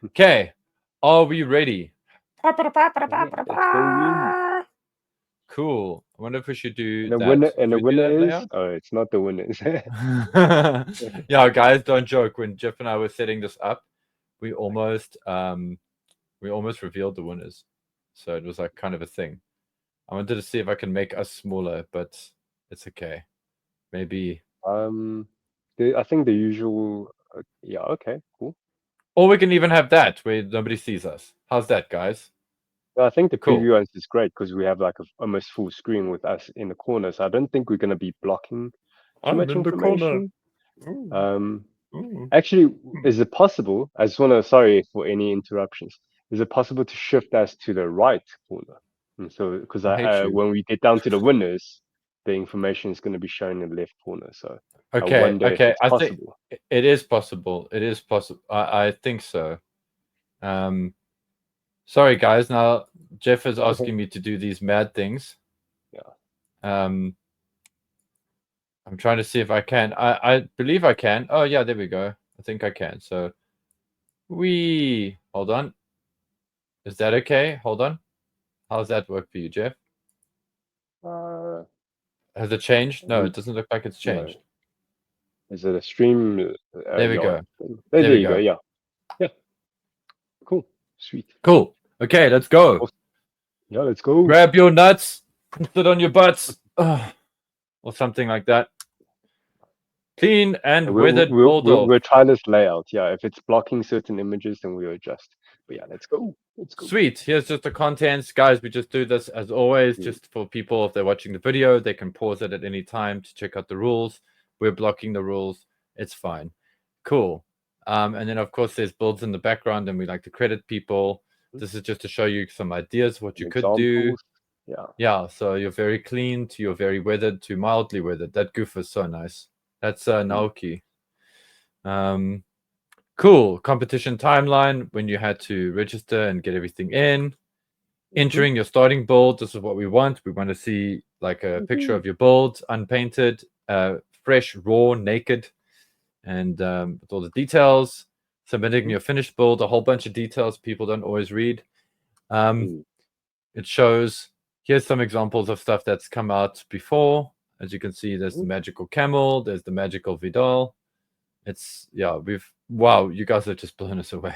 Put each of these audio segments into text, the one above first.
Okay, are we ready? Yeah, let's go in. Cool. I wonder if we should do And the that. winner, and Should the we do winner that is. layout? Oh, it's not the winners. Yeah, guys, don't joke. When Jeff and I were setting this up, we almost revealed the winners. So it was like kind of a thing. I wanted to see if I can make us smaller, but it's okay. Maybe. I think the usual. Yeah. Okay. Cool. Or we can even have that where nobody sees us. How's that, guys? I think the Cool. preview ones is great because we have like a almost full screen with us in the corner. So I don't think we're going to be blocking too I'm much in the corner. information. Ooh, Um, ooh. Actually, is it possible? I just want to. Sorry for any interruptions. Is it possible to shift us to the right corner? And so, because I hate you. when we get down to the winners, the information is going to be shown in the left corner. So I Okay, wonder if okay. it's I think possible. it is possible. It is possible. I think so. Um, sorry, guys. Now Jeff is asking me to do these mad things. Yeah. Um, I'm trying to see if I can. I believe I can. Oh yeah, there we go. I think I can. So we hold on. Is that okay? Hold on. How's that work for you, Jeff? Uh, Has it changed? No, it um, doesn't look like it's no. changed. Is it a stream? There we No. go. There, There there we you go. go. Yeah. Yeah. Cool. Sweet. Cool. Okay, let's go. Awesome. Yeah. Let's go. Grab your nuts, sit on your butts, or something like that. Clean and We'll, weathered we'll we'll bulldog. we'll try this layout. Yeah. If it's blocking certain images, then we'll adjust. But yeah, let's go. Let's go. Sweet. Here's just the contents, guys. We just do this as always, Mm. just for people if they're watching the video, they can pause it at any time to check out the rules. We're blocking the rules. It's fine. Cool. And then of course there's builds in the background, and we like to credit people. This is just to show you some ideas what Some you could do. examples. Yeah. Yeah, so you're very clean to you're very weathered to mildly weathered. That goof is so nice. That's Mm. Naoki. Um, cool. Competition timeline when you had to register and get everything in. Mm-hmm. Entering your starting build. This is what we want. We want to see like a picture Mm-hmm. of your build, unpainted, fresh, raw, naked, and with all the details. Submitting your finished build, a whole bunch of details people don't always read. Um, Mm. it shows here's some examples of stuff that's come out before. As you can see, there's the Mm. magical camel, there's the magical Vidal. It's yeah, wow, you guys have just blown us away.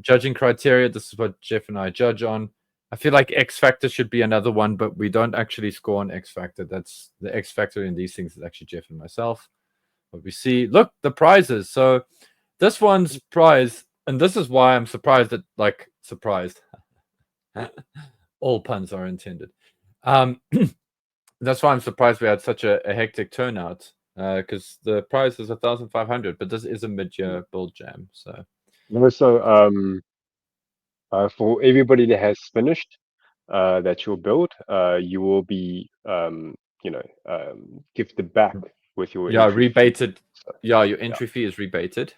Judging criteria, this is what Jeff and I judge on. I feel like X Factor should be another one, but we don't actually score on X Factor. That's the X Factor in these things is actually Jeff and myself. But we see, look, the prizes. So this one's prize, and this is why I'm surprised that surprised. All puns are intended. That's why I'm surprised we had such a hectic turnout. Because the prize is 1,500, but this is a mid-year build jam. So And also, for everybody that has finished that you'll build, you will be, gifted back with your yeah, entry fee. rebated. So, Yeah, your yeah. entry fee is rebated.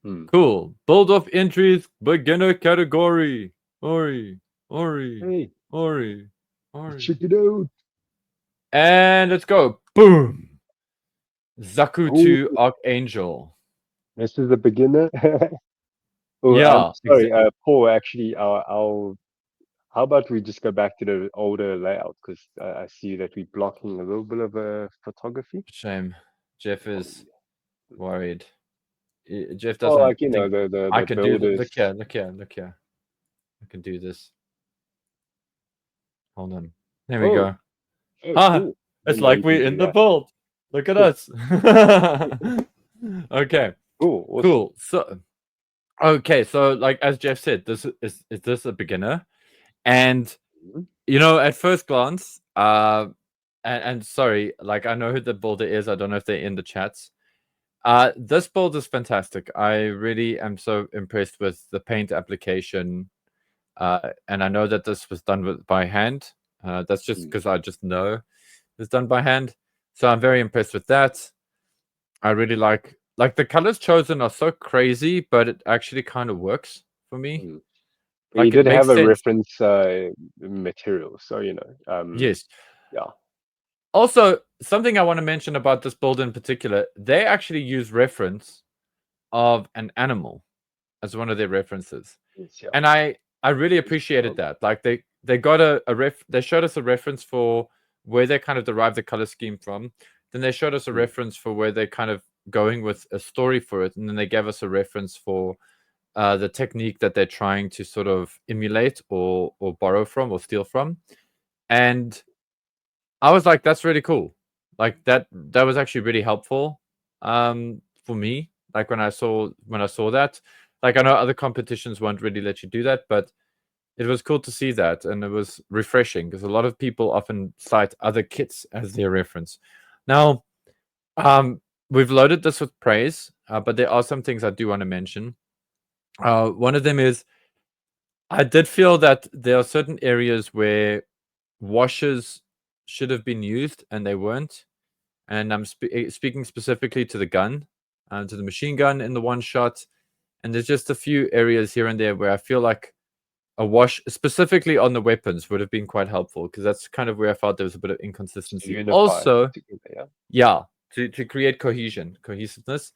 Hmm. Cool. BuildOff entries, beginner category. Ori, Ori, Hey, Ori, let's Ori. check it out. And let's go. Boom. Zaku Oh, 2 Archangel. this is a beginner. Oh, Yeah, sorry, exactly. Paul. Actually, I'll. How about we just go back to the older layout because I see that we're blocking a little bit of photography. Shame. Jeff Oh, is worried. Jeff well, doesn't like you know, think the I the can do that. builders. Look here, look here, look here. I can do this. Hold on. There we Oh, go. oh, Ah, cool. it's Didn't know like you can we're do in the that. vault. Look at us. Okay, Cool, awesome. cool. So, okay, so like as Jeff said, this is this a beginner? And Mhm. at first glance, and sorry, like I know who the builder is. I don't know if they're in the chats. This build is fantastic. I really am so impressed with the paint application. And I know that this was done by hand. That's just Mm. because I just know it's done by hand. So I'm very impressed with that. I really like the colors chosen are so crazy, but it actually kind of works for me. Mm. But you Like it did makes have a sense. reference material, so Yes. yeah. Also, something I want to mention about this build in particular, they actually use reference of an animal. as one of their references. Yeah. And I really appreciated that. Like they got they showed us a reference for where they kind of derived the color scheme from. Then they showed us a reference for where they're kind of going with a story for it, and then they gave us a reference for the technique that they're trying to sort of emulate or borrow from or steal from. And I was like, that's really cool. Like that was actually really helpful for me. Like when I saw that. Like I know other competitions won't really let you do that, but it was cool to see that, and it was refreshing because a lot of people often cite other kits as their reference. Now, we've loaded this with praise, but there are some things I do want to mention. One of them is I did feel that there are certain areas where washers should have been used and they weren't. And I'm speaking specifically to the gun, to the machine gun in the one shot. And there's just a few areas here and there where I feel like a wash, specifically on the weapons, would have been quite helpful because that's kind of where I felt there was a bit of inconsistency. Also, yeah, to create cohesiveness.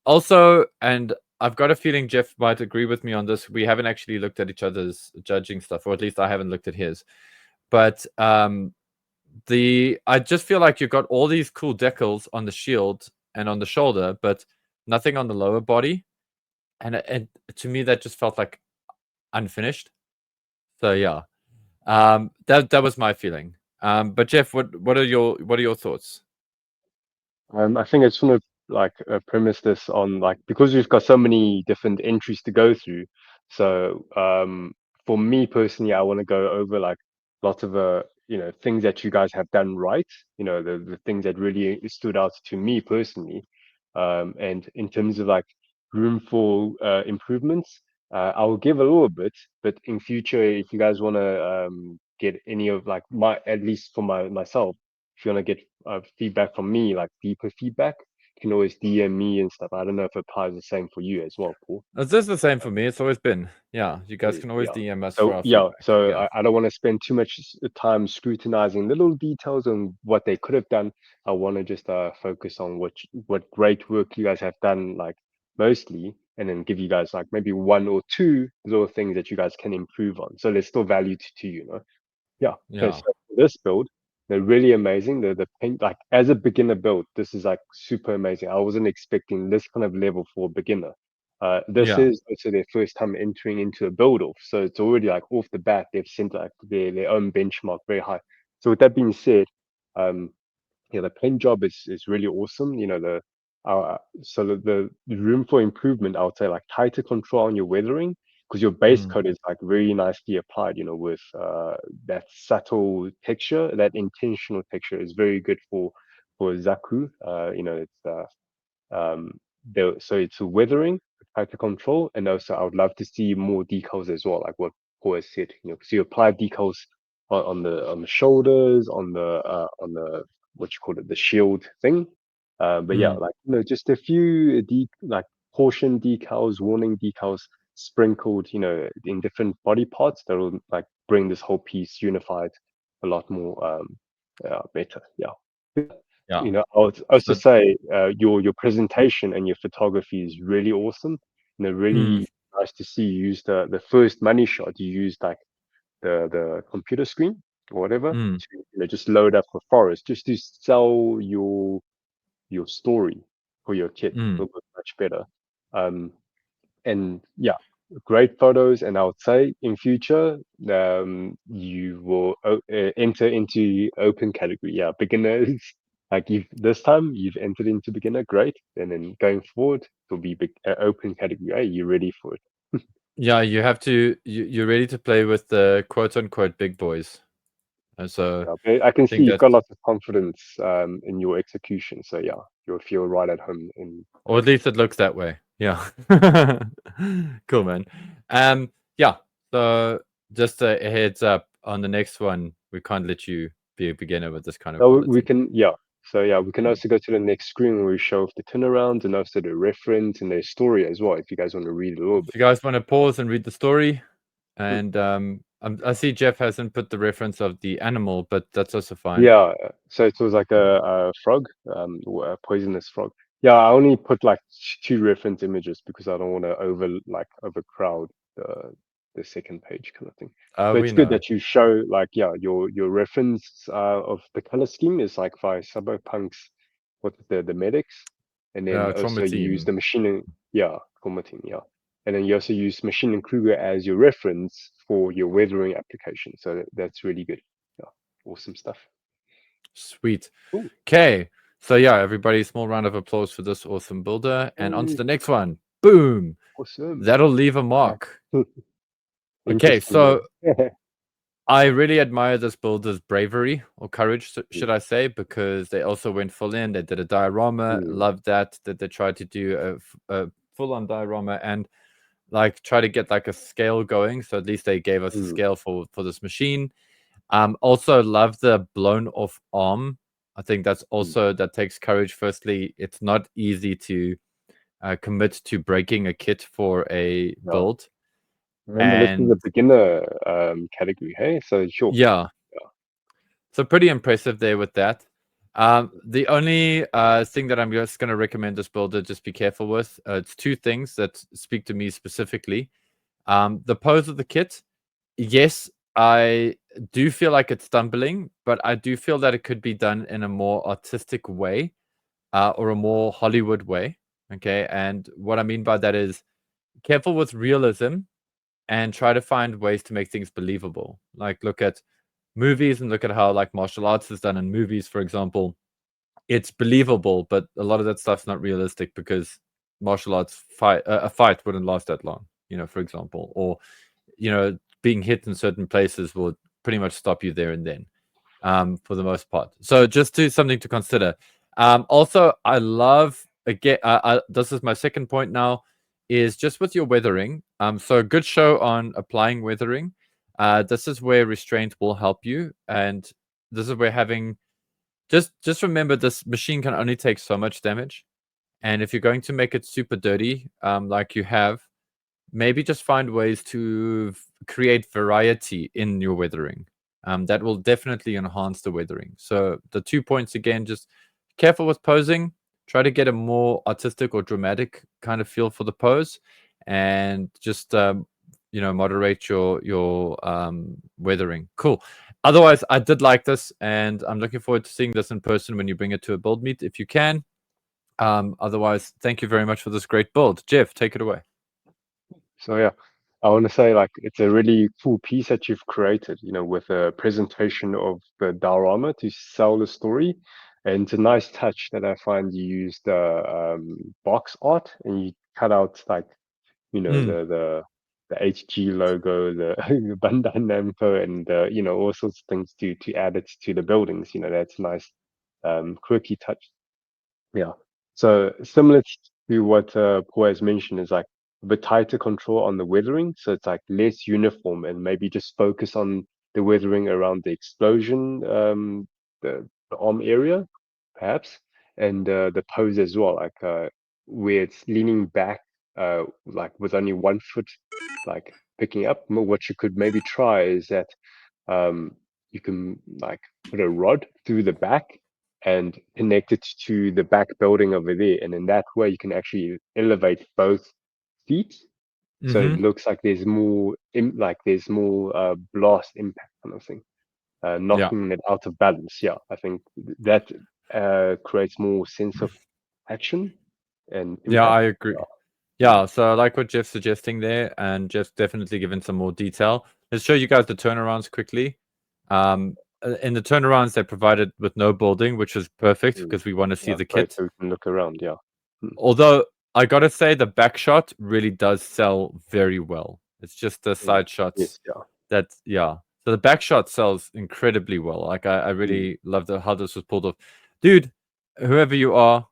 Also, and I've got a feeling Jeff might agree with me on this. We haven't actually looked at each other's judging stuff, or at least I haven't looked at his. But I just feel like you've got all these cool decals on the shield and on the shoulder, but nothing on the lower body. And to me, that just felt like unfinished. So yeah, that was my feeling. But Jeff, what are your thoughts? I think I just want to like premise this on like because we've got so many different entries to go through. So for me personally, I want to go over like lots of things that you guys have done right. You know the things that really stood out to me personally. And in terms of like room for improvements, I'll give a little bit, but in future, if you guys want to get any of like my at least for myself, if you want to get feedback from me, like deeper feedback, you can always DM me and stuff. I don't know if it applies the same for you as well, Paul. It's just the same for me. It's always been. Yeah, you guys can always Yeah. DM us for So our yeah, feedback. so Yeah. I don't want to spend too much time scrutinizing little details on what they could have done. I want to just focus on what great work you guys have done, like mostly, and then give you guys like maybe one or two little things that you guys can improve on. So there's still value to you, you know. Yeah. Okay. Yeah. So for this build, they're really amazing. The paint, like as a beginner build, this is like super amazing. I wasn't expecting this kind of level for a beginner. This Yeah. is also their first time entering into a build off. So it's already like off the bat, they've sent like their own benchmark very high. So with that being said, um, yeah, the paint job is really awesome. You know, so the room for improvement, I would say like tighter control on your weathering because your base Mm. coat is like very nicely applied, you know, with that subtle texture, that intentional texture is very good for Zaku. You know, it's so it's a weathering, tighter control, and also I would love to see more decals as well, like what Paul has said. You know, so you apply decals on the shoulders, on the what you call it, the shield thing. But yeah, Mm. like you know, just a few like caution decals, warning decals sprinkled, you know, in different body parts that will like bring this whole piece unified a lot more better. Yeah. Yeah. You know, I would also So, say your presentation and your photography is really awesome. You know, mm. really nice to see you use the first money shot. You used like the computer screen or whatever Mm. to just load up the forest just to sell your story for your kit. Mm. It'll look much better. Um, and yeah, great photos. And I would say in future, you will enter into open category. Yeah, beginners. Like you've this time you've entered into beginner, great. And then going forward, it'll be big open category. Are you ready for it? Yeah, you have to. You're ready to play with the quote unquote big boys. And so Yeah, but I can I see think you've got that's, lots of confidence in your execution. So yeah, you'll feel right at home in or at this. least it looks that way. Yeah. Cool, man. Yeah. So just a heads up on the next one, we can't let you be a beginner with this kind of So we quality. can, yeah. So yeah, we can also go to the next screen where we show off the turnaround and also the reference and their story as well. If you guys want to read a little If bit. you guys want to pause and read the story, and I see Jeff hasn't put the reference of the animal, but that's also fine. Yeah. So it was like a frog, a poisonous frog. Yeah, I only put like 2 reference images because I don't want to overcrowd the second page kind of thing. But We it's good know. that you show like your reference of the color scheme is like by Cyberpunk's what's the medics, and then Trauma also you use team. the trauma team, and then you also use Machine and Kruger as your reference for your weathering application. So that's really good. Yeah, awesome stuff. Sweet. Cool. Okay. So yeah, everybody, small round of applause for this awesome builder. And on to Yay. the next one. Boom. Awesome. That'll leave a Okay. mark. Okay, Interesting. so Yeah. I really admire this builder's bravery or courage, Mm, should I say, because they also went full in. They did a diorama. mm, Love that they tried to do a full-on diorama and like try to get like a scale going. So at least they gave us a mm, scale for this machine. Also love the blown off arm. I think that's mm. also that takes courage. Firstly, it's not easy to commit to breaking a kit for a Yeah. build, Remember, this is and a beginner category, hey? So sure. yeah, so pretty impressive there with that. The only thing that I'm just going to recommend this builder just be careful with, it's 2 things that speak to me specifically. The pose of the kit, yes, I do feel like it's stumbling, but I do feel that it could be done in a more artistic way or a more Hollywood way. Okay. And what I mean by that is careful with realism and try to find ways to make things believable. Like look at movies and look at how like martial arts is done in movies, for example. It's believable, but a lot of that stuff's not realistic because martial arts fight a fight wouldn't last that long, for example, or being hit in certain places will pretty much stop you there and then, for the most part. So just something to consider. Also, I love again. This is my second point now. Is just with your weathering. So a good show on applying weathering. This is where restraint will help you, and this is where having just remember this machine can only take so much damage, and if you're going to make it super dirty, like you have, maybe just find ways to create variety in your weathering. That will definitely enhance the weathering. So the 2 points again, just careful with posing. Try to get a more artistic or dramatic kind of feel for the pose, and just moderate your weathering. Cool. Otherwise, I did like this, and I'm looking forward to seeing this in person when you bring it to a build meet if you can. Otherwise, thank you very much for this great build. Jeff, take it away. So yeah, I want to say like it's a really cool piece that you've created, with a presentation of the diorama to sell the story. And it's a nice touch that I find you used box art and you cut out like, Mm, the HG logo, the, the Bandai Namco, and all sorts of things to add it to the buildings. That's a nice quirky touch. Yeah. So similar to what Paul has mentioned is like a bit tighter control on the weathering. So it's like less uniform and maybe just focus on the weathering around the explosion, the arm area, perhaps, and the pose as well, like where it's leaning back, like with only 1 foot, like picking up. What you could maybe try is that um, you can like put a rod through the back and connect it to the back building over there. And in that way, you can actually elevate both feet. So it mm-hmm. looks like there's more, there's more blast impact kind of thing, Yeah. knocking it out of balance. Yeah, I think that creates more sense of action and Yeah, impact. I agree. Yeah. Yeah, so I like what Jeff's suggesting there, and Jeff's definitely given some more detail. Let's show you guys the turnarounds quickly. In the turnarounds, they provided with no building, which is perfect Mm. because we want to see Yeah, the great. kit. So we can look around. Yeah. Mm. Although I gotta say, the back shot really does sell very well. It's just the Mm. side shots Yes. Yeah. that, yeah. So the back shot sells incredibly well. Like I Mm. really love how this was pulled off, dude. Whoever you are,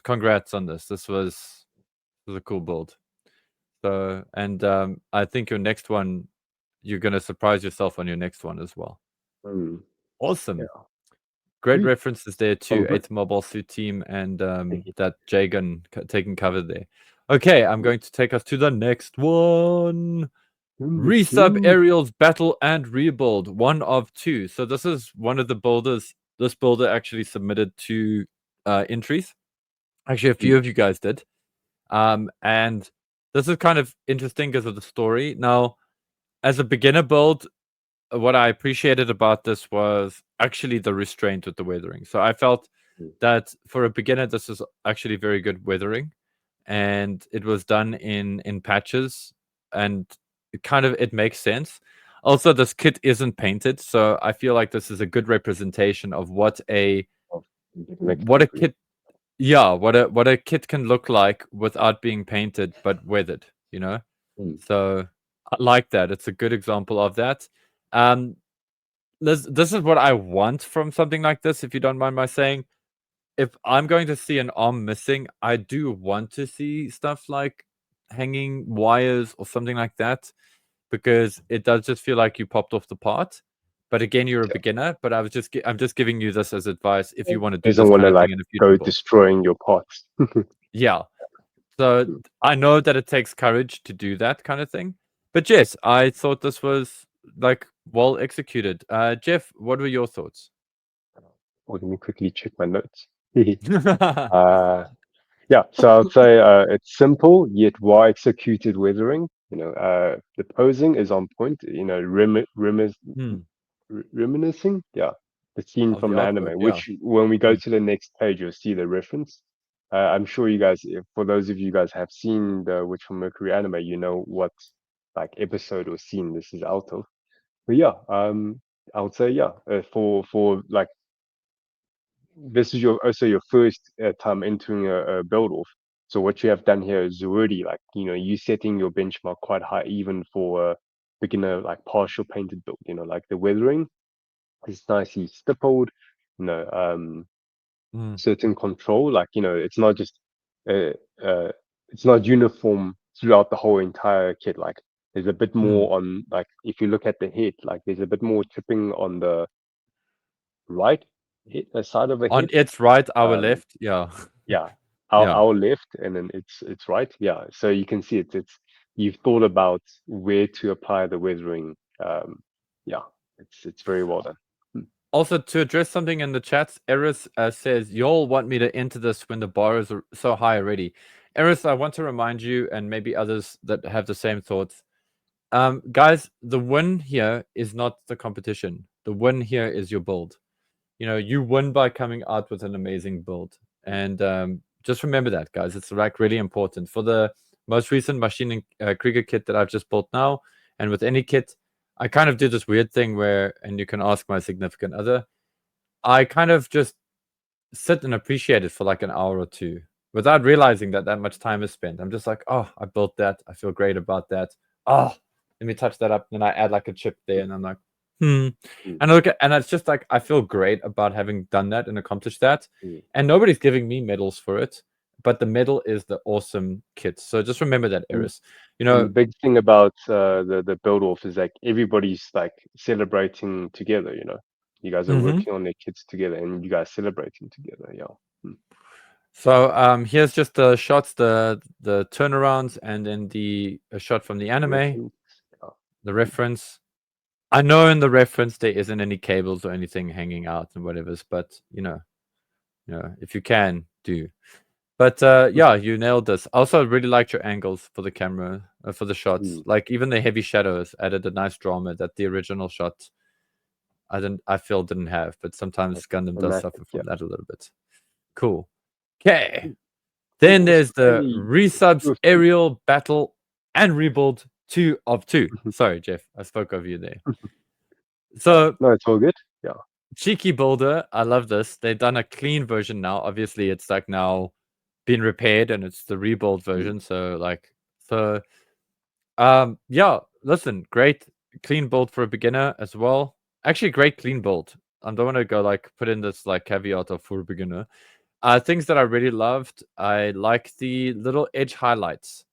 congrats on this. This was a cool build. So, and I think your next one, you're gonna surprise yourself on your next one as well. Mm. Awesome. Yeah. Great Sweet. references there Oh, too. good. 8th Mobile Suit Team and that J-Gun taking cover there. Okay, I'm going to take us to the next one. Number Resub 2. Aerials Battle and Rebuild, one of 2. So this is one of the builders. This builder actually submitted to entries. Actually, a few of you guys did. And this is kind of interesting because of the story. Now, as a beginner build, what I appreciated about this was actually the restraint with the weathering. So I felt that for a beginner, this is actually very good weathering, and it was done in patches, and it makes sense. Also, this kit isn't painted, so I feel like this is a good representation of what a kit, what a kit can look like without being painted but weathered. So I like that. It's a good example of that. This is what I want from something like this, if you don't mind my saying. If I'm going to see an arm missing, I do want to see stuff like hanging wires or something like that, because it does just feel like you popped off the part. But again, you're a beginner. But I'm just giving you this as advice if you want to do Doesn't this want kind to of like thing in the future. go destroying your parts. Yeah. So I know that it takes courage to do that kind of thing. But yes, I thought this was like well executed. Jeff, what were your thoughts? Let me quickly check my notes. Yeah, so I'd say it's simple yet well executed weathering. The posing is on point. Hmm. Reminiscing, yeah, the scene Of the from the artwork, anime. yeah. Which, when we go Hmm. to the next page, you'll see the reference. I'm sure you guys, for those of you guys have seen the Witch from Mercury anime, you know what like episode or scene this is out of. But yeah, I would say yeah, for like this is your first time entering a build off. So what you have done here is already like you setting your benchmark quite high even for a beginner like partial painted build. Like the weathering is nicely stippled. Certain control. Like it's not just uh, uh it's not uniform throughout the whole entire kit. Like there's a bit more on, like if you look at the head, like there's a bit more chipping on the right side of the On head. its right, our Um, left, yeah. yeah, Yeah. our left, and then it's right. Yeah, so you can see it's you've thought about where to apply the weathering. Yeah, it's very well done. Also, to address something in the chats, Eris says, y'all want me to enter this when the bar is so high already. Eris, I want to remind you, and maybe others that have the same thoughts. Guys, the win here is not the competition. The win here is your build. You win by coming out with an amazing build. And just remember that, guys. It's like really important. For the most recent Machine and Krieger kit that I've just built now, and with any kit, I kind of do this weird thing where, and you can ask my significant other, I kind of just sit and appreciate it for like an hour or two without realizing that much time is spent. I'm just like, oh, I built that. I feel great about that. Oh, let me touch that up. Then I add like a chip there, and I'm like, And it's just like I feel great about having done that and accomplished that. And nobody's giving me medals for it, but the medal is the awesome kit. So just remember that, Eris. And the big thing about the build off is like everybody's like celebrating together. You guys are working on their kits together, and you guys celebrating together. Yeah. So here's just the shots, the turnarounds, and then a shot from the anime, Yeah. the reference. I know in the reference there isn't any cables or anything hanging out and whatever's, but if you can do. But yeah, you nailed this. Also, really liked your angles for the camera, for the shots. Like even the heavy shadows added a nice drama that the original shot I feel didn't have. But sometimes Gundam does suffer from that a little bit. Cool. Okay. Then there's the resubs aerial battle and rebuild 2 of 2. Sorry, Jeff, I spoke of you there. So no, it's all good. Yeah. Cheeky builder, I love this. They've done a clean version now. Obviously, it's like now been repaired and it's the rebuild version. Yeah, listen, great clean build for a beginner as well. Actually, great clean build. I don't want to go like put in this like caveat of for a beginner. Things that I really loved. I like the little edge highlights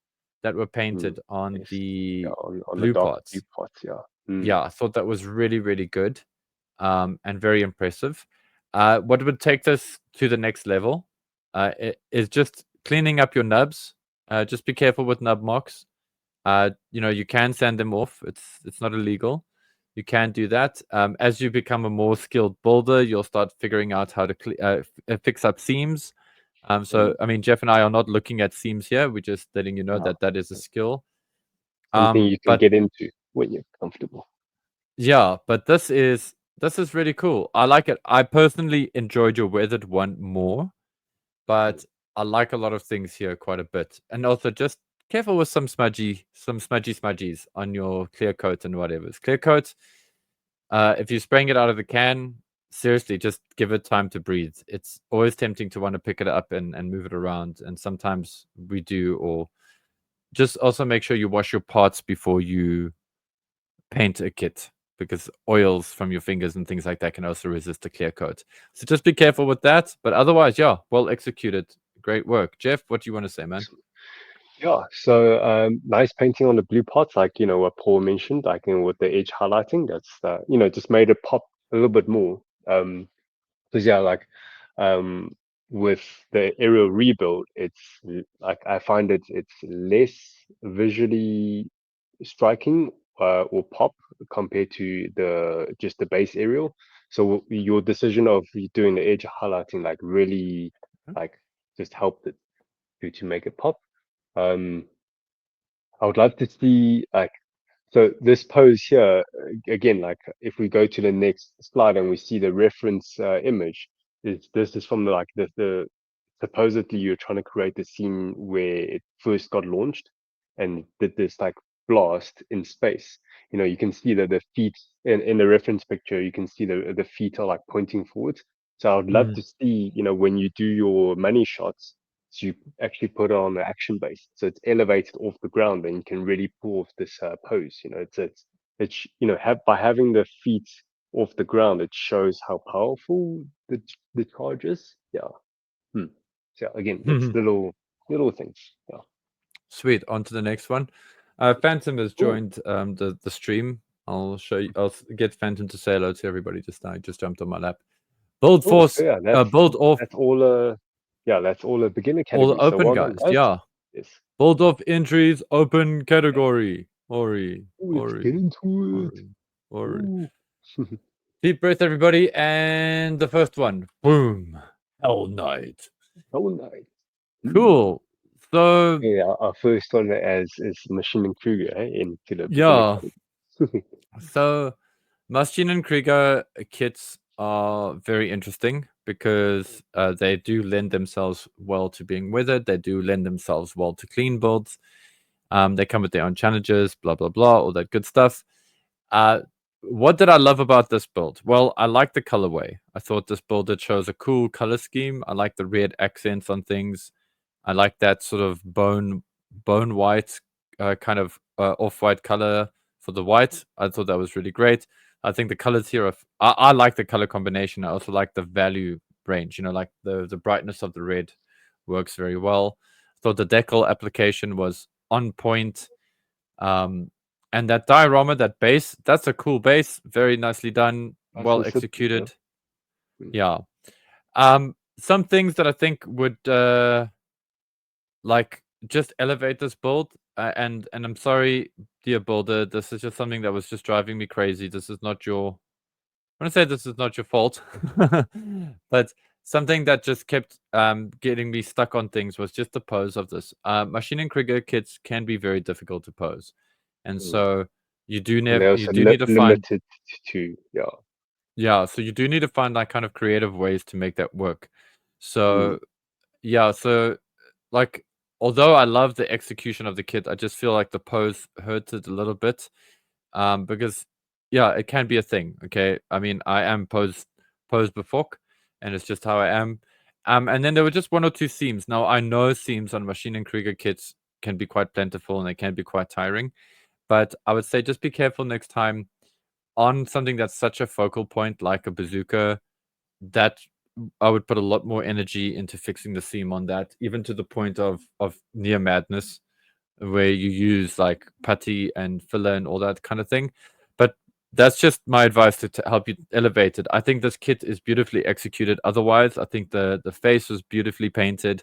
that were painted on Yes. the on the blue dark parts. blue parts. Yeah. Yeah, I thought that was really, really good, and very impressive. What would take this to the next level is just cleaning up your nubs. Just be careful with nub marks. You can sand them off. It's not illegal. you can do that. As you become a more skilled builder, you'll start figuring out how to fix up seams. So, I mean, Jeff and I are not looking at seams here. We're just letting you know that that is a skill. Something you can But get into when you're comfortable. yeah, but this is really cool. I like it. I personally enjoyed your weathered one more, but I like a lot of things here quite a bit. And also just careful with some smudgies on your clear coat and whatever. Clear coat, if you're spraying it out of the can, seriously, just give it time to breathe. It's always tempting to want to pick it up and move it around. And sometimes we do, or just also make sure you wash your parts before you paint a kit, because oils from your fingers and things like that can also resist a clear coat. So just be careful with that. But otherwise, yeah, well executed. Great work. Jeff, what do you want to say, man? Yeah, so nice painting on the blue parts, like what Paul mentioned, like with the edge highlighting. That's just made it pop a little bit more. Because yeah, like with the aerial rebuild, it's like I find it's less visually striking or pop compared to just the base aerial. So your decision of doing the edge highlighting like really like just helped it to make it pop. I would love to see like so this pose here again, like if we go to the next slide and we see the reference image, this is from the supposedly you're trying to create the scene where it first got launched and did this like blast in space. You can see that the feet in the reference picture, you can see the feet are like pointing forward. So I would love to see, when you do your money shots, so you actually put it on the action base, so it's elevated off the ground, and you can really pull off this pose. By having the feet off the ground, it shows how powerful the charge is. Yeah. So again, it's little things. Yeah. Sweet. On to the next one. Phantom has joined the stream. I'll show you. I'll get Phantom to say hello to everybody. Just jumped on my lap. BuildForce. So yeah, BuildOff. that's all. Yeah, that's all a beginner All category. So open, well done, guys. guys. Yeah. Yes. BuildOff entries open category. Ori. Let's get into it. Ori. Deep breath, everybody. And the first one. Boom. Hell Knight. Oh, nice. Cool. So Yeah, our first one is Machine and Kruger into the yeah. category. So Machine and Krieger kits are very interesting because they do lend themselves well to being weathered. They do lend themselves well to clean builds. They come with their own challenges, blah, blah, blah, all that good stuff. What did I love about this build? Well, I like the colorway. I thought this build chose a cool color scheme. I like the red accents on things. I like that sort of bone white kind of off-white color for the white. I thought that was really great. I think the colors here I like the color combination. I also like the value range. Like the brightness of the red works very well. I thought the decal application was on point. And that diorama, that base, that's a cool base. Very nicely done. Well executed. Yeah. Some things that I think would like just elevate this build. And I'm sorry, dear builder, this is just something that was just driving me crazy. This is not your I want to say this is not your fault, but something that just kept getting me stuck on things was just the pose of this. Machine and Krieger kits can be very difficult to pose, and so you do need to find limited to so you do need to find like kind of creative ways to make that work. So so like although I love the execution of the kit, I just feel like the pose hurts it a little bit, because yeah, it can be a thing. Okay, I mean, I am pose before, and it's just how I am. And then there were just one or two seams. Now I know seams on Machine and Krieger kits can be quite plentiful and they can be quite tiring, but I would say just be careful next time on something that's such a focal point like a bazooka. That I would put a lot more energy into fixing the seam on that, even to the point of near madness, where you use like putty and filler and all that kind of thing. But that's just my advice to help you elevate it. I think this kit is beautifully executed. Otherwise, I think the face was beautifully painted.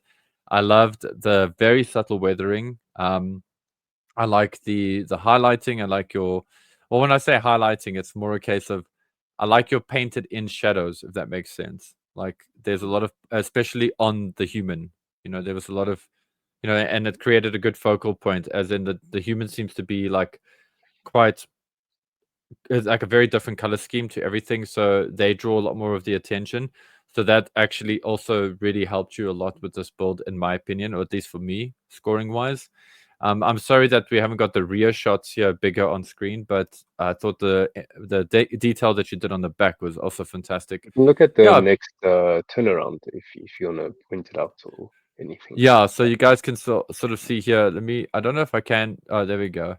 I loved the very subtle weathering. I like the highlighting. I like your Well, when I say highlighting, it's more a case of I like your painted in shadows, if that makes sense. Like there's a lot of, especially on the human, there was a lot of, and it created a good focal point, as in the human seems to be like quite, it's like a very different color scheme to everything, so they draw a lot more of the attention. So that actually also really helped you a lot with this build, in my opinion, or at least for me, scoring wise. I'm sorry that we haven't got the rear shots here bigger on screen, but I thought the detail that you did on the back was also fantastic. You can look at the Yeah, next turnaround if you wanna point it out or anything yeah. So like you guys can sort of see here. I don't know if I can. Oh, there we go.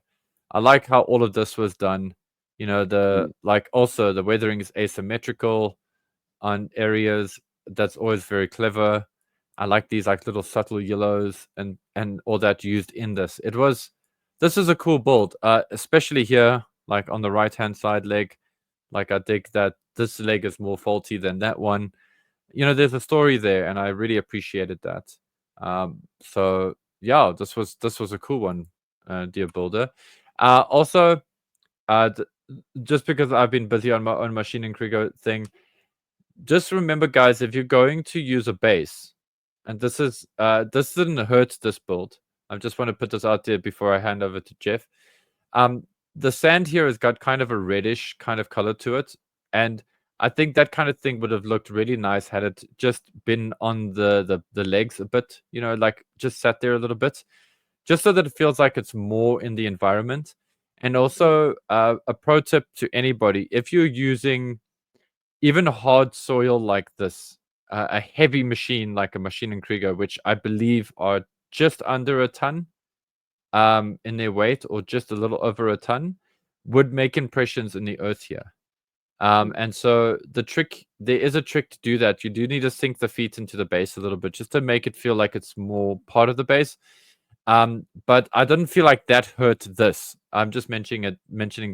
I like how all of this was done. that. Like also the weathering is asymmetrical on areas. That's always very clever. I like these like little subtle yellows and all that used in this. This is a cool build, especially here, like on the right hand side leg. Like I dig that this leg is more faulty than that one. There's a story there, and I really appreciated that. So yeah, this was a cool one, dear builder. Also, d- just because I've been busy on my own machine and Krigo thing, just remember, guys, if you're going to use a base, and this didn't hurt this build. I just want to put this out there before I hand over to Jeff. Um, the sand here has got kind of a reddish kind of color to it, and I think that kind of thing would have looked really nice had it just been on the legs a bit, like just sat there a little bit, just so that it feels like it's more in the environment. And also, a pro tip to anybody: if you're using even hard soil like this, a heavy machine like a machine and Krieger, which I believe are just under a ton in their weight, or just a little over a ton, would make impressions in the earth here. And so there is a trick to do that. You do need to sink the feet into the base a little bit, just to make it feel like it's more part of the base. But I didn't feel like that hurt this. I'm just mentioning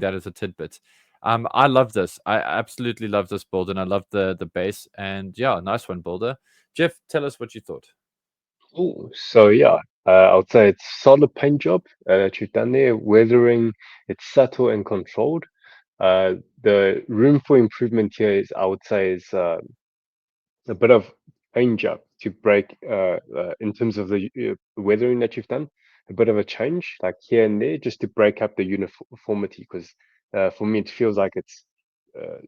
that as a tidbit. I love this. I absolutely love this build, and I love the base. And yeah, nice one, builder. Jeff, tell us what you thought. Cool. So yeah, I would say it's solid paint job that you've done there. Weathering, it's subtle and controlled. The room for improvement here is, I would say, is a bit of paint job to break in terms of the weathering that you've done. A bit of a change, like here and there, just to break up the uniformity. Because for me, it feels like it's uh,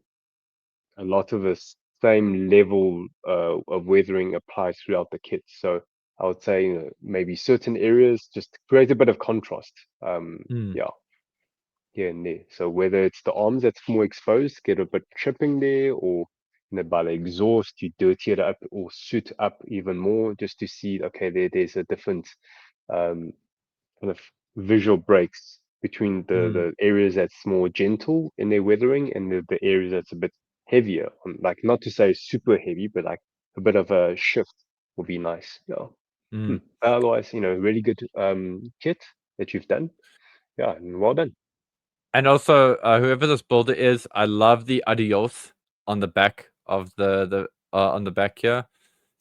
a lot of the same level of weathering applies throughout the kit. So I would say maybe certain areas just create a bit of contrast. Mm, Yeah, here and there. So whether it's the arms that's more exposed, get a bit chipping there, or by the exhaust, you dirty it up or suit up even more just to see, okay, there's a different um, kind of visual breaks between the mm, areas that's more gentle in their weathering and the areas that's a bit heavier. Like not to say super heavy, but like a bit of a shift will be nice. Yeah. mm. Otherwise, really good kit that you've done. Yeah, and well done. And also, whoever this builder is, I love the adios on the back of the on the back here.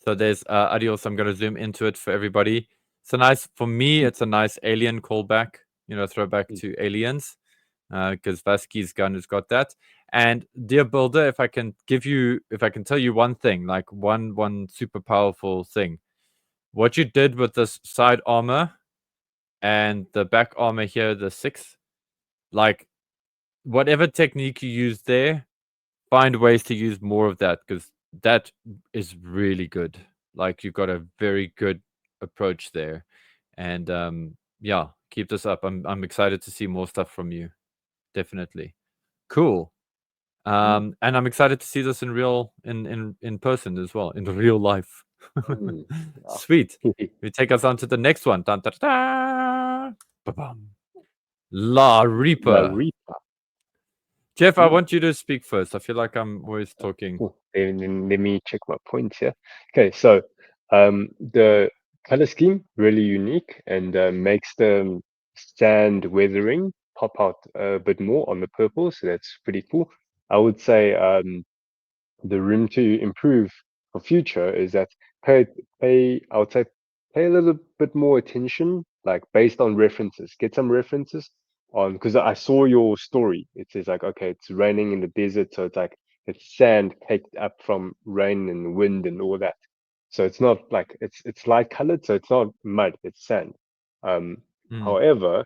So there's adios. I'm gonna zoom into it for everybody. It's a nice, for me. It's a nice alien callback. Throwback to aliens, because Vasky's gun has got that. And dear builder, if I can tell you one thing, like one super powerful thing, what you did with this side armor and the back armor here, the six, like whatever technique you use there, find ways to use more of that, because that is really good. Like you've got a very good approach there, and yeah, keep this up. I'm excited to see more stuff from you. Definitely cool. Mm, And I'm excited to see this in real in person as well, in real life. mm, Sweet. yeah. You take us on to the next one. Dun, dun, dun, dun. Ba-bum. La La Reaper. Reaper. Jeff, I Mm. want you to speak first. I feel like I'm always talking. Cool. Then let me check my points here. Okay, so the color scheme really unique and makes the sand weathering pop out a bit more on the purple, so that's pretty cool. I would say the room to improve for future is that pay I would say pay a little bit more attention, like based on references. Get some references. on, because I saw your story. It says like, okay, it's raining in the desert, so it's like it's sand caked up from rain and wind and all that. So it's not like it's light colored, so it's not mud, it's sand. Um, Mm. However,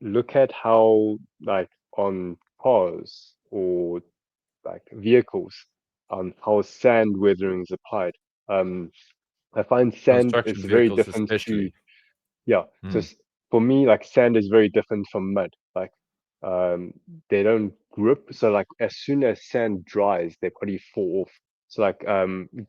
look at how like on cars or like vehicles, how sand weathering is applied. Um, I find sand is Construction very vehicles, different to, especially. yeah. So Mm. for me, like sand is very different from mud. Like um, they don't grip. So like as soon as sand dries, they probably fall off. So like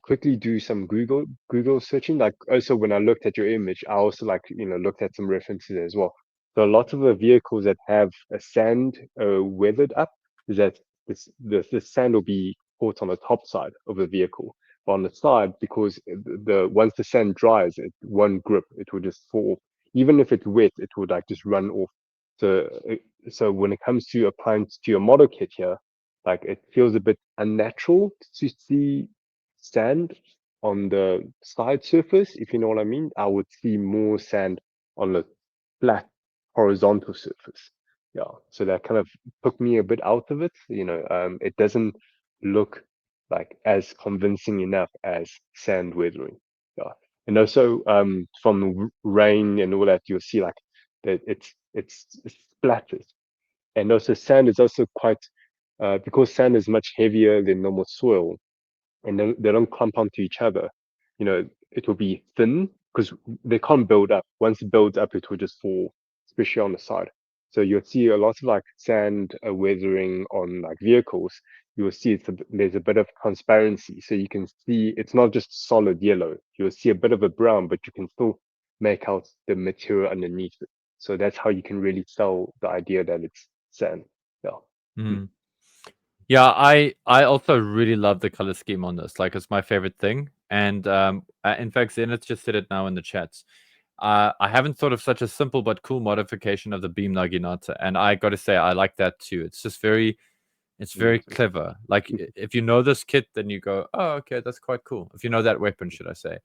quickly do some Google searching. Like also when I looked at your image, I also like looked at some references as well. So a lot of the vehicles that have a sand weathered up is that the sand will be caught on the top side of the vehicle. But on the side, because the once the sand dries, it won't grip. It will just fall off. Even if it's wet, it would like just run off. So so when it comes to applying to your model kit here, like it feels a bit unnatural to see sand on the side surface, if you know what I mean. I would see more sand on the flat horizontal surface. Yeah, so that kind of took me a bit out of it. It doesn't look like as convincing enough as sand weathering. Yeah, and also from rain and all that, you'll see like that it's splattered. And also sand is also quite because sand is much heavier than normal soil, and they don't clump onto each other. It will be thin because they can't build up. Once it builds up, it will just fall, especially on the side. So you'll see a lot of like sand weathering on like vehicles. You will see there's a bit of transparency, so you can see it's not just solid yellow. You'll see a bit of a brown, but you can still make out the material underneath it. So that's how you can really sell the idea that it's sand. Yeah. Mm. Mm. Yeah, I also really love the color scheme on this. Like, it's my favorite thing. And in fact, Zenith just said it now in the chats. I haven't thought of such a simple but cool modification of the beam naginata, and I got to say I like that too. It's just it's very clever. Like if you know this kit, then you go, oh, okay, that's quite cool. If you know that weapon, should I say?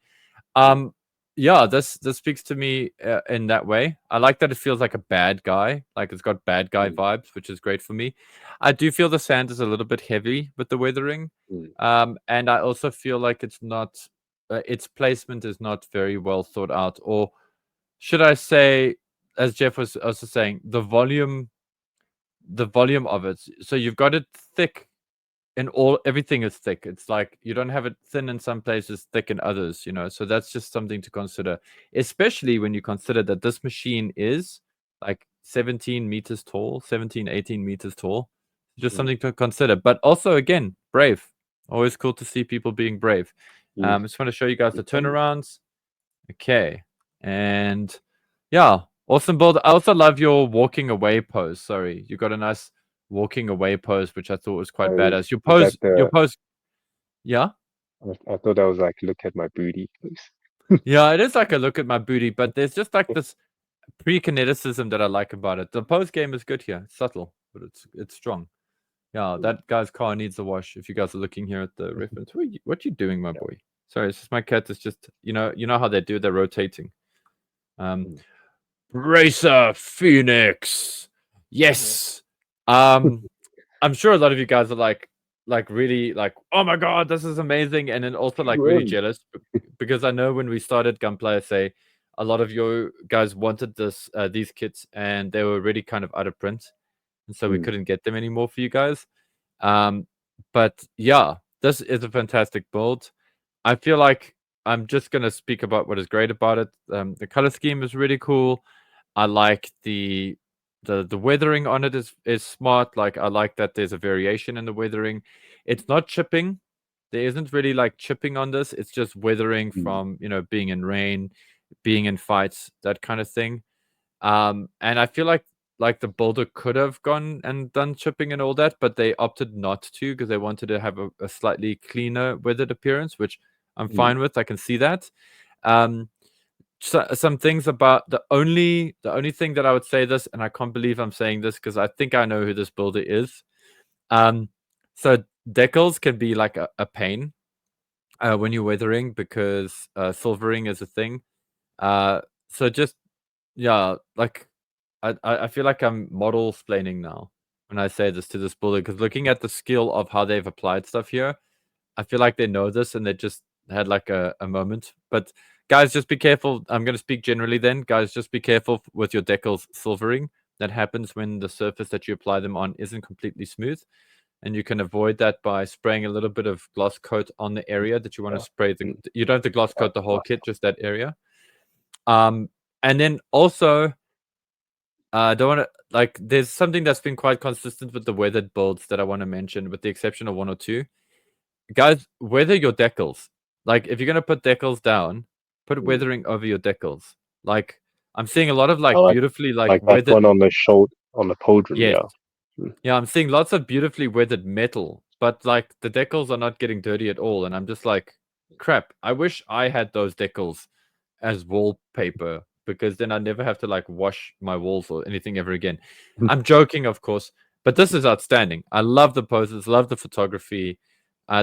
Yeah, this speaks to me in that way. I like that it feels like a bad guy, like it's got bad guy Mm, vibes, which is great for me. I do feel the sand is a little bit heavy with the weathering, mm, and I also feel like it's not its placement is not very well thought out, or should I say, as Jeff was also saying, the volume of it. So you've got it thick and everything is thick. It's like you don't have it thin in some places, thick in others, So that's just something to consider, especially when you consider that this machine is like 17 meters tall, 17, 18 meters tall. Just mm. something to consider. But also, again, brave. Always cool to see people being brave. Yes. I just want to show you guys the Okay. turnarounds. Okay. And yeah, awesome build. I also love your walking away pose. Sorry, you got a nice walking away pose, which I thought was quite Oh, badass. Your is that pose, yeah, I thought that was like look at my booty, please. yeah, it is like a look at my booty, but there's just like this pre-kineticism that I like about it. The pose game is good here, it's subtle, but it's strong. Yeah, that guy's car needs a wash. If you guys are looking here at the reference, what you doing, my Yeah. boy? Sorry, it's just my cat is just you know how they do. They're rotating. Um, Mm. Racer Phoenix. Yes. Um, I'm sure a lot of you guys are like really like, oh my god, this is amazing, and then also like really Really? jealous because I know when we started Gunplay SA, a lot of you guys wanted these kits and they were already kind of out of print, and so we Mm, couldn't get them anymore for you guys. Um, but yeah, this is a fantastic build. I feel like I'm just gonna speak about what is great about it. The color scheme is really cool. I like the weathering on it is smart. Like I like that there's a variation in the weathering. It's not chipping. There isn't really like chipping on this. It's just weathering mm, from being in rain, being in fights, that kind of thing. And I feel like the builder could have gone and done chipping and all that, but they opted not to because they wanted to have a slightly cleaner weathered appearance, which I'm mm, fine with. I can see that. Um, some things about the only thing that I would say this, and I can't believe I'm saying this because I think I know who this builder is. Um, so decals can be like a pain when you're weathering because silvering is a thing. So just yeah, like I feel like I'm model splaining now when I say this to this builder, because looking at the skill of how they've applied stuff here, I feel like they know this and they just had like a moment. But guys, just be careful. I'm going to speak generally then. Guys, just be careful with your decals silvering. That happens when the surface that you apply them on isn't completely smooth. And you can avoid that by spraying a little bit of gloss coat on the area that you want to spray. You don't have to gloss coat the whole kit, just that area. And then also, I don't want to, like, there's something that's been quite consistent with the weathered builds that I want to mention, with the exception of one or two. Guys, weather your decals. Like, if you're going to put decals down, put weathering over your decals. Like, I'm seeing a lot of, like, beautifully, like that weathered. one on the shoulder, on the pauldron, Yes. yeah. Yeah, I'm seeing lots of beautifully weathered metal, but, like, the decals are not getting dirty at all. And I'm just like, crap, I wish I had those decals as wallpaper, because then I never have to, like, wash my walls or anything ever again. I'm joking, of course, but this is outstanding. I love the poses, love the photography.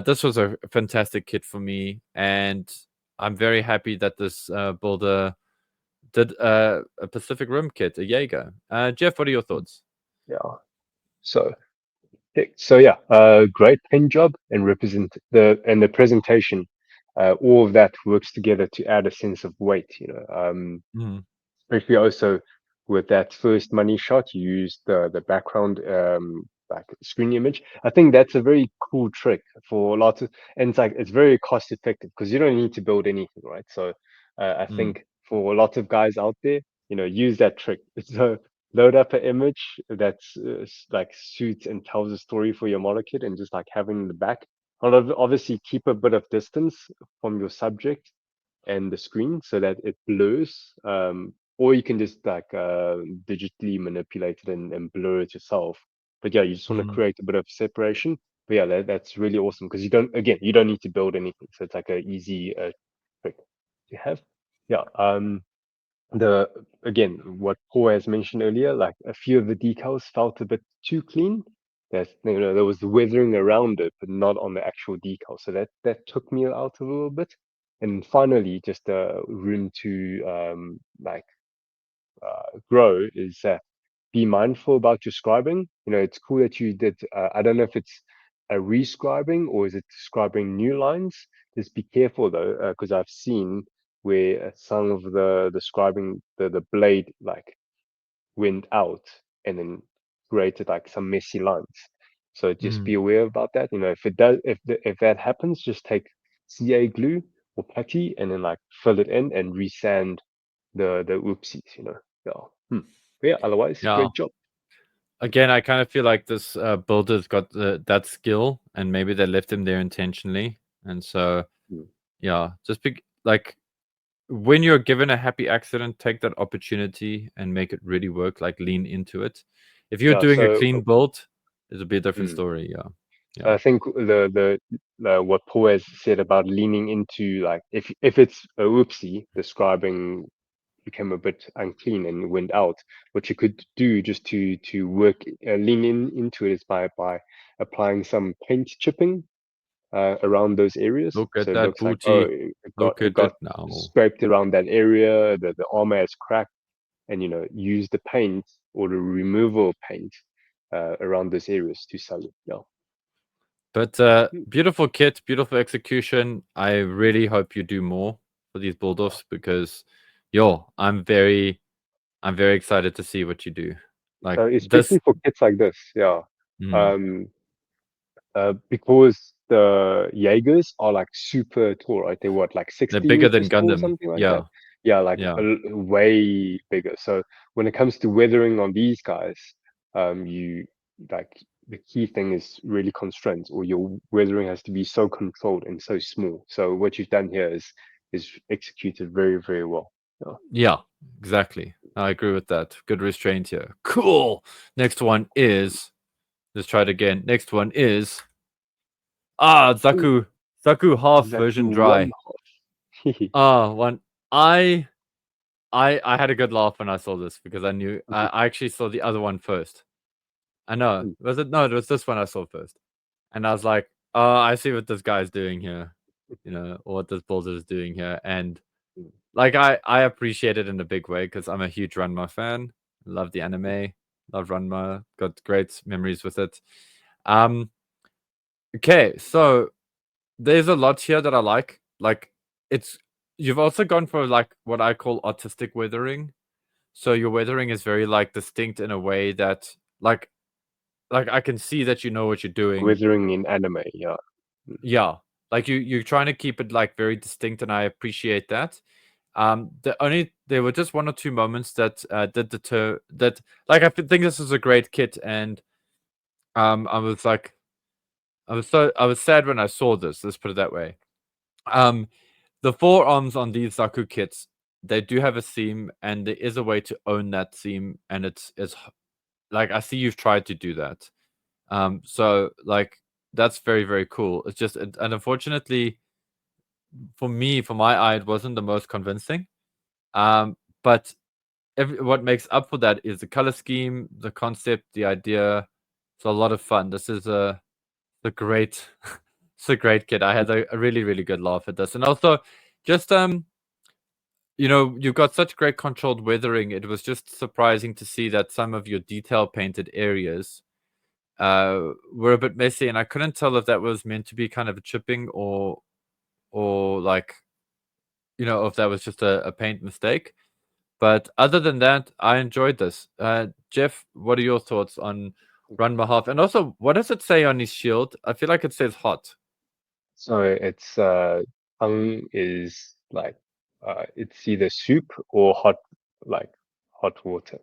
This was a fantastic kit for me, and I'm very happy that this builder did a Pacific Rim kit, a Jaeger. Jeff, what are your thoughts? Yeah. So yeah, great paint job and the presentation. All of that works together to add a sense of weight. Especially also with that first money shot, you use the background like screen image. I think that's a very cool trick for lots of, and it's very cost effective because you don't need to build anything, right? So I think for lots of guys out there, use that trick. So load up an image that's like suits and tells a story for your model kit, and just like having in the back. Obviously, keep a bit of distance from your subject and the screen so that it blurs. Or you can just like digitally manipulate it and blur it yourself. But yeah, you just want to create a bit of separation. But yeah, that's really awesome because you don't need to build anything. So it's like an easy trick to have. Yeah. What Paul has mentioned earlier, like a few of the decals felt a bit too clean. There was the weathering around it, but not on the actual decal. So that took me out a little bit. And finally, just room to grow is be mindful about your scribing. It's cool that you did. I don't know if it's a rescribing or is it scribing new lines. Just be careful though, because I've seen where some of the scribing the blade like went out and then created like some messy lines. So just be aware about that. If it does, if that happens, just take CA glue or putty and then like fill it in and resand the oopsies. Yeah. But yeah. Otherwise, Yeah. great job. Again, I kind of feel like this builder's got that skill, and maybe they left him there intentionally. And so, yeah, just like when you're given a happy accident, take that opportunity and make it really work. Like lean into it. If you're Yeah. doing a So clean build, it'll be a different story. Yeah. I think the what Paul has said about leaning into like if it's a oopsie, describing became a bit unclean and went out. What you could do just to work lean into it is by applying some paint chipping around those areas. Look So at it that looks like, oh, booty. Look it at got it now. scraped around that area. The armor has cracked, and use the paint or the removal paint around those areas to sell it. Yeah. But beautiful kit, beautiful execution. I really hope you do more for these build-offs because, I'm very excited to see what you do. Like this. Especially for kits like this, yeah. Mm, Um, because the Jaegers are like super tall, right? They're what, like they're 60 bigger than meters tall, Gundam. something like that. Yeah, Yeah, like yeah. way bigger. So when it comes to weathering on these guys, you like the key thing is really constraints, or your weathering has to be so controlled and so small. So what you've done here is executed very, very well. Yeah. Yeah, exactly. I agree with that. Good restraint here. Cool. Next one is, let's try it again. Next one is Ooh, Zaku half exactly version one dry. half. One. I had a good laugh when I saw this because I knew I actually saw the other one first. I know. Was it? No, it was this one I saw first. And I was like, oh, I see what this guy's doing here. Or what this builder is doing here. And like I appreciate it in a big way because I'm a huge Ranma fan. Love the anime. Love Ranma. Got great memories with it. Okay, so there's a lot here that I like. Like it's you've also gone for like what I call artistic weathering. So your weathering is very like distinct in a way that like I can see that you know what you're doing. Withering in anime, yeah. Yeah. Like you're trying to keep it like very distinct, and I appreciate that. There were just one or two moments that did deter that. Like I think this is a great kit, and I was like, I was sad when I saw this. Let's put it that way. The forearms on these Zaku kits, they do have a theme, and there is a way to own that theme, and it's like I see you've tried to do that. So like that's very very cool. It's just and unfortunately for me, for my eye, it wasn't the most convincing. But what makes up for that is the color scheme, the concept, the idea. It's a lot of fun. This is a great, it's a great kit. I had a really really good laugh at this, and also just you've got such great controlled weathering. It was just surprising to see that some of your detail painted areas were a bit messy, and I couldn't tell if that was meant to be kind of a chipping or like if that was just a paint mistake. But other than that, I enjoyed this. Jeff, what are your thoughts on Run Half? And also, what does it say on his shield? I feel like it says hot. So it's tongue is like it's either soup or hot, like hot water.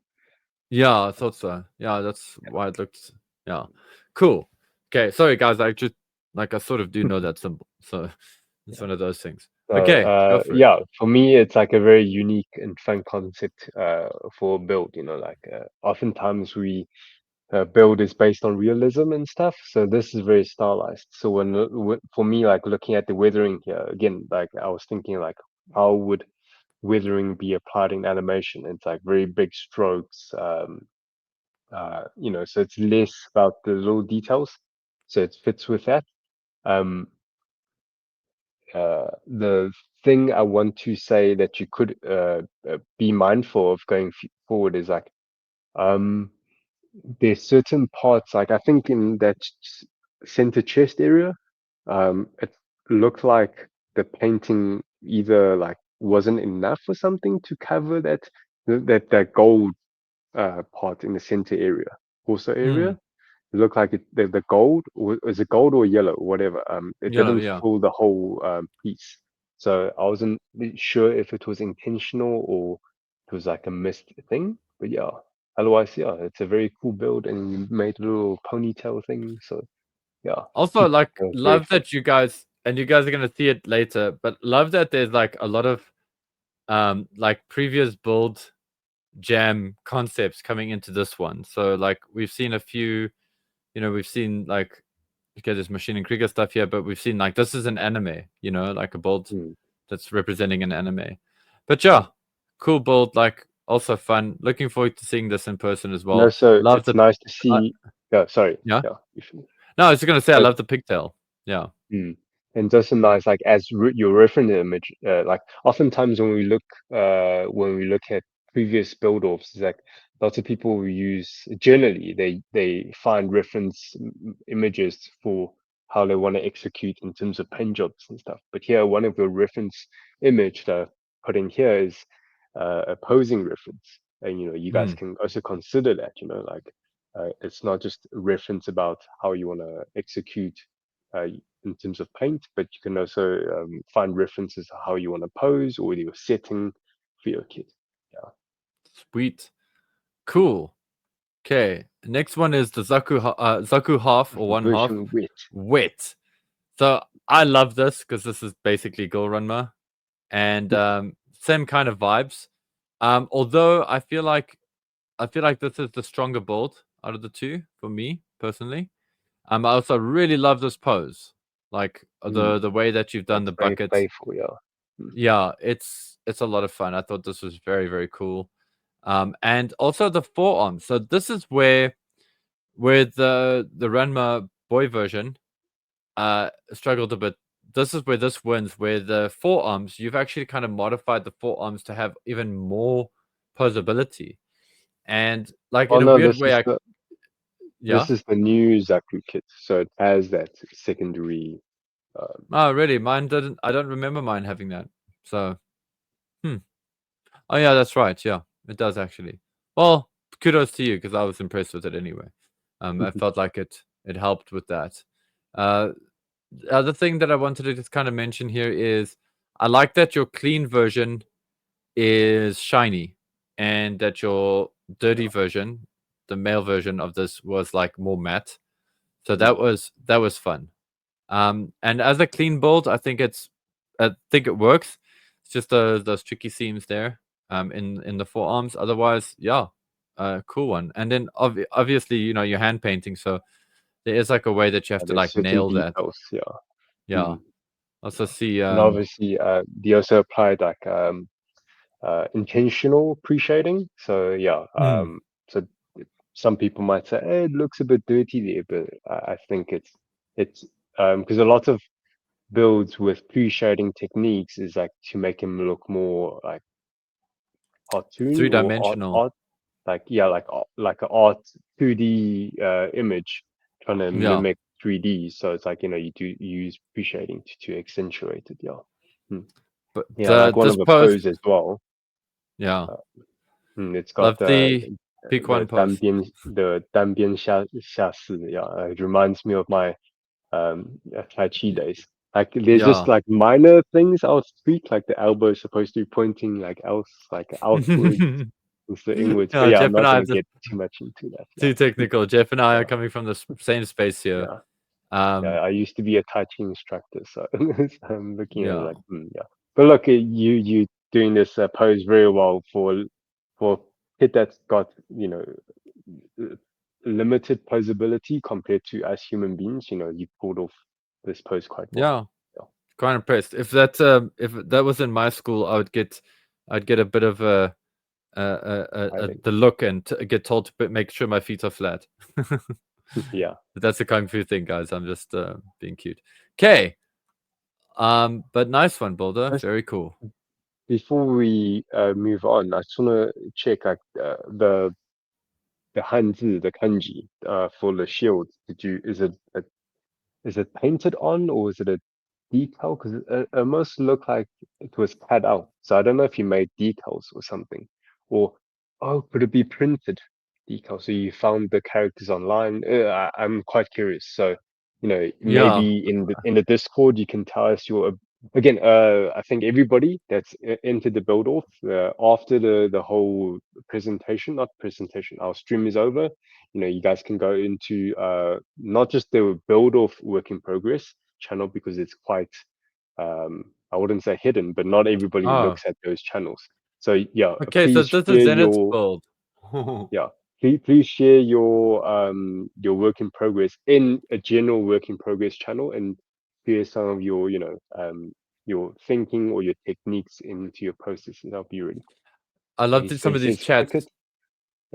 Yeah, I thought so. Yeah, that's why it looked. Yeah, cool. Okay, sorry guys. I just like I sort of do know that symbol, so it's Yeah. one of those things. So Okay, go for it. yeah, for me it's like a very unique and fun concept for a build. Like oftentimes we build is based on realism and stuff. So this is very stylized. So for me, like looking at the weathering here again, like I was thinking like how would weathering be applied in animation? It's like very big strokes. So it's less about the little details. So it fits with that. Um, the thing I want to say that you could be mindful of going forward is like um, there's certain parts, like I think in that center chest area, it looked like the painting either like wasn't enough or something to cover that gold part in the center area, also area. Hmm. It looked like the gold was it gold or yellow or whatever. It Yeah, didn't yeah. fill the whole piece. So I wasn't sure if it was intentional or it was like a missed thing. But yeah, otherwise, yeah, it's a very cool build, and you made a little ponytail thing. So yeah, Also, like, it was very love fun. that you guys are gonna see it later, but love that there's like a lot of like previous build jam concepts coming into this one. So like we've seen a few, we've seen like okay, there's Machine and Krieger stuff here, but we've seen like this is an anime, like a build Mm. that's representing an anime. But yeah, cool build, like also fun. Looking forward to seeing this in person as No, well. so Love it's the nice to see. Yeah, sorry. yeah. Yeah, you should. No, I was just gonna say I love the pigtail. Yeah. Mm. And just a nice like as your reference image, like oftentimes when we look at previous build-offs, it's like lots of people use generally they find reference images for how they want to execute in terms of paint jobs and stuff. But here, one of the reference image that I put in here is a posing reference, and you guys Mm. can also consider that. Like it's not just a reference about how you want to execute. In terms of paint, but you can also find references to how you want to pose or your setting for your kit. Yeah. Sweet. Cool. Okay. Next one is the Zaku half or one half Version wet. wet. So I love this because this is basically Go Runma and same kind of vibes. Although I feel like this is the stronger build out of the two for me personally. I also really love this pose, like Mm, the way that you've done it's the very bucket. playful, yeah. Mm, Yeah, it's a lot of fun. I thought this was very very cool. And also the forearms. So this is where with the Ranma boy version struggled a bit. This is where this wins, where the forearms, you've actually kind of modified the forearms to have even more posability. and like Oh in a no, weird way, yeah. this is the new Zaku kit, so it has that secondary. Oh, really? Mine didn't. I don't remember mine having that. So, oh yeah, that's right. Yeah, it does actually. Well, kudos to you because I was impressed with it anyway. I felt like it helped with that. Uh, the other thing that I wanted to just kind of mention here is I like that your clean version is shiny, and that your dirty version, the male version of this, was like more matte. So that was fun. And as a clean build, I think it works. It's just those tricky seams there, in the forearms. Otherwise, yeah, cool one. And then obviously, you're hand painting, so there is like a way that you have to There's like certain nail that. details, yeah. Yeah. Also see, And obviously, they also applied like intentional pre-shading. So yeah, mm, so some people might say, hey, it looks a bit dirty there, but I think it's because a lot of builds with pre-shading techniques is like to make him look more like cartoony or three-dimensional. art, like yeah, like an art 2D image trying to Yeah. mimic 3D. So it's like you do use pre-shading to accentuate it. Yeah. But Yeah, like one this of the post, pose as well. yeah, It's got love the pick one the post.单边下四. Yeah, it reminds me of my Tai Chi days. Like there's just Yeah. like minor things I'll tweak, like the elbow is supposed to be pointing like else like outwards instead of inwards. But Yeah, yeah, I'm Jeff and not I gonna have the get too much into that. too Yeah, technical. Jeff and I are yeah, coming from the same space here. yeah. Yeah, Um, I used to be a Tai Chi instructor, so I'm looking at it yeah. like, yeah. But look, you doing this pose very well for kid that's got uh, limited posability compared to us human beings. You pulled off this pose quite well. Yeah. Yeah, Quite impressed. If that was in my school, I'd get a bit of I think. the look and get told to make sure my feet are flat. Yeah. But that's a kung fu thing, guys. I'm just being cute. Okay. But nice one, Boulder. Just Very cool. before we move on, I just want to check like the Hanzi, the kanji for the shield. Is it painted on or is it a decal? Because it almost looked like it was cut out. So I don't know if you made decals or something. Or, oh, could it be printed decals? So you found the characters online. I'm quite curious. So, Yeah. maybe in the Discord, you can tell us your, again, I think everybody that's entered the build off after the whole presentation, not presentation, our stream is over, you guys can go into not just the build off work in progress channel because it's quite I wouldn't say hidden, but not everybody Oh. looks at those channels. So yeah, Okay. So please this is share Zenith's your build. yeah, please share your work in progress in a general work in progress channel and share some of your your thinking or your techniques into your processes. That'll be really cool. I So love he some of these says chats.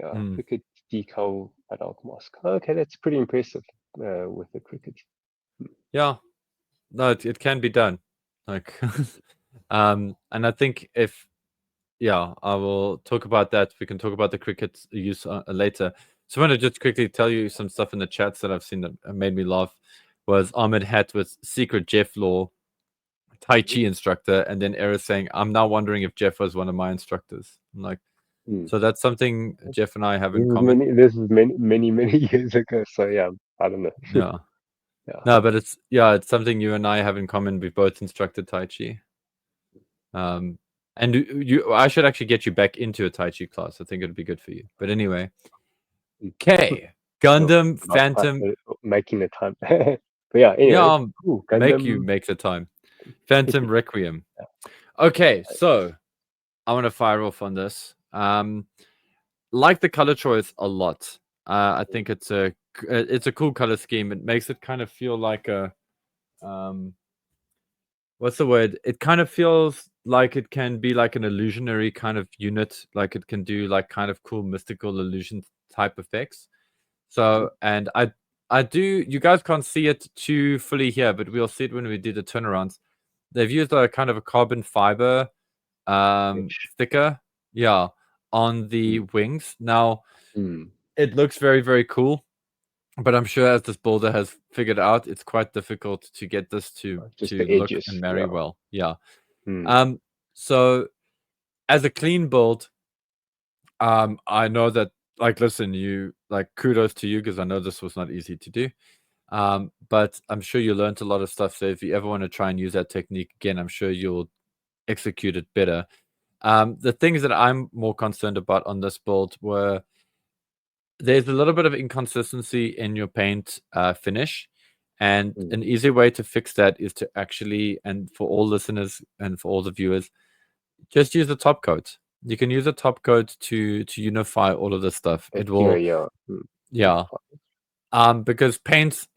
Mm. cricket decal adult mask. Okay, that's pretty impressive with the cricket. Yeah. No, it can be done. Like, and I think yeah, I will talk about that. We can talk about the cricket use later. So I want to just quickly tell you some stuff in the chats that I've seen that made me laugh. Was Ahmed Hat with secret Jeff Law Tai Chi instructor, and then Eris saying, "I'm now wondering if Jeff was one of my instructors." I'm like, Mm. so that's something Jeff and I have This in is common. many years ago. So yeah, I don't know. Yeah. Yeah. No, but it's something you and I have in common. We both instructed Tai Chi. And I should actually get you back into a Tai Chi class. I think it'd be good for you. But anyway, Mm. okay, Sure. Gundam Not quite Phantom. making the time. But yeah, Yeah, anyway, cool. make you Gundam. make the time. Phantom Requiem. Okay, so I want to fire off on this. Like the color choice a lot. I think it's a cool color scheme. It makes it kind of feel like a what's the word? It kind of feels like it can be like an illusionary kind of unit. Like it can do like kind of cool mystical illusion type effects. So, and I do. You guys can't see it too fully here, but we'll see it when we do the turnarounds. They've used a kind of a carbon fiber Which thicker. Yeah, on the wings. Now, Mm. it looks very, very cool, but I'm sure as this builder has figured out, it's quite difficult to get this to Just the look edges. and marry well. Yeah. Mm. So as a clean build, I know that, like, listen, you, like, kudos to you, because I know this was not easy to do. But I'm sure you learned a lot of stuff. So if you ever want to try and use that technique again, I'm sure you'll execute it better. The things that I'm more concerned about on this build were, there's a little bit of inconsistency in your paint finish. And Mm. an easy way to fix that is to actually, and for all listeners and for all the viewers, just use a top coat. You can use a top coat to unify all of this stuff. It will, Yeah. yeah. Because paints,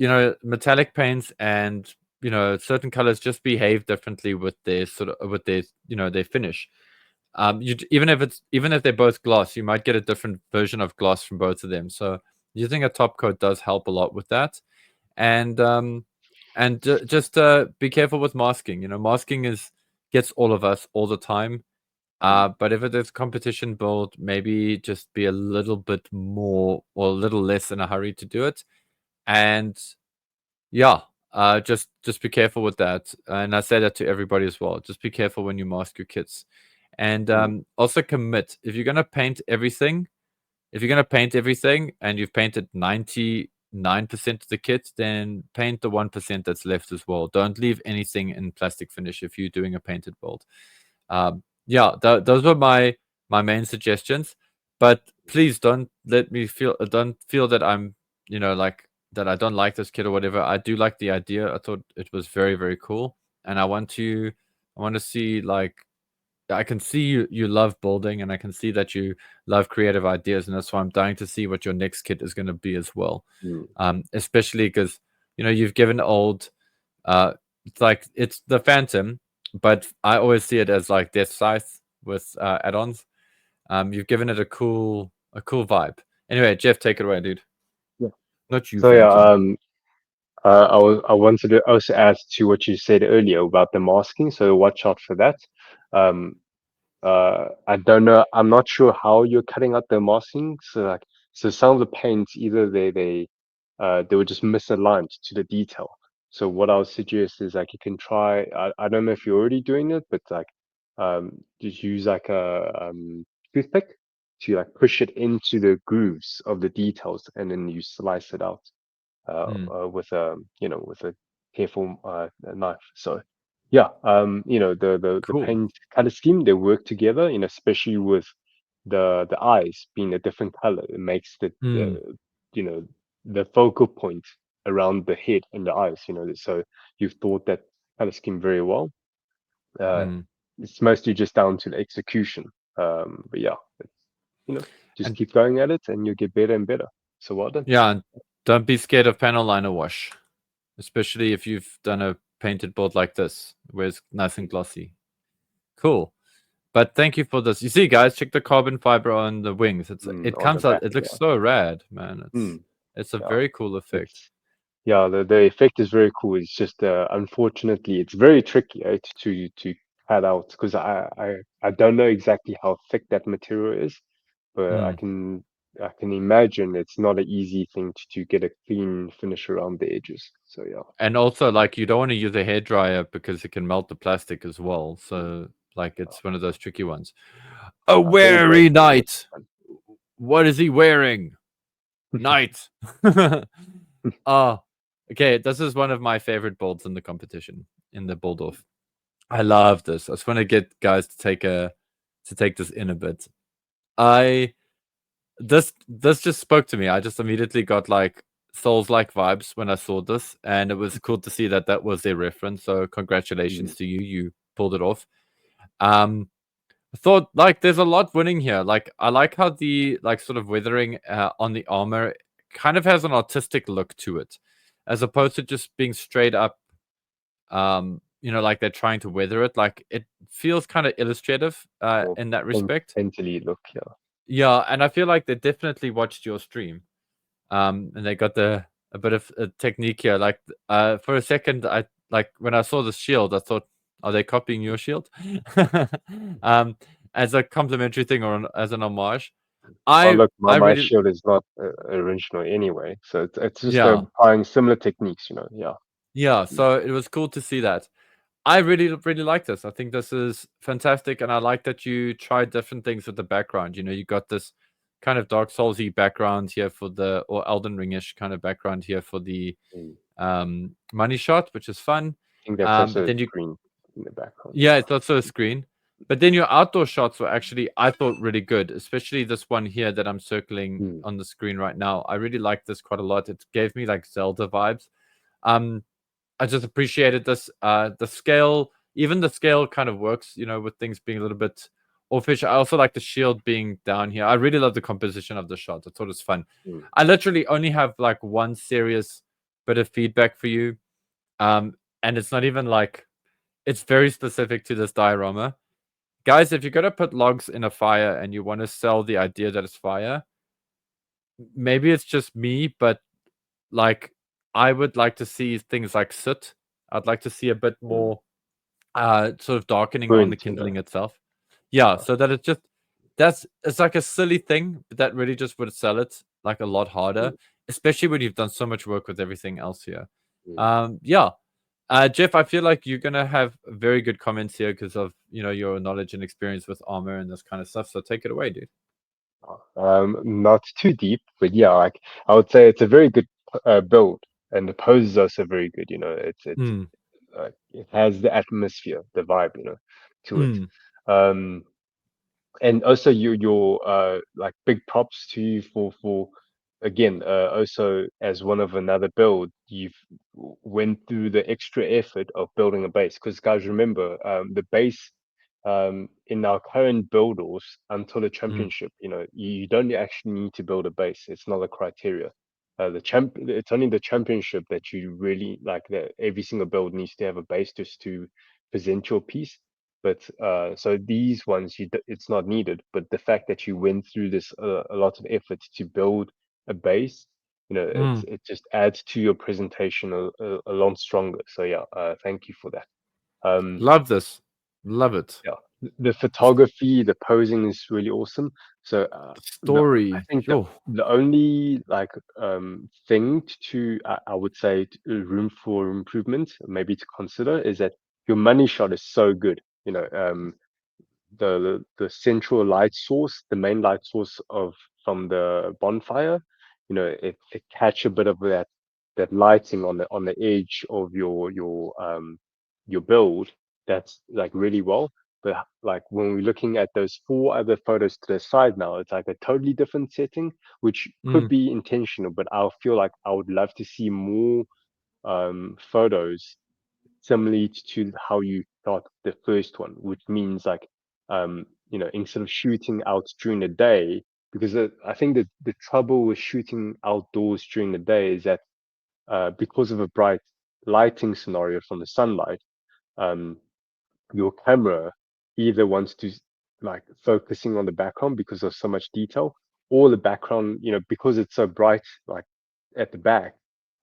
metallic paints and, certain colors just behave differently with their their finish. Even if they're both gloss, you might get a different version of gloss from both of them. So using a top coat does help a lot with that. And just be careful with masking. Masking gets all of us all the time. But if it is competition build, maybe just be a little bit more or a little less in a hurry to do it. And yeah, just be careful with that. And I say that to everybody as well. Just be careful when you mask your kits. And also commit. If you're gonna paint everything, and you've painted 99% of the kit, then paint the 1% that's left as well. Don't leave anything in plastic finish if you're doing a painted build. Yeah, those were my main suggestions. But please don't feel that I'm, like, that I don't like this kit or whatever. I do like the idea. I thought it was very, very cool, and I want to see, like, I can see you love building, and I can see that you love creative ideas, and that's why I'm dying to see what your next kit is going to be as well. Especially because you've given old, it's the Phantom, but I always see it as like Death Scythe with add-ons. You've given it a cool vibe. Anyway, Jeff, take it away, dude. Yeah. Not you, So yeah, Phantom. I wanted to also add to what you said earlier about the masking. So watch out for that. Um, I don't know. I'm not sure how you're cutting out the masking. So some of the paints either they were just misaligned to the detail. So what I would suggest is like you can try. I don't know if you're already doing it, but like just use like a toothpick to like push it into the grooves of the details, and then you slice it out with a with a careful knife. So yeah, the Cool. paint color scheme, they work together. Especially with the eyes being a different color, it makes Mm, you know the focal point around the head and the eyes. So you've thought that color scheme very well. Uh, mm. it's mostly just down to the execution. But yeah, just And keep going at it, and you'll get better and better. So well done. yeah, and don't be scared of panel liner wash, especially if you've done a painted board like this, where it's nice and glossy. Cool. But thank you for this. You see, guys, check the carbon fiber on the wings. It On the comes out. back, It looks yeah. so rad, man. Mm, It's a yeah. very cool effect. It's yeah, the effect is very cool. It's just unfortunately it's very tricky, right, to cut out because I don't know exactly how thick that material is, but Mm. I can imagine it's not an easy thing to get a clean finish around the edges. So yeah. And also, like, you don't want to use a hairdryer because it can melt the plastic as well. Mm, So, like, yeah. it's one of those tricky ones. A Hairdryer wary is always knight. What is he wearing? Knight. Oh, okay. This is one of my favorite builds in the competition, in the BuildOff. I love this. I just want to get guys to take this in a bit. This just spoke to me. I just immediately got like Souls-like vibes when I saw this, and it was cool to see that was their reference. So congratulations Mm, to you. You pulled it off. I thought, like, there's a lot winning here. Like, I like how the, like, sort of weathering on the armor kind of has an artistic look to it, as opposed to just being straight up. Like they're trying to weather it. Like, it feels kind of illustrative more in that respect. painterly look, yeah. Yeah, and I feel like they definitely watched your stream. And they got a bit of a technique here. Like, for a second, I, like, when I saw the shield, I thought, are they copying your shield? um, as a complimentary thing or as an homage. Oh, look, I my really shield is not original anyway, so it's just yeah. applying similar techniques, you know. Yeah. Yeah, Mm, so it was cool to see that. I really, really like this. I think this is fantastic, and I like that you tried different things with the background. You know, you got this kind of Dark Soulsy background here for the, or Elden Ringish kind of background here for the mm. money shot, which is fun. I think that's also But a then you, screen in the background. yeah, Yeah. it's also a screen. But then your outdoor shots were actually, I thought, really good, especially this one here that I'm circling Mm, on the screen right now. I really liked this quite a lot. It gave me like Zelda vibes. Um, I just appreciated this. The scale, even the scale kind of works, you know, with things being a little bit offish. I also like the shield being down here. I really love the composition of the shot. I thought it was fun. mm. I literally only have like one serious bit of feedback for you. And it's not even like, it's very specific to this diorama. Guys, if you're going to put logs in a fire and you want to sell the idea that it's fire, maybe it's just me, but like, I would like to see things like soot. I'd like to see a bit Mm. more sort of darkening on the Burnt, you know. kindling itself. Yeah, Yeah. so that it's like a silly thing, but that really just would sell it like a lot harder, Mm, especially when you've done so much work with everything else here. mm. Yeah. Jeff, I feel like you're gonna have very good comments here because of your knowledge and experience with armor and this kind of stuff. So take it away, dude. Not too deep, but yeah, like I would say it's a very good build, and the poses are also very good. You know, Mm, it has the atmosphere, the vibe, you know, to it. mm, Um, and also your like big props to you for again also as one of another build you've went through the extra effort of building a base because guys remember the base in our current builders until the mm, championship you don't actually need to build a base. It's not a criteria. It's only the championship that you really like that every single build needs to have a base just to present your piece. But so these ones, it's not needed. But the fact that you went through this a lot of effort to build a base, mm. it just adds to your presentation a lot stronger. So yeah, thank you for that. Um, Love this. Love it. yeah, the photography, the posing is really awesome. So The I story. think Yo. the only like thing I would say room for improvement, maybe to consider, is that your money shot is so good. The central light source, the main light source of from the bonfire, it catch a bit of that lighting on the edge of your build. That's like really well. But like when we're looking at those four other photos to the side now, it's like a totally different setting, which could Mm, be intentional. But I feel like I would love to see more photos similarly to how you thought the first one, which means like instead of shooting out during the day, because I think that the trouble with shooting outdoors during the day is that because of a bright lighting scenario from the sunlight, um, your camera either wants to like focusing on the background because of so much detail, or the background, because it's so bright, like at the back,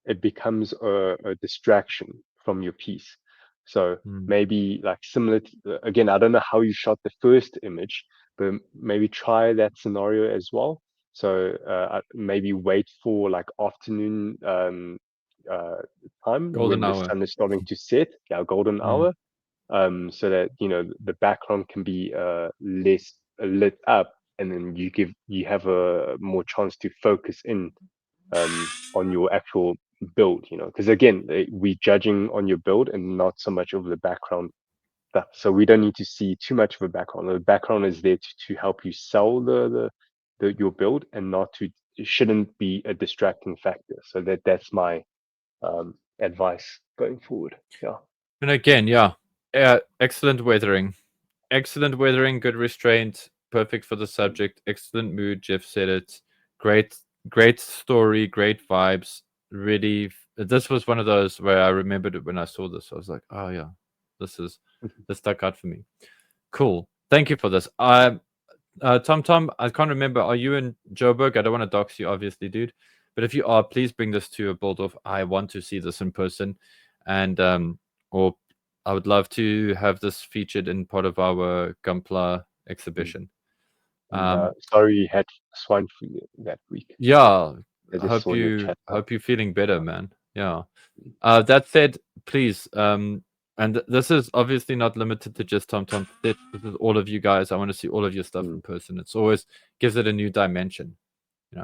it becomes a distraction from your piece. So mm, maybe like similar to, again, I don't know how you shot the first image, but maybe try that scenario as well. So maybe wait for like afternoon uh, time golden when the hour. sun is starting to set, our golden Mm, hour, so that the background can be less lit up, and then you have a more chance to focus in on your actual build. Because again, we judging on your build and not so much over the background stuff. So we don't need to see too much of a background. The background is there to help you sell your build, and not to it shouldn't be a distracting factor. So that's my advice going forward. Yeah. and again, yeah, excellent weathering. Excellent weathering, good restraint, perfect for the subject, excellent mood. Jeff said it. Great, great story, great vibes. Really, this was one of those where I remembered it when I saw this. I was like, oh yeah, this stuck out for me. Cool. Thank you for this. Tom, I can't remember. Are you in Joburg? I don't want to dox you, obviously, dude. But if you are, please bring this to a BuildOff. I want to see this in person, and or I would love to have this featured in part of our Gunpla exhibition. Sorry you had swine flu that week. Yeah, I I just hope saw in the chat. you're feeling better, man. Yeah. That said, please, and this is obviously not limited to just TomTom. This is all of you guys. I want to see all of your stuff in person. It's always gives it a new dimension, you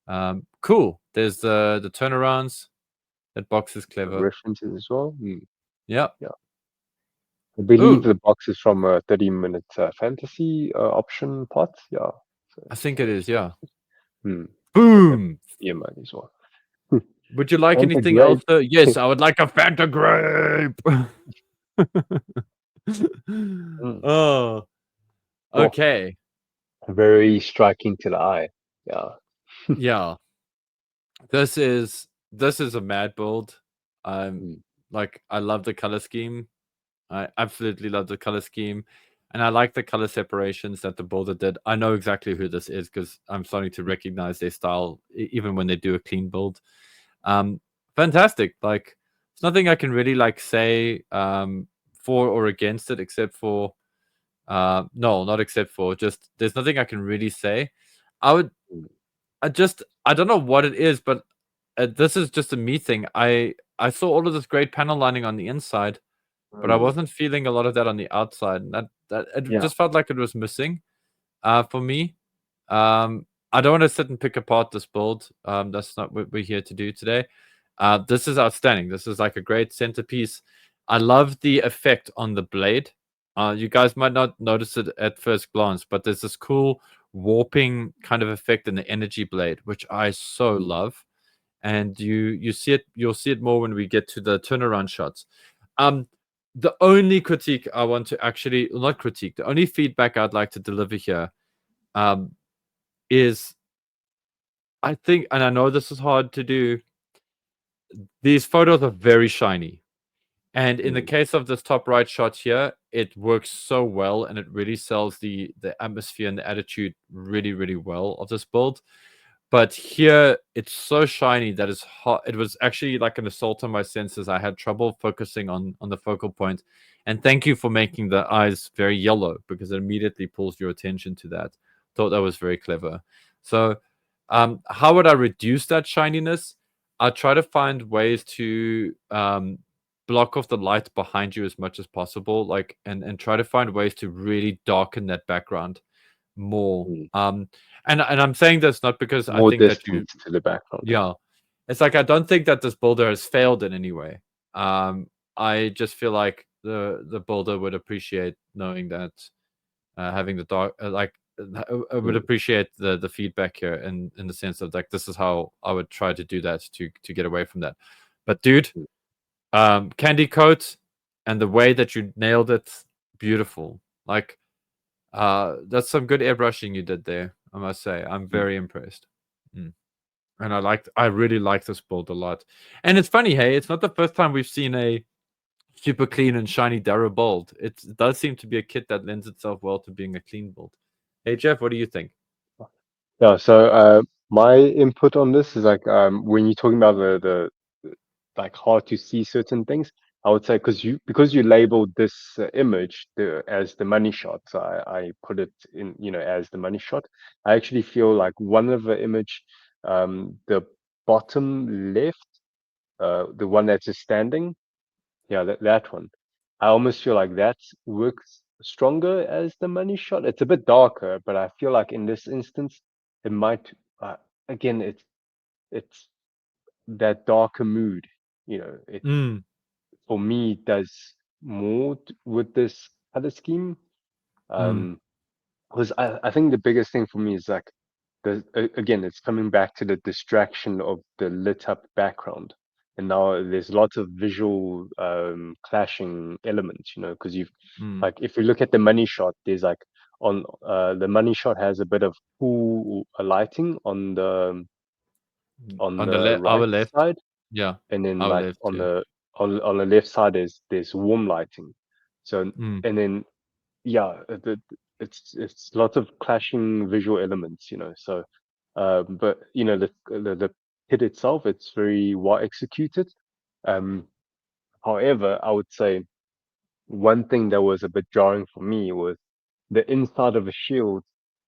know. Cool. There's the turnarounds. That box is clever. References as well. Yeah. Yeah. I believe Oh, the box is from a 30-minute fantasy option pot. Yeah. So I think it is. Yeah. Boom. Boom. As well. Would you like And the anything else? grape. Yes, I would like a Fanta grape. Oh, okay. Very striking to the eye. Yeah. Yeah. This is a mad build. Like I love the color scheme. I absolutely love the color scheme. And I like the color separations that the builder did. I know exactly who this is because I'm starting to recognize their style even when they do a clean build. Fantastic. Like there's nothing I can really like say for or against it except for no, not except for just there's nothing I can really say. I would I don't know what it is, but this is just a me thing. I saw all of this great panel lining on the inside, but I wasn't feeling a lot of that on the outside. And that it just felt like it was missing for me. I don't want to sit and pick apart this build. That's not what we're here to do today. This is outstanding. This is like a great centerpiece. I love the effect on the blade. You guys might not notice it at first glance, but there's this cool warping kind of effect in the energy blade, which I so love. And you'll see it more when we get to the turnaround shots. The only critique I want to actually not critique, the only feedback I'd like to deliver here is I think, and I know this is hard to do, these photos are very shiny. And in the case of this top right shot here, it works so well and it really sells the atmosphere and the attitude really, really well of this build. But here, it's so shiny that it's hot. It was actually like an assault on my senses. I had trouble focusing on the focal point. And thank you for making the eyes very yellow because it immediately pulls your attention to that. Thought that was very clever. So, how would I reduce that shininess? I try to find ways to block off the light behind you as much as possible, like and try to find ways to really darken that background more. And I'm saying this not because I More think that you, distance to the background. yeah, it's like I don't think that this builder has failed in any way. I just feel like the builder would appreciate knowing that having the dark, I would appreciate the feedback here in the sense of like this is how I would try to do that to get away from that. But dude, candy coat and the way that you nailed it, beautiful. Like that's some good airbrushing you did there, I must say. I'm very impressed. And I really like this build a lot. And it's funny, hey, it's not the first time we've seen a super clean and shiny Darrow build. It does seem to be a kit that lends itself well to being a clean build. Hey Jeff, what do you think? Yeah, so my input on this is like when you're talking about the like hard to see certain things, I would say because you labeled this image as the money shot, so I put it in as the money shot. I actually feel like one of the image, the bottom left, the one that's just standing, yeah, that one. I almost feel like that works stronger as the money shot. It's a bit darker, but I feel like in this instance, it might again it's that darker mood. It for me does more with this color scheme. Because I think the biggest thing for me is like again it's coming back to the distraction of the lit up background, and now there's lots of visual clashing elements, because you've like if you look at the money shot, there's like on the money shot has a bit of cool lighting on the Our right left, side, yeah, and then our like left, on yeah. the left side there's warm lighting. So and then yeah, it's lots of clashing visual elements, so but the kit itself, it's very well executed. However, I would say one thing that was a bit jarring for me was the inside of a shield,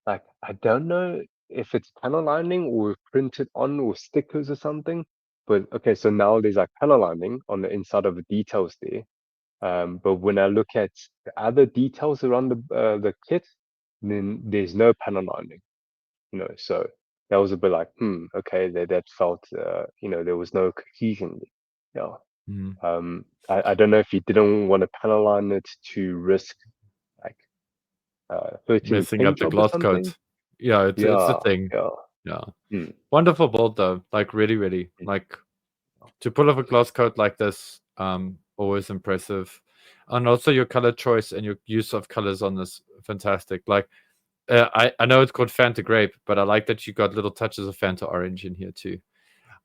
like I don't know if it's panel lining or printed on or stickers or something. But okay, so now there's like panel lining on the inside of the details there. But when I look at the other details around the kit, then there's no panel lining, So that was a bit like, okay, that felt, there was no cohesion there. Yeah. Mm. I don't know if you didn't want to panel line it to risk like hurting the Messing paint up the job or gloss something. coat. Yeah, it's a Yeah, thing. yeah. Yeah. Mm, Wonderful build though. Like really, really. mm, Like to pull off a gloss coat like this, always impressive. And also your color choice and your use of colors on this, fantastic. Like I know it's called Fanta Grape, but I like that you got little touches of Fanta Orange in here too.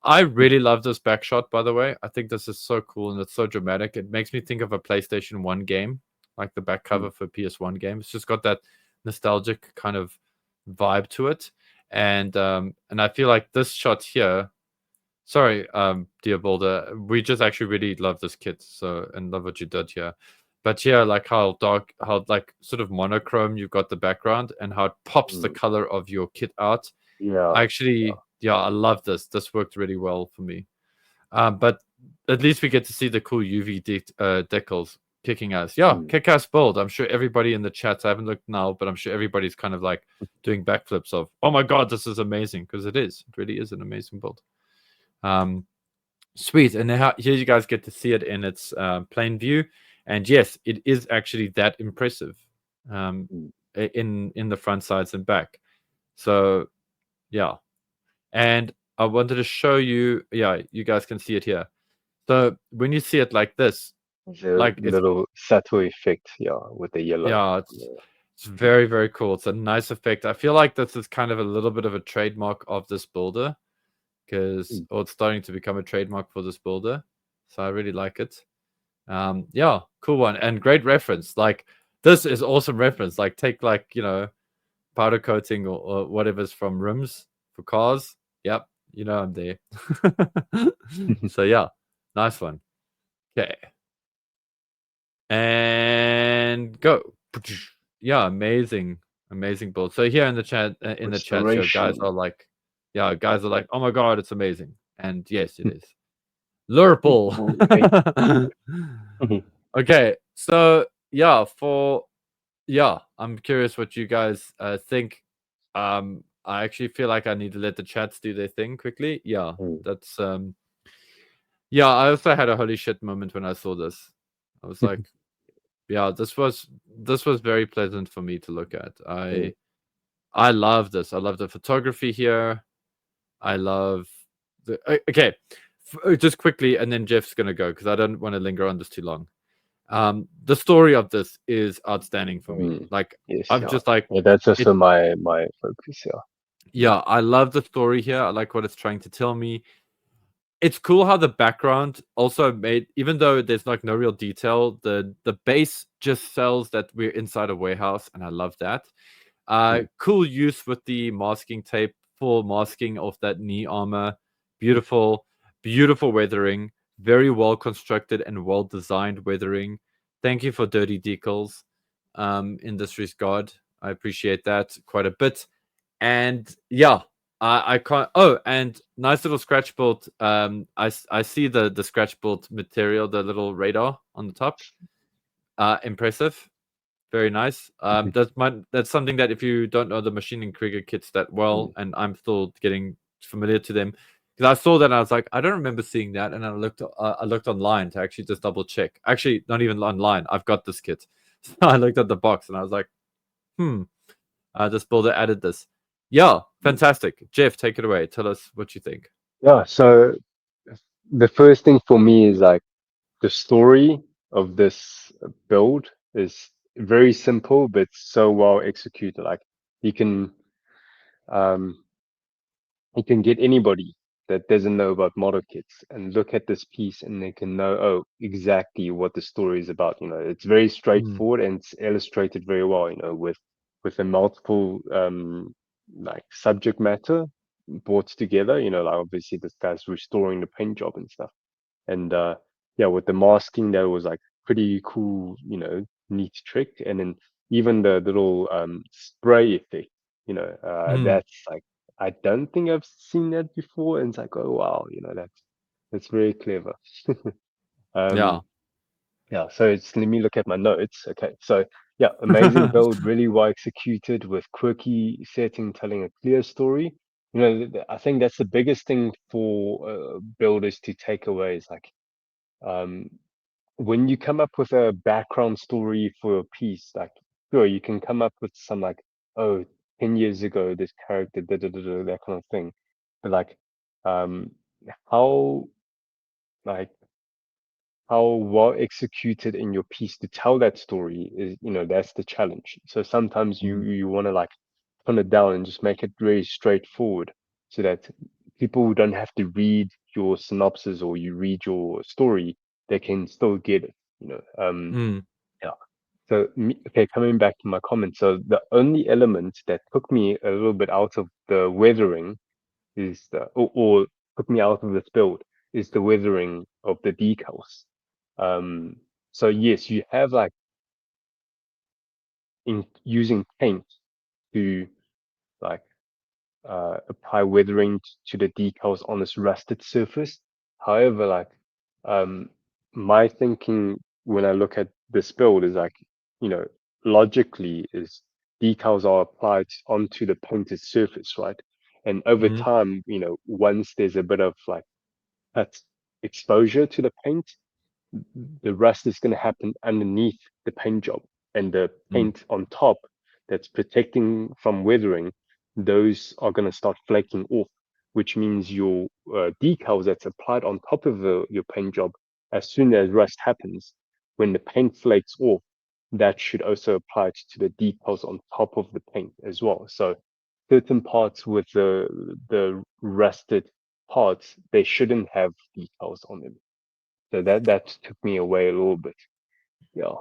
I really love this back shot, by the way. I think this is so cool and it's so dramatic. It makes me think of a PlayStation 1 game, like the back mm, cover for PS1 game. It's just got that nostalgic kind of vibe to it. And I feel like this shot here, sorry, dear Boulder, we just actually really love this kit, so and love what you did here. But yeah, like how dark, how like sort of monochrome you've got the background and how it pops the mm. color of your kit out. Yeah, I yeah. actually, yeah, I love this. This worked really well for me. But at least we get to see the cool UV decals kicking ass. Yeah, Mm, kick ass build. I'm sure everybody in the chats, I haven't looked now, but I'm sure everybody's kind of like doing backflips of, oh my God, this is amazing. Because it is. It really is an amazing build. Um, Sweet. And here you guys get to see it in its plain view. And yes, it is actually that impressive um, mm. in the front, sides, and back. So, yeah. And I wanted to show you, yeah, you guys can see it here. So when you see it like this, The like it's, little subtle effect, yeah, with the yellow. yeah, it's very, very cool. It's a nice effect. I feel like this is kind of a little bit of a trademark of this builder because, Mm, or it's starting to become a trademark for this builder. So I really like it. Yeah, cool one. And great reference. Like this is awesome reference. Like take like, powder coating or whatever's from rims for cars. Yep, I'm there. So yeah, nice one. Okay. And go. Yeah, amazing build. So here in the chat here, guys Restoration. are like, yeah, guys are like, oh my god, it's amazing. And yes, it is. Lurple. Okay. Okay, so yeah, I'm curious what you guys think. I actually feel like I need to let the chats do their thing quickly. Yeah, Mm. that's yeah, I also had a holy shit moment when I saw this. I was like, yeah, this was very pleasant for me to look at. Mm. I love this. I love the photography here. I love the okay. Just quickly, and then Jeff's gonna go because I don't want to linger on this too long. The story of this is outstanding for me. Mm. Like Yes, I'm yeah. just like Yeah, that's it. also my focus, yeah. Yeah, I love the story here. I like what it's trying to tell me. It's cool how the background also made, even though there's like no real detail, the base just sells that we're inside a warehouse, and I love that. Mm. Cool use with the masking tape for masking of that knee armor. Beautiful, beautiful weathering. Very well constructed and well designed weathering. Thank you for dirty decals. In this regard, I appreciate that quite a bit. And yeah, I can't. Oh, and nice little scratch built. I see the scratch built material, the little radar on the top. Impressive. Very nice. That's something that if you don't know the machining Krieger kits that well, Mm. and I'm still getting familiar to them, because I saw that and I was like, I don't remember seeing that, and I looked online to actually just double check. Actually, not even online. I've got this kit, so I looked at the box and I was like, hmm. This builder added this. Yeah, Mm. fantastic. Jeff, take it away. Tell us what you think. Yeah, so the first thing for me is like the story of this build is very simple but so well executed. Like you can um you can get anybody that doesn't know about model kits and look at this piece and they can know, oh, exactly what the story is about. It's very Mm, straightforward and it's illustrated very well, with a multiple like subject matter brought together, like obviously this guy's restoring the paint job and stuff. And yeah, with the masking that was like pretty cool, neat trick. And then even the little spray effect, Mm, that's like I don't think I've seen that before, and it's like, oh wow, that's very clever. yeah. Um, yeah, so let me look at my notes. Okay, so yeah, amazing build, really well executed with quirky setting, telling a clear story. I think that's the biggest thing for builders to take away is like um, when you come up with a background story for a piece, like sure, you can come up with some like, oh, 10 years ago, this character, that kind of thing. But like, um, how like how well executed in your piece to tell that story is, that's the challenge. So sometimes you Mm, you want to like tone it down and just make it very straightforward so that people don't have to read your synopsis or you read your story, they can still get it, mm, yeah. So okay, coming back to my comment. So the only element that took me a little bit out of the weathering is or took me out of this build is the weathering of the decals. Um, so yes, you have like in using paint to like apply weathering to the decals on this rusted surface. However, like um, my thinking when I look at this build is like, you know, logically is decals are applied onto the painted surface, right? And over mm, time, once there's a bit of like that exposure to the paint, the rust is going to happen underneath the paint job, and the mm, paint on top that's protecting from weathering, those are going to start flaking off, which means your decals that's applied on top of your paint job, as soon as rust happens, when the paint flakes off, that should also apply to the decals on top of the paint as well. So certain parts with the rusted parts, they shouldn't have decals on them. So that took me away a little bit. Yeah.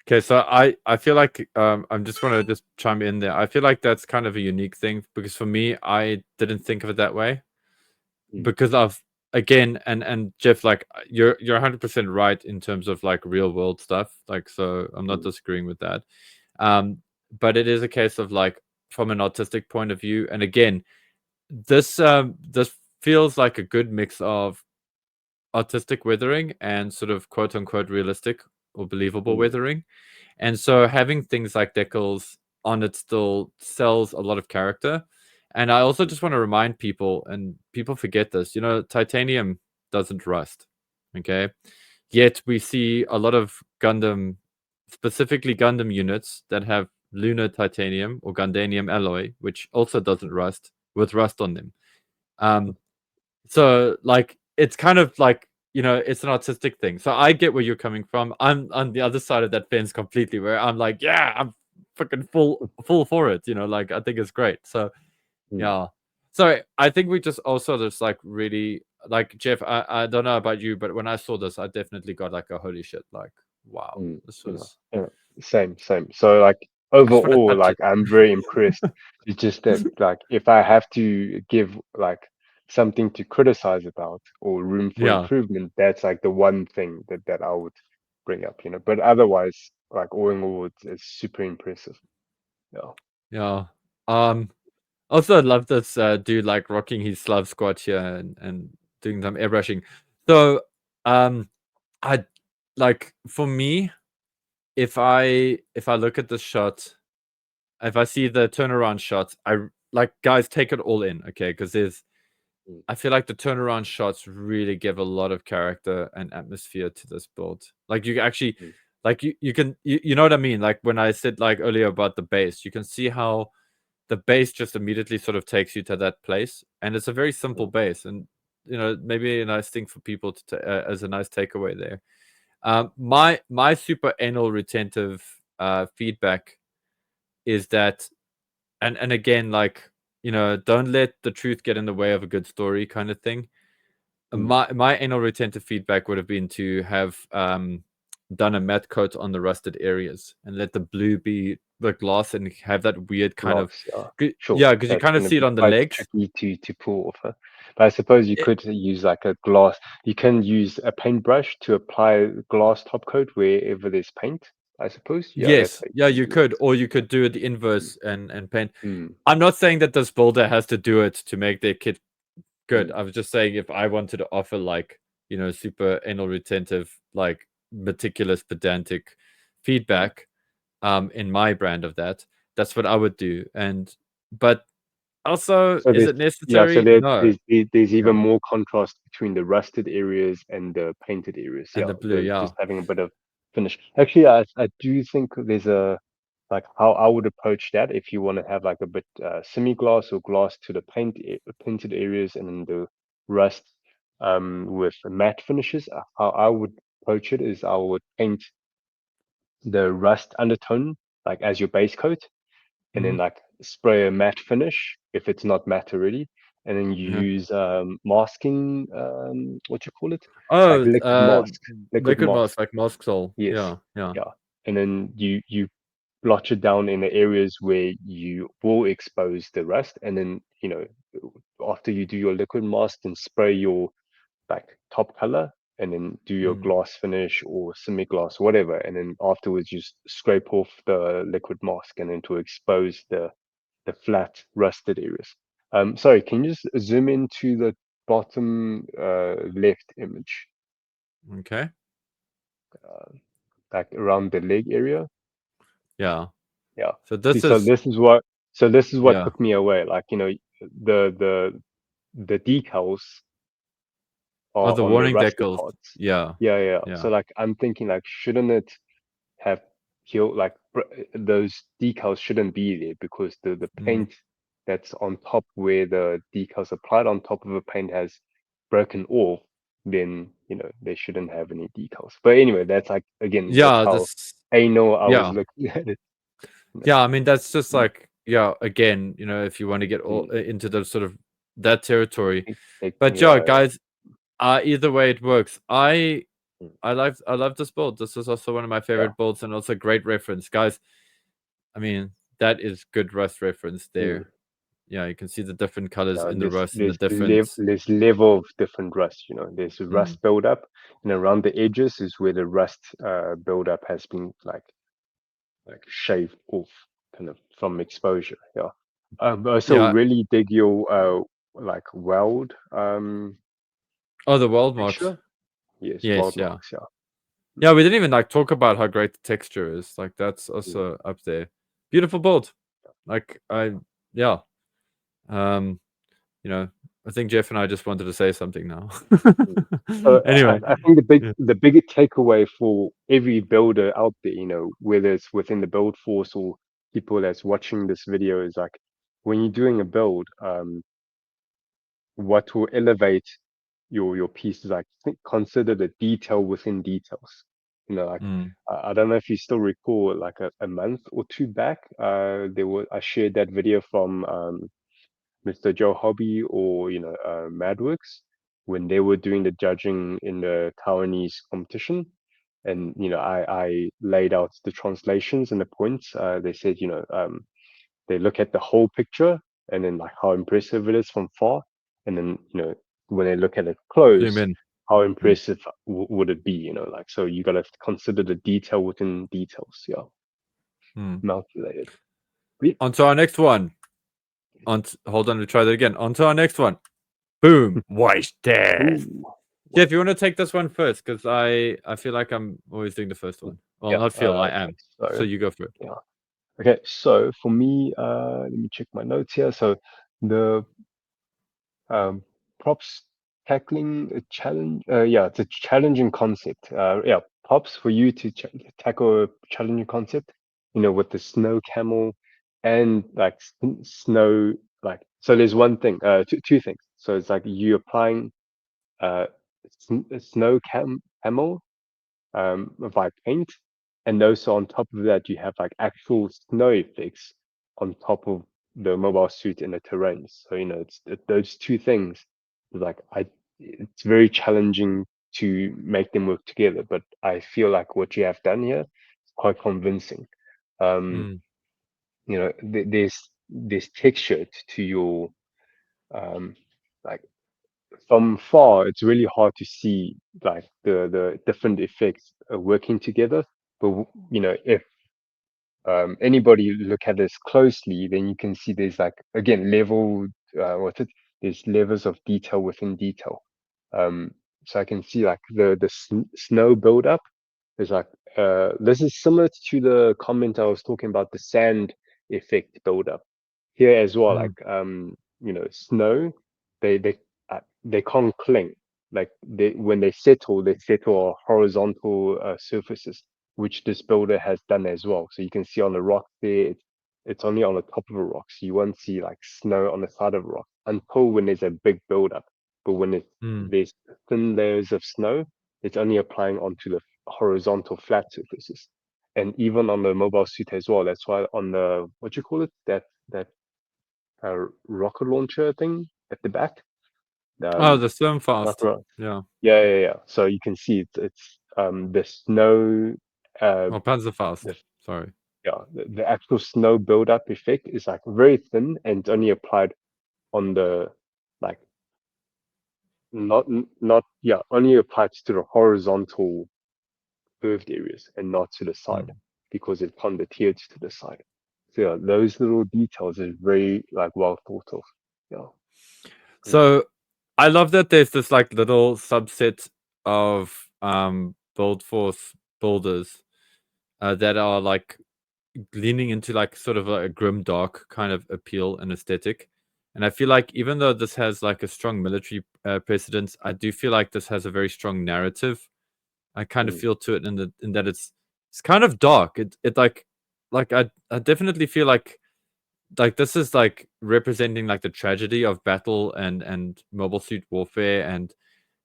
Okay, so I feel like I'm just want to just chime in there. I feel like that's kind of a unique thing because for me, I didn't think of it that way Mm, because of again and Jeff, like you're 100% right in terms of like real world stuff. Like, so I'm not mm, disagreeing with that. Um, but it is a case of like from an artistic point of view, and again, this feels like a good mix of artistic weathering and sort of quote unquote realistic or believable mm, weathering. And so having things like decals on it still sells a lot of character. And I also just want to remind people, and people forget this, titanium doesn't rust. Okay. Yet we see a lot of Gundam, specifically Gundam units that have lunar titanium or Gundanium alloy, which also doesn't rust with rust on them. Um, so like it's kind of like it's an artistic thing. So I get where you're coming from. I'm on the other side of that fence completely, where I'm like, yeah, I'm fucking full for it. Like I think it's great. So mm, yeah. So I think we just also just like really like Jeff. I don't know about you, but when I saw this, I definitely got like a holy shit. Like wow, mm. this Yeah, was. yeah. Same. So like I just want to overall, touch like it. I'm very impressed. It's just that like if I have to give like something to criticize about or room for Yeah, improvement, that's like the one thing that I would bring up. But otherwise, like all in all, it's super impressive. Yeah. yeah. Um, Also, I love this dude like rocking his Slav squat here and doing some airbrushing. So, um, I like for me, if I look at this shot, if I see the turnaround shots, like guys take it all in, okay? Because Mm, I feel like the turnaround shots really give a lot of character and atmosphere to this build. Like you actually, mm, like you can you know what I mean? Like when I said like earlier about the base, you can see how the base just immediately sort of takes you to that place, and it's a very simple mm, base, and maybe a nice thing for people to as a nice takeaway there. My super anal retentive feedback is that, and again, like don't let the truth get in the way of a good story, kind of thing. mm. My anal retentive feedback would have been to have done a matte coat on the rusted areas and let the blue be the gloss and have that weird kind of Loss, yeah, sure. yeah, because you That's kind of going to see it be on the quite legs. tricky to pull off. Huh? But I suppose you It, could use like a glass. You can use a paintbrush to apply glass top coat wherever there's paint. I suppose. Yeah, that's Yes, how yeah, you you do it. could, or you could do it the inverse and paint. Mm, I'm not saying that this builder has to do it to make their kit good. mm, I was just saying if I wanted to offer like, super anal retentive, like meticulous, pedantic mm. feedback, in my brand of that, that's what I would do. But also, So is there's it yeah, so necessary? No. there's Yeah. even more contrast between the rusted areas and the painted areas. And Yeah, the blue, the yeah. just having a bit of finish. Actually, I do think there's a like how I would approach that if you want to have like a bit semi-gloss or gloss to the painted areas and then the rust with matte finishes. How I would approach it is I would paint the rust undertone like as your base coat and then Mhm. like spray a matte finish if it's not matte already, and then you Yeah. use masking what you call it, like Oh, liquid liquid mask. mask, like mask sol. Yes, Yeah, yeah. yeah, and then you blotch it down in the areas where you will expose the rust, and then after you do your liquid mask and spray your like top color and then do your Mm. gloss finish or semi-gloss, whatever, and then afterwards just scrape off the liquid mask and then to expose the flat rusted areas. Sorry, can you just zoom into the bottom left image, Okay. uh, like around the leg area? Yeah. Yeah. So See, this is this is what yeah. took me away. Like, the the decals Oh, are the on the warning rusted decals. parts. Yeah, Yeah, yeah. yeah. So like I'm thinking like shouldn't it have heal like those decals shouldn't be there because the Mm. paint that's on top where the decals applied on top of the paint has broken off, then they shouldn't have any decals. But anyway, that's like again that's Yeah, how this I know I was yeah. looking at it. You know. Yeah, I mean that's just Mm, like yeah, again, if you want to get all mm. into the sort of that territory. But yeah, Yeah, guys, either way it works. mm, I love this build. This is also one of my yeah. favorite builds and also great reference. Guys, I mean, that is good rust reference Mm. there. Yeah, you can see the different colors Yeah, in the rust and the different there's level of different rust. There's mm, rust buildup, and around the edges is where the rust buildup has been like shaved off, kind of from exposure. Yeah. But I also yeah. really dig your like weld Oh, the world marks. texture. Yes, Yes, weld yeah. marks. Yeah. Yeah, we didn't even like talk about how great the texture is. Like that's Mm, also up there. Beautiful build. Like yeah. Um, you know, I think Jeff and I just wanted to say something now. mm. So Anyway. I think Yeah. the bigger takeaway for every builder out there, whether it's within the build force or people that's watching this video, is like when you're doing a build, what will elevate your piece is like consider the detail within details. Like Mm, I don't know if you still recall, like a month or two back, I shared that video from Mr. Joe Hobby or Madworks when they were doing the judging in the Taiwanese competition, and I laid out the translations and the points. They said they look at the whole picture and then like how impressive it is from far, and then when they look at it zoom close, in. how Mm, impressive would it be? Like so you got to consider the detail within details. Yeah, mm. calculated. Yeah. On to our next one. Hold on, we try that again. On to our next one. Boom. White death. Ooh, Jeff, what? you want to take this one first? Because I feel like I'm always doing the first one. Well, Yeah. not feel, I Okay. am. So you go for it. Yeah. Okay. So for me, let me check my notes here. So the um, props tackling a challenge. Yeah, it's a challenging concept. Yeah, props for you to tackle a challenging concept. With the snow camel and like snow. Like so, there's one thing. Two things. So it's like you applying uh snow camel by paint, and also on top of that you have like actual snow effects on top of the mobile suit in the terrain. So those two things. Like it's very challenging to make them work together, but I feel like what you have done here is quite convincing. Um, Mm. there's texture to your like from far, it's really hard to see like the different effects working together. But you know, if anybody look at this closely, then you can see there's like again level what's it? There's levels of detail within detail. So I can see like the snow buildup. There's like this is similar to the comment I was talking about the sand effect buildup here as well. Mm. Like you know, snow they can't cling. Like when they settle on horizontal surfaces, which this builder has done as well. So you can see on the rock there, it's only on the top of a rock. So you won't see like snow on the side of a rock until when there's a big buildup. But when Mm. there's thin layers of snow, it's only applying onto the horizontal flat surfaces. And even on the mobile suit as well. That's why on the what you call it, that rocket launcher thing at the back. Oh, Um, the swim fast. rocket, Yeah. yeah. So you can see it's the snow, Or Panzer fast. the Sorry. yeah, the actual snow buildup effect is like very thin and it's only applied on the like not yeah, only applied to the horizontal curved areas and not to the side Mm. because it can't adhere to the side. So yeah, those little details is very like well thought of. Yeah. Cool. So I love that there's this like little subset of BuildForce builders that are like leaning into like sort of a grim dark kind of appeal and aesthetic. And I feel like even though this has like a strong military precedence, I do feel like this has a very strong narrative. I kind of Mm, feel to it in that it's kind of dark. It like I definitely feel like this is like representing like the tragedy of battle and mobile suit warfare, and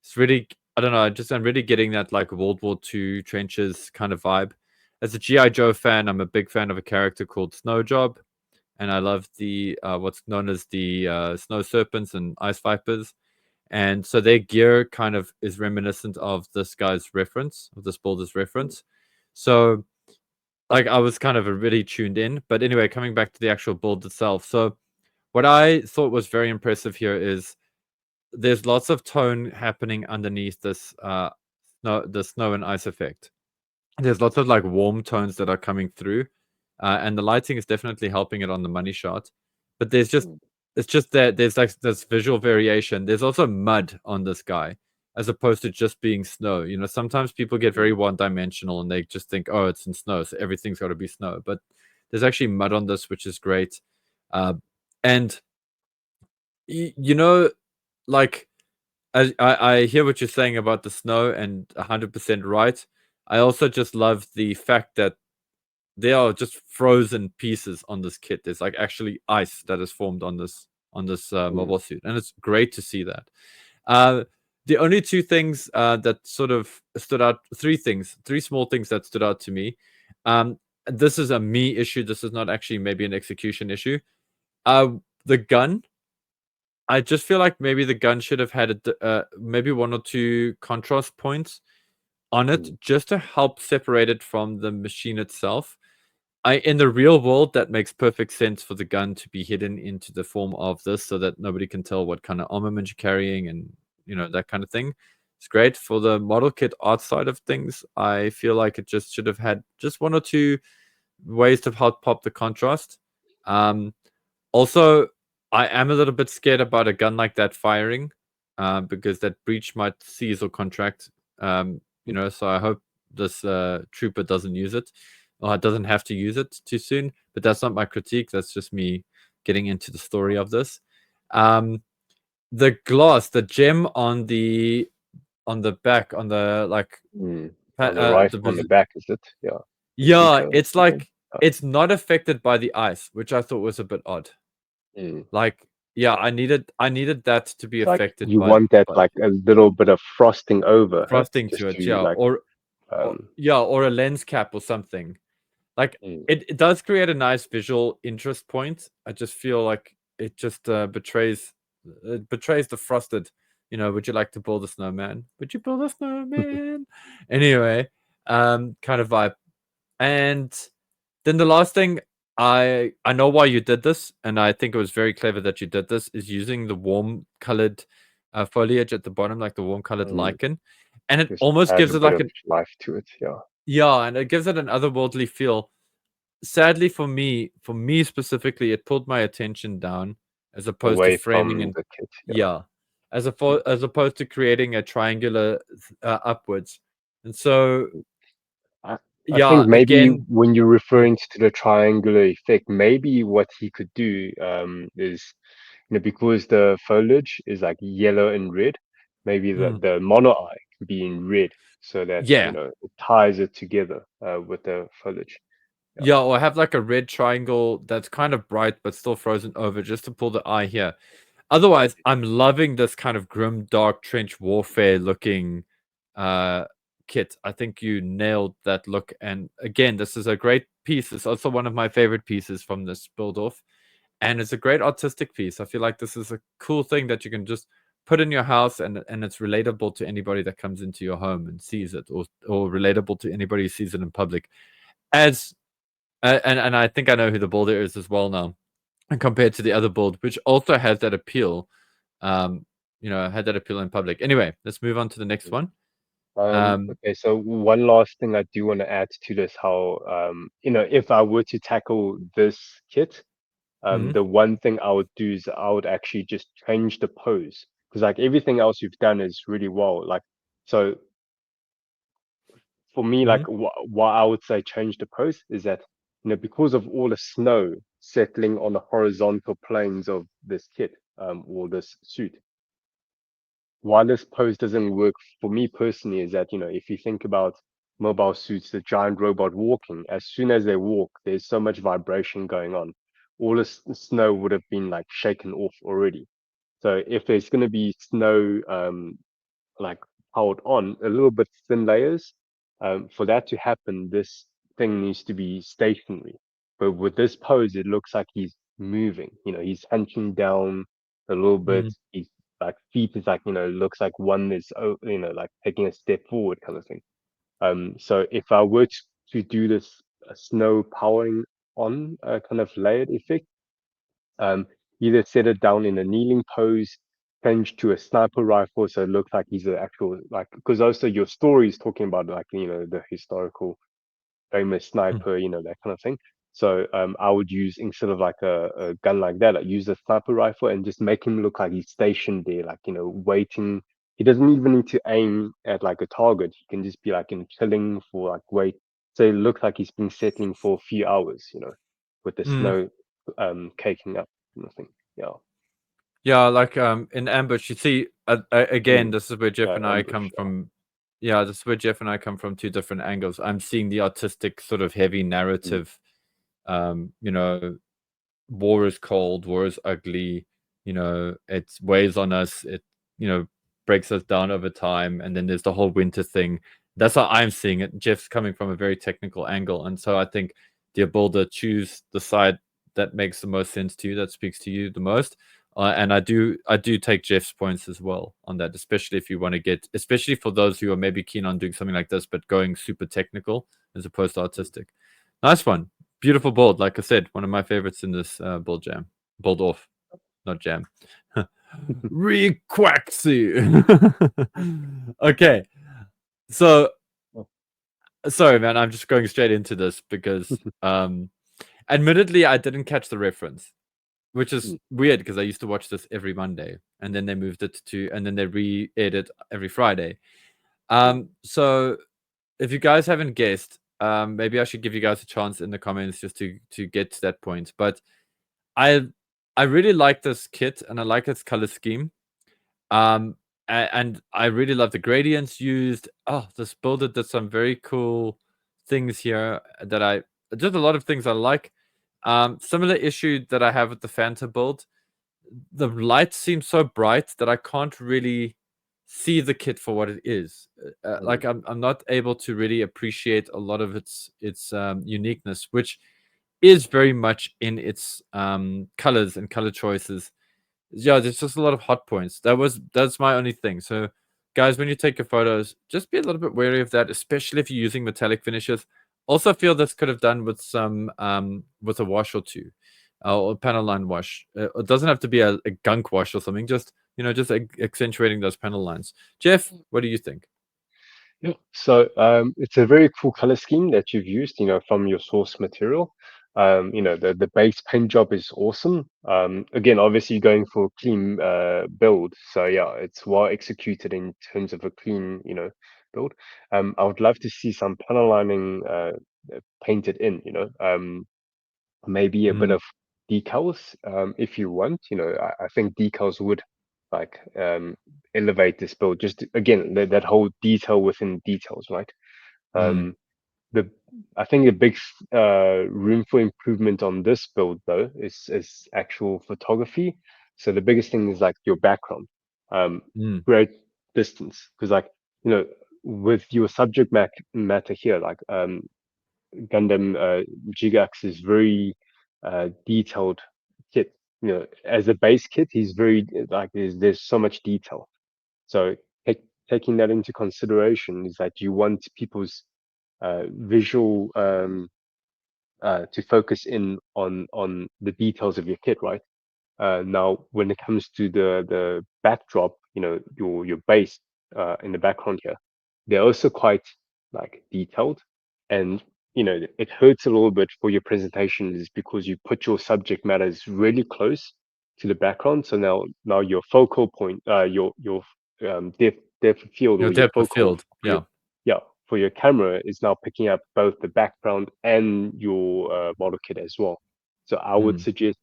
it's really, I don't know, I'm really getting that like World War II trenches kind of vibe. As a GI Joe fan, I'm a big fan of a character called Snowjob, and I love the what's known as the snow serpents and ice vipers, and so their gear kind of is reminiscent of this guy's reference, of this builder's reference. So like I was kind of really tuned in. But anyway, coming back to the actual build itself. So what I thought was very impressive here is there's lots of tone happening underneath this the snow and ice effect. There's lots of like warm tones that are coming through, and the lighting is definitely helping it on the money shot. But mm, it's just that there's like this visual variation. There's also mud on this guy, as opposed to just being snow. You know, sometimes people get very mm, one-dimensional and they just think, oh, it's in snow, so everything's got to be snow. But there's actually mud on this, which is great. Uh, and you know, like I hear what you're saying about the snow, and 100% right. I also just love the fact that there are just frozen pieces on this kit. There's like actually ice that is formed on this mm, mobile suit, and it's great to see that. Uh, the only two things that sort of stood out, three small things that stood out to me. This is a me issue. This is not actually maybe an execution issue. The gun. I just feel like maybe the gun should have had maybe one or two contrast points on it mm, just to help separate it from the machine itself. In the real world, that makes perfect sense for the gun to be hidden into the form of this, so that nobody can tell what kind of armament you're carrying, and that kind of thing. It's great for the model kit art side of things. I feel like it just should have had just one or two ways to help pop the contrast. Um, Also, I am a little bit scared about a gun like that firing, because that breach might seize or contract. So I hope this trooper doesn't use it, or doesn't have to use it too soon. But that's not my critique. That's just me getting into the story of this. Um, the glass, the gem on the back, on the like, mm. On the right, the on the back, is it? Yeah. The yeah, center. it's Okay. like it's not affected by the ice, which I thought was a bit odd. Mm. Like, yeah, I needed that to be It's like affected you want that by like a little bit of frosting over, huh? frosting to Just it, to yeah, like or um yeah, or a lens cap or something. Like, mm, it does create a nice visual interest point. I just feel like it just betrays the frosted. Would you like to build a snowman? Would you build a snowman? Anyway, kind of vibe. And then the last thing, I know why you did this, and I think it was very clever that you did this, is using the warm colored foliage at the bottom, like the warm colored mm, lichen, and it just almost add gives a it bit like of an life to it. Yeah. Yeah, and it gives it an otherworldly feel. Sadly for me specifically, it pulled my attention down as opposed to away framing from and the kit. Yeah. yeah, as opposed to creating a triangular upwards. And so I, I yeah, think maybe again, when you're mm, referring to the triangular effect, maybe what he could do is, because the foliage is like yellow and red, maybe mm, the mono eye could be in red so that, yeah. it ties it together with the foliage. Yeah. Yeah, or have like a red triangle that's kind of bright but still frozen over just to pull the eye here. Otherwise, I'm loving this kind of grim, dark trench warfare looking uh kit. I think you nailed that look. And again, this is a great piece. It's also one of my favorite pieces from this build off. And it's a great artistic piece. I feel like this is a cool thing that you can just put in your house and it's relatable to anybody that comes into your home and sees it, or relatable to anybody who sees it in public. As and I think I know who the builder is as well now, and compared to the other build, which also has that appeal, had that appeal in public. Anyway, let's move on to the next one. Um, Okay, so one last thing I do want to add to this, how if I were to tackle this kit, mhm, the one thing I would do is I would actually just change the pose because like everything else you've done is really well. Like, so for me, like mhm, what I would say change the pose is that because of all the snow settling on the horizontal planes of this kit or this suit, why this pose doesn't work for me personally is that if you think about mobile suits, the giant robot walking, as soon as they walk, there's so much vibration going on. All the snow would have been like shaken off already. So if there's going to be snow like piled on a little bit thin layers, for that to happen, this thing needs to be stationary. But with this pose, it looks like he's moving. He's hunching down a little bit. mhm, He's like feet is like looks like one is like taking a step forward kind of thing. So if I were to do this snow powering on kind of layered effect, um, either set it down in a kneeling pose, change to a sniper rifle, so it looks like he's an actual like because also your story is talking about like the historical famous mm, sniper, that kind of thing. So I would use instead of like a gun like that, I'd use a sniper rifle and just make him look like he's stationed there, like waiting. He doesn't even need to aim at like a target. He can just be like chilling for like wait. So it looks like he's been settling for a few hours, with the mm. snow caking up, kind of thing. Yeah. Yeah, like in ambush, you see, again, Mm. this is where Jeff and I Ambush. come from. Yeah, this is where Jeff and I come from two different angles. I'm seeing the artistic, sort of heavy Mm. narrative, um, you know, war is cold, war is ugly, it weighs on us, it, breaks us down over time. And then there's the whole winter thing. That's how I'm seeing it. Jeff's coming from a very technical angle. And so I think the builder choose the side that makes the most sense to you, that speaks to you the most. And I do take Jeff's points as well on that, especially if you want to especially for those who are maybe keen on doing something like this, but going super technical as opposed to artistic. Nice one. Beautiful bold. Like I said, one of my favorites in this bold jam. Bold off, not jam. Requaxy. Okay. So sorry, man. I'm just going straight into this because admittedly I didn't catch the reference, which is weird because I used to watch this every Monday and then they moved it to and then they re-aired it every Friday. So if you guys haven't guessed, maybe I should give you guys a chance in the comments just to get to that point. But I I really like this kit and I like its color scheme. Um, and I really love the gradients used. Oh, this builder did some very cool things here that I just a lot of things I like. Similar issue that I have with the Fanta build. The light seems so bright that I can't really see the kit for what it is. Like I'm not able to really appreciate a lot of its uniqueness, which is very much in its colors and color choices. Yeah, there's just a lot of hot points. That's my only thing. So, guys, when you take your photos, just be a little bit wary of that, especially if you're using metallic finishes. Also, feel this could have done with some with a wash or two, or panel line wash. It doesn't have to be a gunk wash or something. Just just accentuating those panel lines. Jeff, what do you think? Yeah. So it's a very cool color scheme that you've used, from your source material. The base paint job is awesome. Again, obviously going for a clean build. So yeah, it's well executed in terms of a clean, build. I would love to see some panel lining painted in, maybe a bit Mm, of decals if you want. I think decals would like elevate this build. Just again, that whole detail within details, right? mm, Um, the I think the big room for improvement on this build though is actual photography. So the biggest thing is like your background, mm, great distance, because like with your matter here, like Gundam Gigax is very detailed kit. As a base kit, he's very like there's so much detail. So taking that into consideration is that you want people's visual to focus in on the details of your kit, right? Now, when it comes to the backdrop, your base in the background here, they're also quite like detailed, and it hurts a little bit for your presentation is because you put your subject matters really close to the background. So now your focal point, your depth of field your or your depth of focal field. for your Yeah. yeah for your camera is now picking up both the background and your model kit as well. So I would Mm, suggest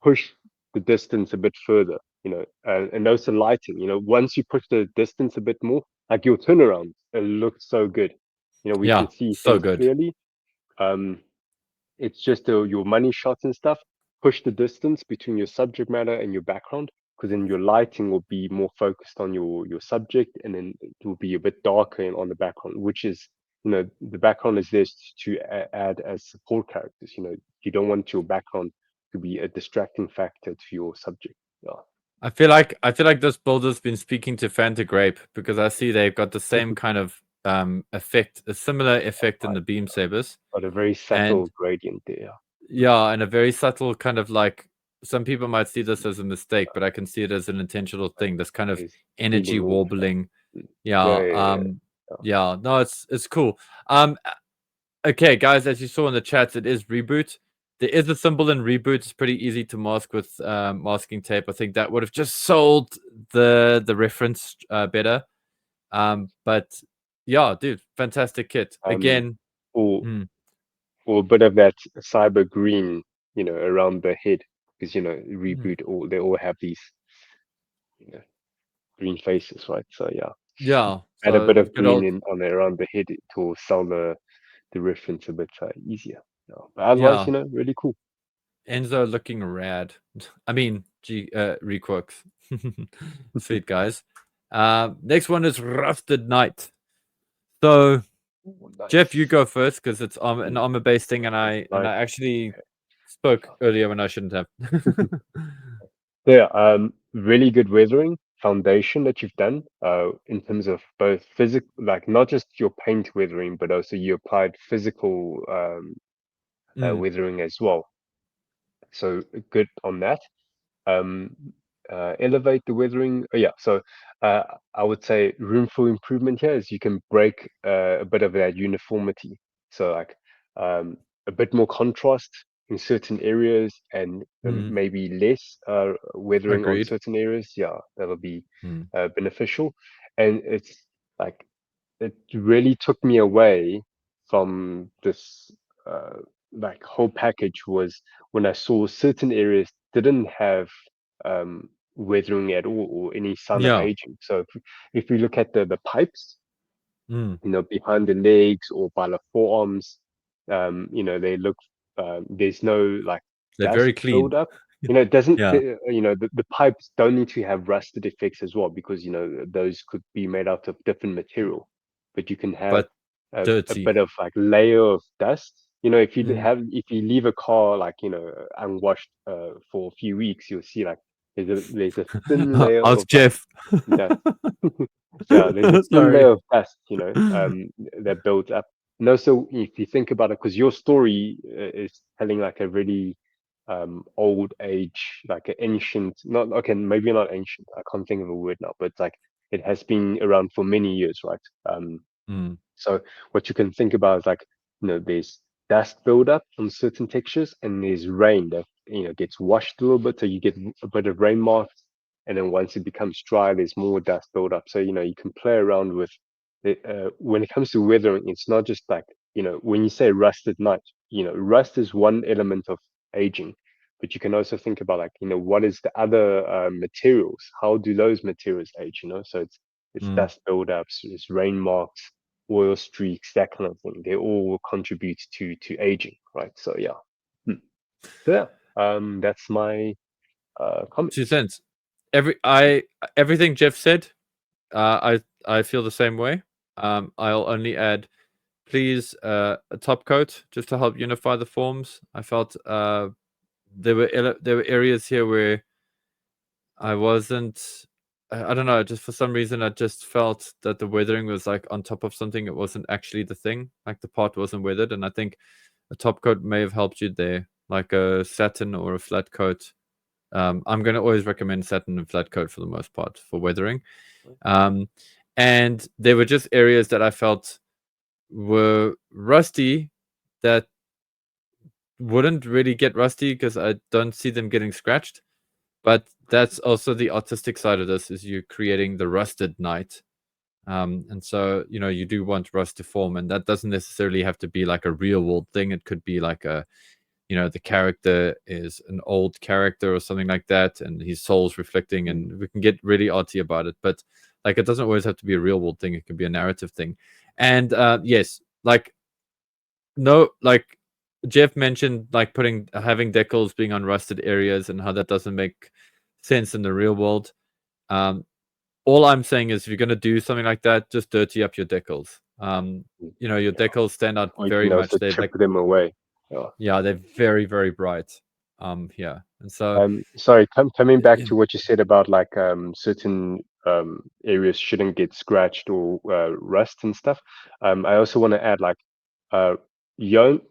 push the distance a bit further, and also lighting, once you push the distance a bit more, like your turnaround, it looks so good. We yeah. can see So things good. clearly. Um, it's just your money shots and stuff. Push the distance between your subject matter and your background, because then your lighting will be more focused on your subject, and then it will be a bit darker on the background, which is, the background is there to add as support characters. You don't want your background to be a distracting factor to your subject. Yeah. I feel like this builder's been speaking to Fanta Grape because I see they've got the same kind of effect, a similar effect in Right. the beam sabers, But a very and subtle gradient there. yeah, and a very subtle kind of like some people might see this as a mistake, but I can see it as an intentional thing. This kind of Is energy feeling off. warbling. Mm. Yeah, Yeah, yeah, yeah. yeah. No, it's cool. Okay, guys, as you saw in the chat, it is reboot. There is a symbol in reboot. It's pretty easy to mask with masking tape. I think that would have just sold the reference better. But yeah, dude, fantastic kit. Um, Again, or mm, or a bit of that cyber green, around the head, because mm, reboot all they all have these, you know, green faces, right? So yeah, yeah. add a So bit of good green old in on around the head to sell the reference a bit easier. Yeah. But otherwise, yeah. really cool. Enzo looking rad. I mean, requirks. Sweet guys. Next one is Rusted Knight. So Ooh, Jeff, you nice. go first because it's an Ooh, armor-based thing, and that's I nice. actually spoke earlier when I shouldn't have. Yeah, really good weathering foundation that you've done, in terms of both physical, like not just your paint weathering, but also you applied physical Mm, weathering as well. So good on that. Um, elevate the weathering. Yeah, so uh, I would say room for improvement here is you can break a bit of that uniformity. So like a bit more contrast in certain areas, and mm, maybe less weathering on agreed. certain areas. Yeah, that'll be Mm, beneficial. And it's like it really took me away from this like whole package was when I saw certain areas didn't have weathering at all or any sign of yeah. aging. So if we look at the pipes, Mm, behind the legs or by the forearms, they look, there's no like they're very dust clean. build up. It doesn't, Yeah, the pipes don't need to have rusted effects as well, because, those could be made out of different material, but you can have but a dirty. bit of like layer of dust. Mm. If you leave a car like, unwashed for a few weeks, you'll see like there's a thin layer of Ask like Jeff. dust. Yeah, there's a thin Sorry. layer of dust, that builds up. And also, if you think about it, because your story is telling like a really old age, like an ancient, not okay, maybe not ancient. I can't think of a word now, but like it has been around for many years, right? Mm. So what you can think about is like, there's dust buildup on certain textures, and there's rain that gets washed a little bit, so you get a bit of rain marks, and then once it becomes dry, there's more dust buildup. So you can play around with it. When it comes to weathering, it's not just like when you say rusted night, rust is one element of aging, but you can also think about like what is the other materials? How do those materials age? So it's Mm. dust buildups, it's rain marks, oil streaks, that kind of thing. They all contribute to aging, right? So yeah. So yeah, that's my 2 comments. cents. Everything Jeff said, I feel the same way. I'll only add, please, a top coat just to help unify the forms. I felt there were areas here where I wasn't. I don't know. Just for some reason, I just felt that the weathering was like on top of something. It wasn't actually the thing. Like the part wasn't weathered, and I think a top coat may have helped you there, like a satin or a flat coat. I'm going to always recommend satin and flat coat for the most part for weathering. Um, and there were just areas that I felt were rusty that wouldn't really get rusty because I don't see them getting scratched. But that's also the artistic side of this, is you creating the rusted knight. And so, you do want rust to form, and that doesn't necessarily have to be like a real world thing. It could be like the character is an old character or something like that, and his soul's reflecting, and we can get really arty about it. But like, it doesn't always have to be a real world thing. It can be a narrative thing. And yes, like, no, like Jeff mentioned, like having decals being on rusted areas and how that doesn't make sense in the real world. All I'm saying is, if you're going to do something like that, just dirty up your decals. Your Yeah. decals stand out Or you very can much. also They're chip like, them away. Yeah. yeah, they're very, very bright. Yeah. And so, Sorry, coming back yeah. to what you said about like certain areas shouldn't get scratched or rust and stuff. I also want to add like uh you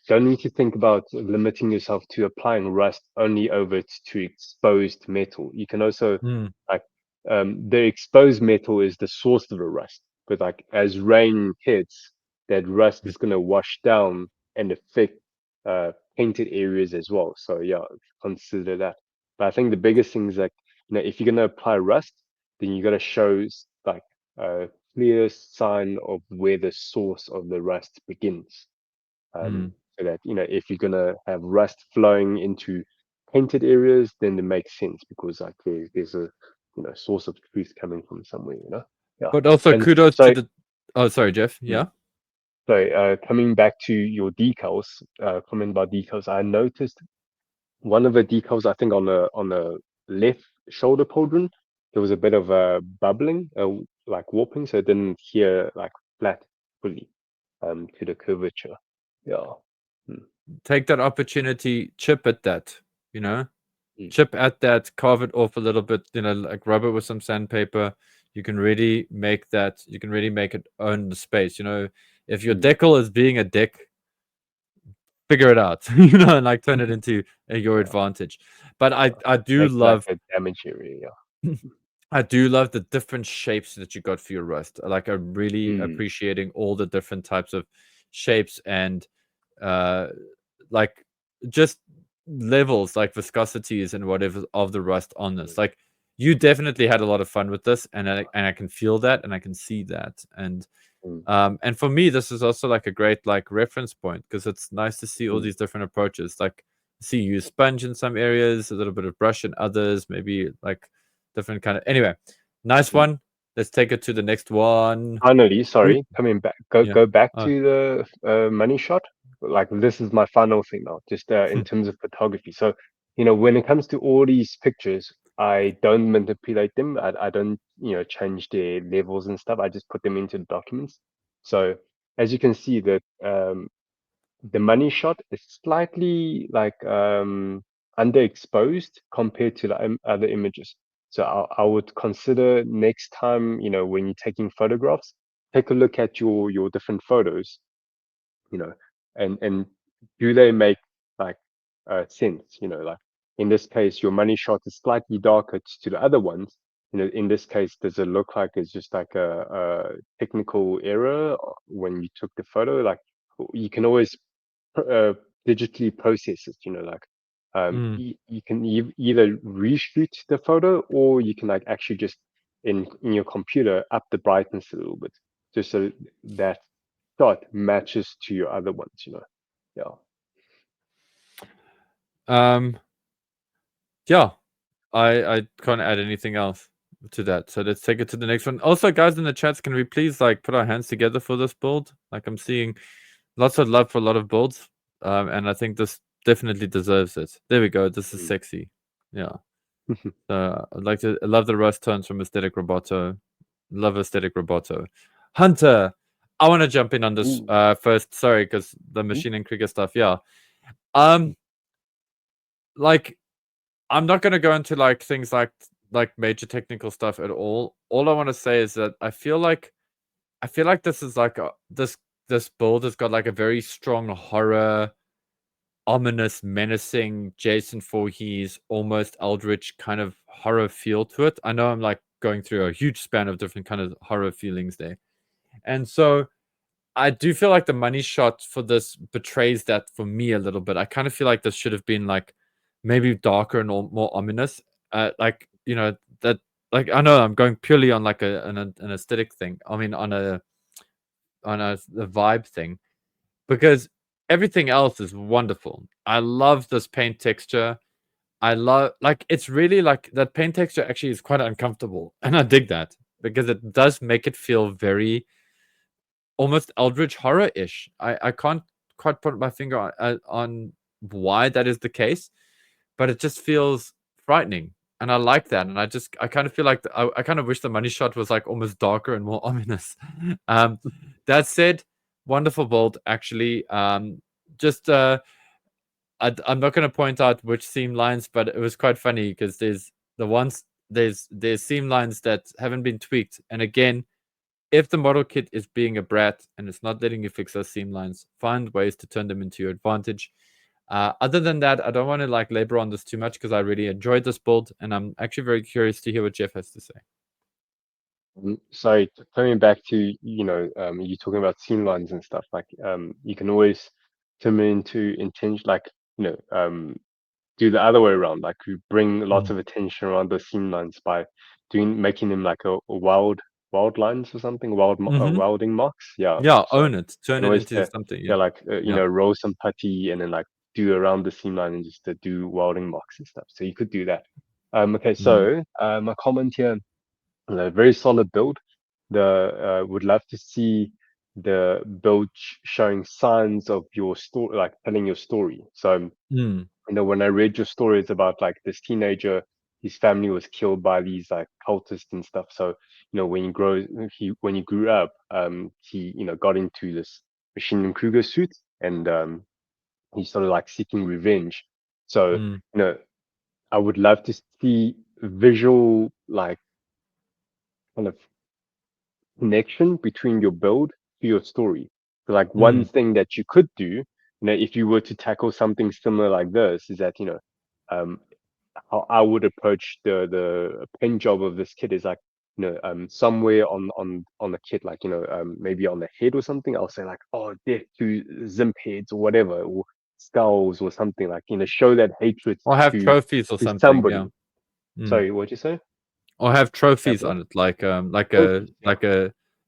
don't need to think about limiting yourself to applying rust only over to exposed metal. You can also Mm, like the exposed metal is the source of the rust, but like as rain hits, that rust is gonna wash down and affect painted areas as well. So yeah, consider that. But I think the biggest thing is like, if you're gonna apply rust, then you gotta show like a clear sign of where the source of the rust begins. mm. So that if you're gonna have rust flowing into painted areas, then it makes sense because like there's a source of truth coming from somewhere. Yeah. But also And kudos to so the. Oh, sorry, Jeff. mm, Yeah. so coming back to your decals, comment about decals, I noticed one of the decals, I think on the left shoulder pauldron, there was a bit of bubbling, like warping, so it didn't adhere like flat fully to the curvature. Yeah. Mm, Take that opportunity, chip at that, you know, mm, chip at that, carve it off a little bit, like rub it with some sandpaper. You can really make it own the space. If your mm, decal is being a dick, figure it out, and like turn it into your yeah. advantage. But I do Make like love a damage area. Yeah. I do love the different shapes that you got for your rust. Like, I'm really Mm, appreciating all the different types of shapes and uh like just levels, like viscosities and whatever of the rust on this. mm, Like, you definitely had a lot of fun with this, and I can feel that and I can see that. mm, And for me, this is also like a great like reference point, because it's nice to see all mm. these different approaches. Like, see you use sponge in some areas, a little bit of brush in others, maybe like different kind of. Anyway, nice Mm. one. Let's take it to the next one. Finally, Who? sorry, coming back, go Yeah. go back Oh. to the money shot. Like this is my final thing now, just in terms of photography. So, when it comes to all these pictures, I don't manipulate them. I don't, change their levels and stuff. I just put them into the documents. So as you can see that the money shot is slightly like underexposed compared to the other images. So I would consider next time, when you're taking photographs, take a look at your different photos, you know, and do they make like sense? Like in this case, your money shot is slightly darker to the other ones, in this case, does it look like it's just like a technical error when you took the photo? Like you can always digitally process it, like you can either reshoot the photo, or you can like actually just in your computer up the brightness a little bit, just so that shot matches to your other ones, Yeah. Yeah, I can't add anything else to that. So let's take it to the next one. Also, guys in the chats, can we please like put our hands together for this build? Like I'm seeing lots of love for a lot of builds, and I think this definitely deserves it. There we go. This is sexy. Yeah. I love the rust tones from Aesthetic Roboto. Love Aesthetic Roboto. Hunter, I want to jump in on this first. Sorry, because the machine and Krieger stuff. Yeah. Like I'm not gonna go into like things like major technical stuff at all. All I want to say is that I feel like this is like this build has got like a very strong horror, ominous, menacing Jason Voorhees, almost eldritch kind of horror feel to it. I know I'm like going through a huge span of different kind of horror feelings there. And so I do feel like the money shot for this betrays that for me a little bit. I kind of feel like this should have been like maybe darker and more ominous. Like that. Like I know I'm going purely on like an aesthetic thing. I mean on a vibe thing, because everything else is wonderful. I love this paint texture. I love like it's really like that paint texture actually is quite uncomfortable, and I dig that because it does make it feel very almost eldritch horror-ish. I can't quite put my finger on why that is the case, but it just feels frightening, and I like that. And I kind of feel like I kind of wish the money shot was like almost darker and more ominous. That said, wonderful build actually. Just I'm not going to point out which seam lines, but it was quite funny because there's seam lines that haven't been tweaked, and again, if the model kit is being a brat and it's not letting you fix those seam lines, find ways to turn them into your advantage. Other than that, I don't want to like labor on this too much because I really enjoyed this build, and I'm actually very curious to hear what Jeff has to say. Sorry, coming back to you talking about seam lines and stuff, like you can always turn it into intention, like do the other way around, like you bring lots of attention around the seam lines by making them like a wild lines or something, welding marks. Yeah, Yeah, so own it, you turn can it always into something. yeah, Yeah, like roll some putty and then like do around the seam line and just do welding marks and stuff. So you could do that. Okay, so my comment here, a very solid build. The would love to see the build showing signs of your story, like telling your story. So when I read your story, it's about like this teenager, his family was killed by these like cultists and stuff. So when he grew up, he got into this Machine and Kruger suit, and he started like seeking revenge. So I would love to see visual like kind of connection between your build to your story. So like one thing that you could do, if you were to tackle something similar like this, is that um, how I would approach the pen job of this kid is like somewhere on the kid, like maybe on the head or something. I'll say like, oh, death to Zimp heads or whatever, or skulls or something, like show that hatred or have to trophies or something. somebody. Yeah. Sorry, what'd you say? Or have trophies Have on it, like trophies,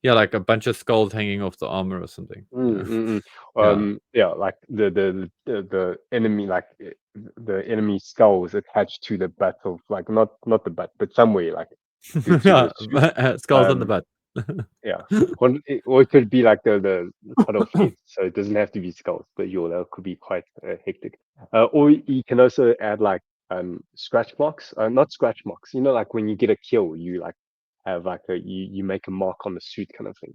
yeah. like a bunch of skulls hanging off the armor or something. Yeah. Yeah, like the enemy, like the enemy skull is attached to the butt of, like, not the butt, but somewhere like to the suit. Skulls on the butt. Yeah, or it could be like the cut off heads, so it doesn't have to be skulls, but that could be quite hectic. Or you can also add like scratch marks, not scratch marks. Like when you get a kill, you like have like you make a mark on the suit kind of thing.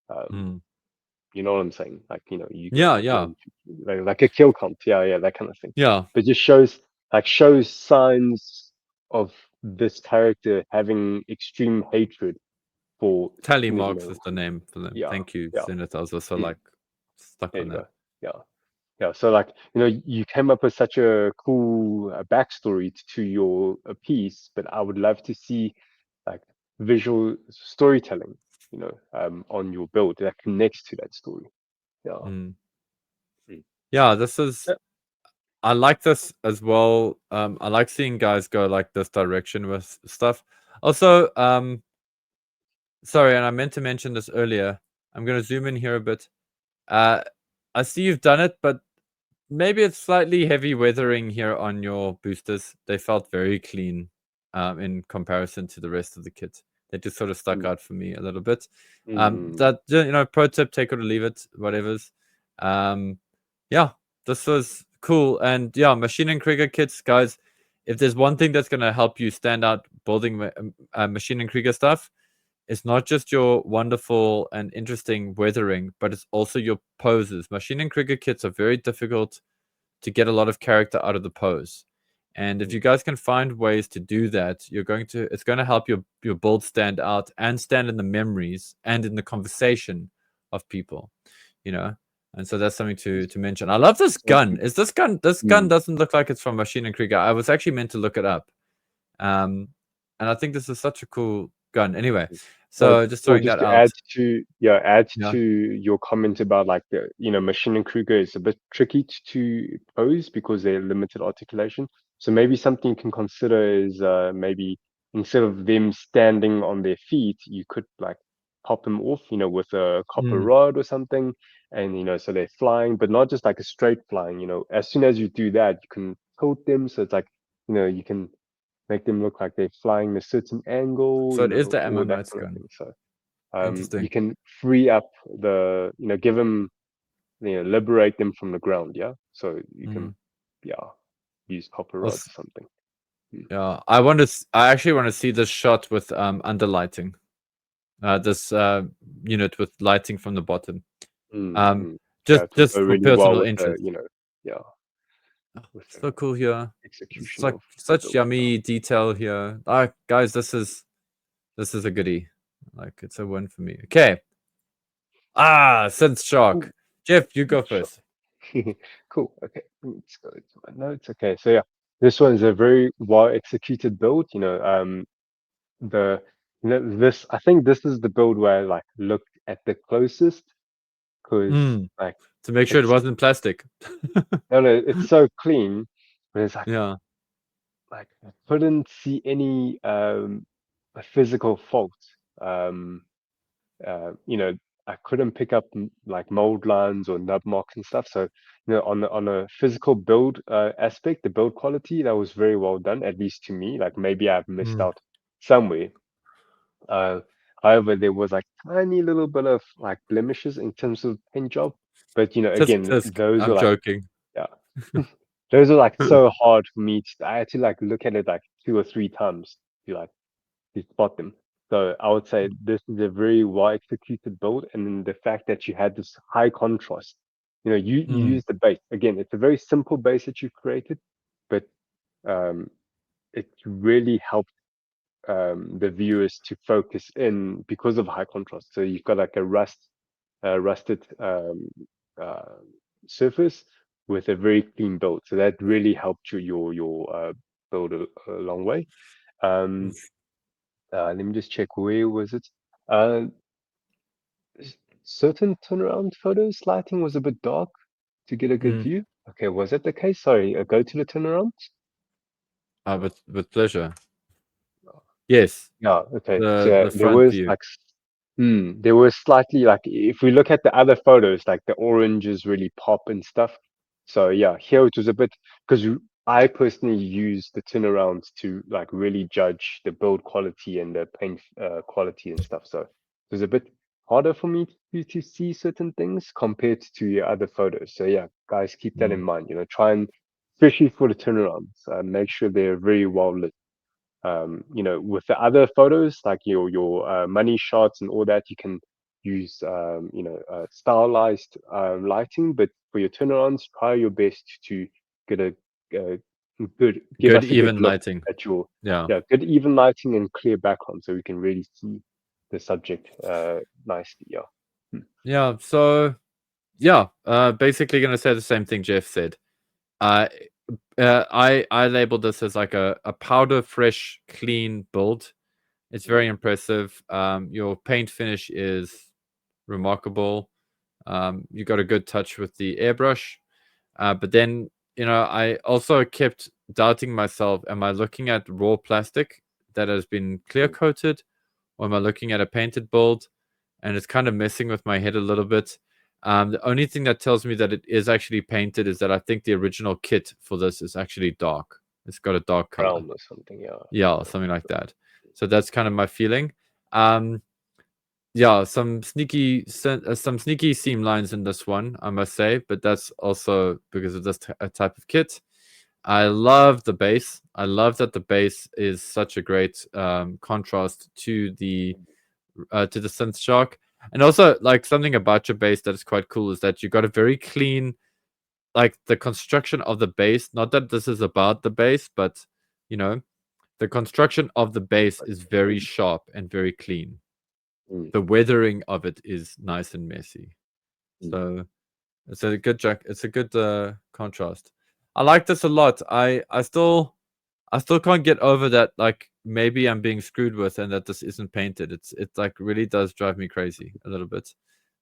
Um, you know what I'm saying? Like, you got Yeah, like yeah, like a kill count. Yeah, that kind of thing. yeah. But just shows signs of this character having extreme hatred for Tally things, marks is the name for them. Yeah, Thank you, yeah. Zenith. I was also Mm, like stuck there on you that. go. Yeah. Yeah. So like, you came up with such a cool backstory to your piece, but I would love to see visual storytelling, on your build that connects to that story. Yeah. Mm. Mm. Yeah, this is. Yeah. I like this as well. I like seeing guys go like this direction with stuff. Also, sorry, and I meant to mention this earlier. I'm going to zoom in here a bit. I see you've done it, but maybe it's slightly heavy weathering here on your boosters. They felt very clean in comparison to the rest of the kit. They just sort of stuck Mm. out for me a little bit. Mm. That, pro tip, take it or leave it, whatever's. Yeah, this was cool. And yeah, Machine and Krieger kits, guys, if there's one thing that's going to help you stand out building Machine and Krieger stuff, it's not just your wonderful and interesting weathering, but it's also your poses. Machine and Krieger kits are very difficult to get a lot of character out of the pose. And if you guys can find ways to do that, it's going to help your build stand out and stand in the memories and in the conversation of people, you know. And so that's something to mention. I love this gun. Is this gun? This gun doesn't look like it's from Machine and Krieger. I was actually meant to look it up, and I think this is such a cool gun. Anyway, so just Or throwing just that to out. add Yeah. to your comment about like the Machine and Kruger is a bit tricky to pose because they're limited articulation. So maybe something you can consider is maybe instead of them standing on their feet, you could like pop them off, with a copper rod or something, and so they're flying, but not just like a straight flying. As soon as you do that, you can tilt them, so it's like you can make them look like they're flying a certain angle, So it is the or that MMX kind of gun. thing. So you Interesting. can free up give them, liberate them from the ground. Yeah. So you can, yeah, use copper rods or something. Yeah, I actually want to see this shot with underlighting. This unit with lighting from the bottom. Yeah, it will Just go for really well personal with the, interest. yeah, with So cool here. It's execution like of the such build. yummy detail here. Guys, this is a goodie. Like it's a win for me. Okay. Synth Cool. Shark. Jeff, you go Sure. first. Cool. Okay. Let's go to my notes. Okay. So yeah, this one's a very well executed build. The this I think this is the build where I like looked at the closest because like To make sure it it's wasn't plastic. no, it's so clean, but it's Yeah. like I couldn't see any physical fault. Um, I couldn't pick up like mold lines or nub marks and stuff. So on a physical build aspect, the build quality that was very well done, at least to me. Like maybe I've missed out somewhere. Uh, However, there was like tiny little bit of like blemishes in terms of paint job, but Tisk again, tisk. those I'm are like, joking. yeah, those are like so hard for me to. I had to like look at it like 2 or 3 times to like to spot them. So I would say this is a very well executed build, and then the fact that you had this high contrast. You use the base again. It's a very simple base that you created, but um, it really helped the viewers to focus in because of high contrast. So you've got like a rusted uh, surface with a very clean build. So that really helped your build a long way. Um, Let me just check, where was it? Uh, Certain turnaround photos, lighting was a bit dark to get a good view. Okay, was that the case? Sorry, go to the turnaround. With pleasure. Yes. Yeah, okay. So The there front was view. like, there was slightly like, if we look at the other photos, like the oranges really pop and stuff. So yeah, here it was a bit, because I personally use the turnarounds to like really judge the build quality and the paint quality and stuff. So it was a bit harder for me to see certain things compared to your other photos. So yeah, guys, keep that in mind. Try and, especially for the turnarounds, make sure they're very well lit. With the other photos like your money shots and all that, you can use stylized lighting, but for your turnarounds, try your best to get a give Good us a good even look lighting. at your, Yeah. yeah, good even lighting and clear background so we can really see the subject nicely. Yeah. Yeah. So yeah, basically gonna say the same thing Jeff said. Uh, I labeled this as like a powder fresh, clean build. It's very impressive. Your paint finish is remarkable. You got a good touch with the airbrush. But then, I also kept doubting myself. Am I looking at raw plastic that has been clear coated? Or am I looking at a painted build? And it's kind of messing with my head a little bit. The only thing that tells me that it is actually painted is that I think the original kit for this is actually dark. It's got a dark color. Brown or something, yeah. Yeah, something like that. So that's kind of my feeling. Yeah, some sneaky seam lines in this one, I must say, but that's also because of this type of kit. I love the base. I love that the base is such a great contrast to the synth shark, and also like something about your base that is quite cool is that you got a very clean, like the construction of the base. Not that this is about the base, but the construction of the base is very sharp and very clean. The weathering of it is nice and messy. So it's a good contrast. I like this a lot. I still can't get over that, like maybe I'm being screwed with and that this isn't painted. It like really does drive me crazy a little bit.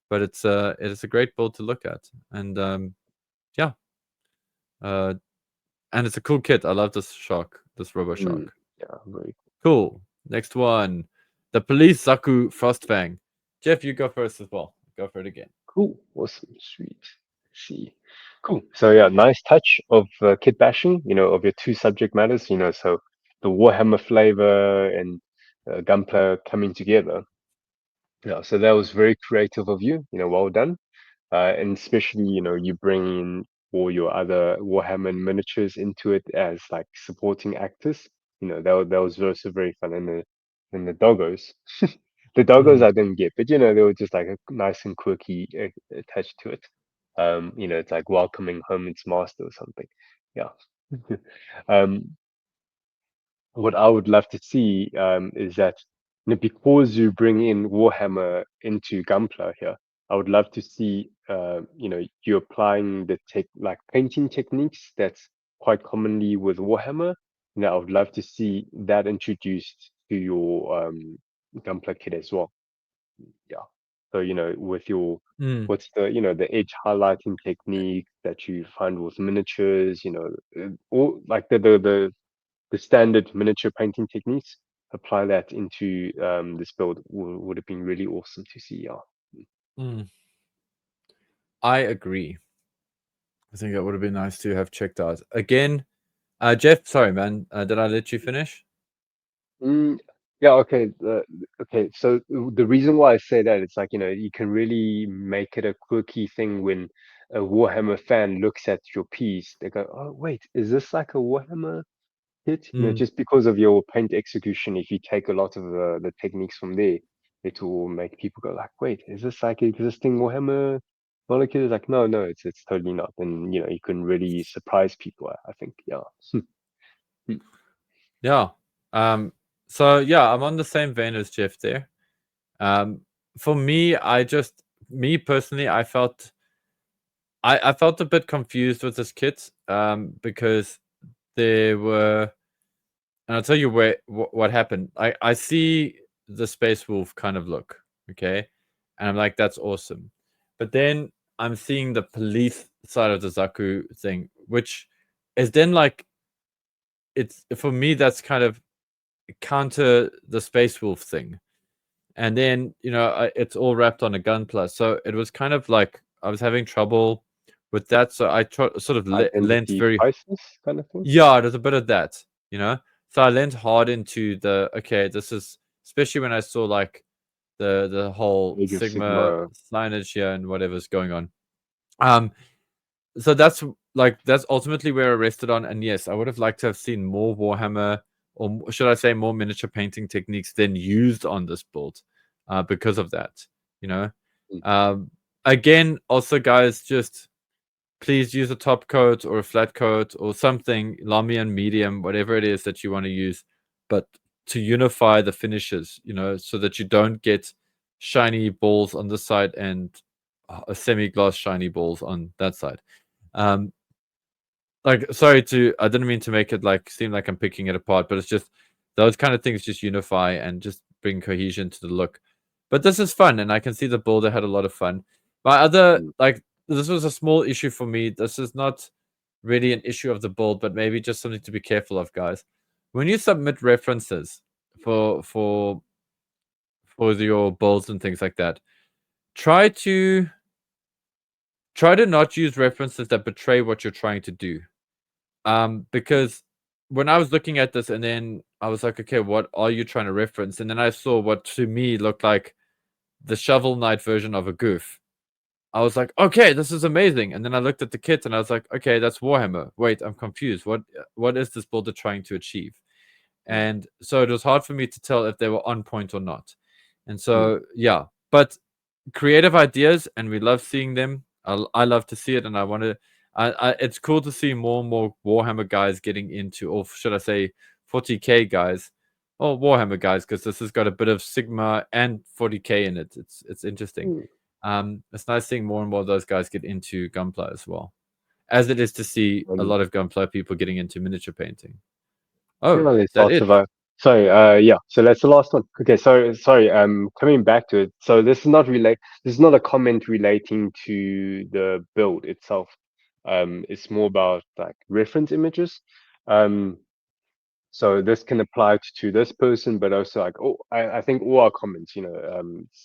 But it is a great build to look at. And yeah. And it's a cool kit. I love this shark, this Robo Shark. Yeah, very cool. Next one. The Police Zaku Frostfang. Jeff, you go first as well. Go for it again. cool. Awesome. Sweet. See. Cool. So yeah, nice touch of kit bashing, of your two subject matters, so the Warhammer flavor and Gunpla coming together. Yeah, so that was very creative of you, well done. And especially, you bring in all your other Warhammer miniatures into it as like supporting actors. That was also very fun. And the doggos, the doggos I didn't get, but they were just like a nice and quirky attached to it. It's like welcoming home its master or something. Yeah. um, what I would love to see is that because you bring in Warhammer into Gunpla here, I would love to see you applying the like painting techniques that's quite commonly with Warhammer. I would love to see that introduced to your Gunpla kit as well. Yeah. So with your what's the edge highlighting technique that you find with miniatures, all like the standard miniature painting techniques, apply that into this build would have been really awesome to see. Yeah. I agree. I think that would have been nice to have checked out. Again, Jeff, sorry, man. Did I let you finish? Yeah, okay. Okay, so the reason why I say that, it's like, you can really make it a quirky thing when a Warhammer fan looks at your piece. They go, oh, wait, is this like a Warhammer hit? Just because of your paint execution, if you take a lot of the techniques from there, it will make people go like, wait, is this like existing Warhammer molecule? It's like, no, it's totally not. And you can really surprise people, I think. Yeah. Yeah. So yeah, I'm on the same vein as Jeff there. For me, me personally, I felt a bit confused with this kit, because there were, and I'll tell you what happened. I see the Space Wolf kind of look, okay, and I'm like, that's awesome, but then I'm seeing the police side of the Zaku thing, which is then like, it's for me that's kind of counter the Space Wolf thing, and then it's all wrapped on a Gunpla, so it was kind of like I was having trouble with that, so I sort of lent Identity very, crisis kind of thing. yeah, there's a bit of that, so I lent hard into the, okay, this is, especially when I saw like the whole Age of Sigma Sigma. signage here and whatever's going on. So that's ultimately where I rested on. And yes, I would have liked to have seen more Warhammer, or should I say more miniature painting techniques than used on this build, because of that, you know. Again, also guys, just please use a top coat or a flat coat or something, Lamian medium, whatever it is that you want to use, but to unify the finishes, so that you don't get shiny balls on this side and a semi-gloss shiny balls on that side. Like, sorry I didn't mean to make it like seem like I'm picking it apart, but it's just those kind of things just unify and just bring cohesion to the look. But this is fun, and I can see the builder had a lot of fun. My other like this was a small issue for me. This is not really an issue of the build, but maybe just something to be careful of, guys. When you submit references for for for your builds and things like that, try to not use references that betray what you're trying to do. Because when I was looking at this and then I was like, okay, what are you trying to reference? And then I saw what to me looked like the Shovel Knight version of a goof. I was like, okay, this is amazing. And then I looked at the kit and I was like, okay, that's Warhammer. Wait, I'm confused. What is this builder trying to achieve? And so it was hard for me to tell if they were on point or not. And so yeah, but creative ideas, and we love seeing them. I love to see it, and I want to. It's cool to see more and more Warhammer guys getting into, or should I say, 40k guys, or Warhammer guys, because this has got a bit of Sigma and 40k in it. It's interesting. It's nice seeing more and more of those guys get into Gunpla as well, as it is to see a lot of Gunpla people getting into miniature painting. Oh, Yeah, is there's that lots it? of sorry, yeah, so that's the last one. Okay, sorry, coming back to it. So this is not a comment relating to the build itself. It's more about like reference images. Um, so this can apply to this person, but also like, I think all our comments,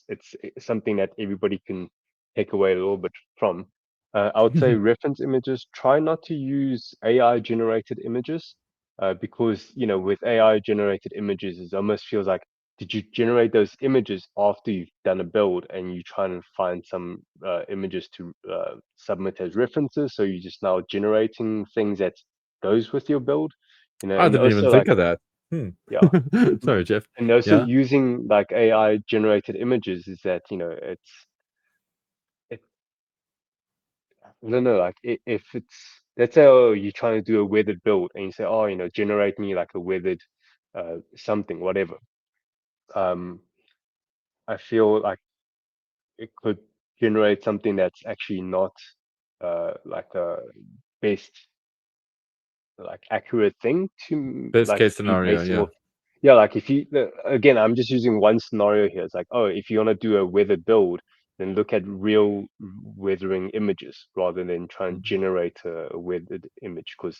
it's something that everybody can take away a little bit from. I would say reference images, try not to use AI generated images, because, with AI generated images, it almost feels like, did you generate those images after you've done a build and you try and find some images to submit as references? So you're just now generating things that goes with your build, I and didn't even also think like, of that. yeah, Sorry, Jeff. and also Yeah. using like AI generated images is that, it, I don't know, like, if it's, let's say, oh, you're trying to do a weathered build and you say, oh, generate me like a weathered something, whatever. um I feel like it could generate something that's actually not like a best, like, accurate thing to Best like case be scenario, basing yeah. off. Yeah, like, if you again, I'm just using one scenario here. It's like, oh, if you want to do a weathered build, then look at real weathering images rather than try and generate a weathered image, because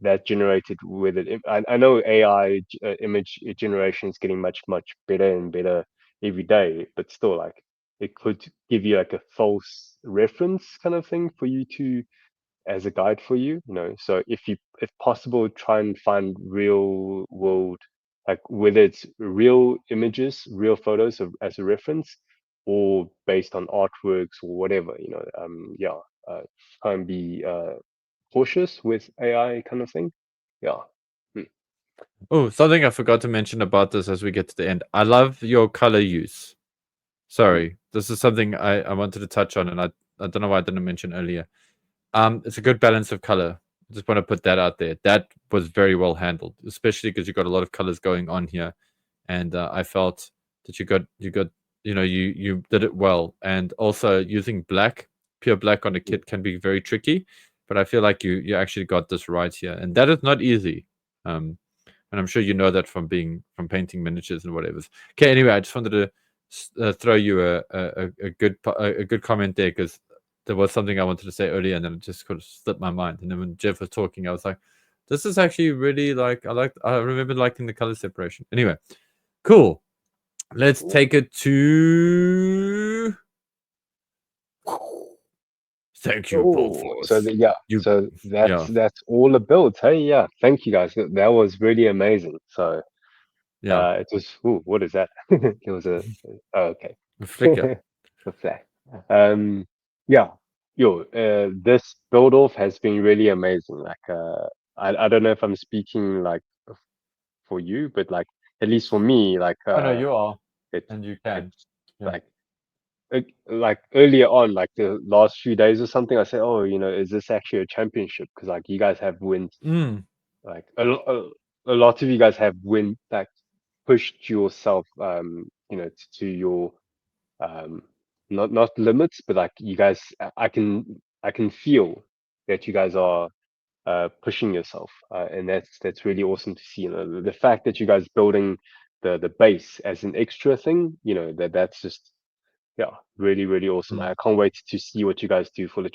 that generated weathered I know AI image generation is getting much better and better every day, but still, like, it could give you like a false reference kind of thing for you to, as a guide for you, so if possible, try and find real world, like, whether it's real images, real photos as a reference, or based on artworks or whatever, yeah, try and be cautious with AI kind of thing. Yeah. Mm. Oh, something I forgot to mention about this as we get to the end. I love your color use. Mm. Sorry, this is something I wanted to touch on, and I don't know why I didn't mention earlier. It's a good balance of color. I just want to put that out there. That was very well handled, especially because you got a lot of colors going on here, and I felt that you got you did it well. And also using black, pure black on a Mm. kit can be very tricky, but I feel like you actually got this right here, and that is not easy. And I'm sure you know that from painting miniatures and whatever. Okay, anyway, I just wanted to throw you a good comment there, because there was something I wanted to say earlier, and then it just kind of slipped my mind. And then when Jeff was talking, I was like, "This is actually really like I remember liking the color separation." Anyway, cool. Let's Cool. take it to. Thank you, Oh, so BuildForce. yeah, You, so that's yeah, that's all the builds. Hey, yeah, thank you guys. That was really amazing. So yeah. it was, ooh, what is that? It was a, oh, okay. A flicker. What's that? Um, yeah, this build off has been really amazing. Like, I don't know if I'm speaking like for you, but like, at least for me, like, Oh no, you are, it's and you can. it's Yeah. like earlier on, like the last few days or something, I said, oh, is this actually a championship? Because like you guys have wins, Mm. like a lot of you guys have like pushed yourself, to your um not limits, but like you guys, I can feel that you guys are pushing yourself, and that's really awesome to see. You know, the fact that you guys building the base as an extra thing, you know, that's just really really awesome. I can't wait to see what you guys do for the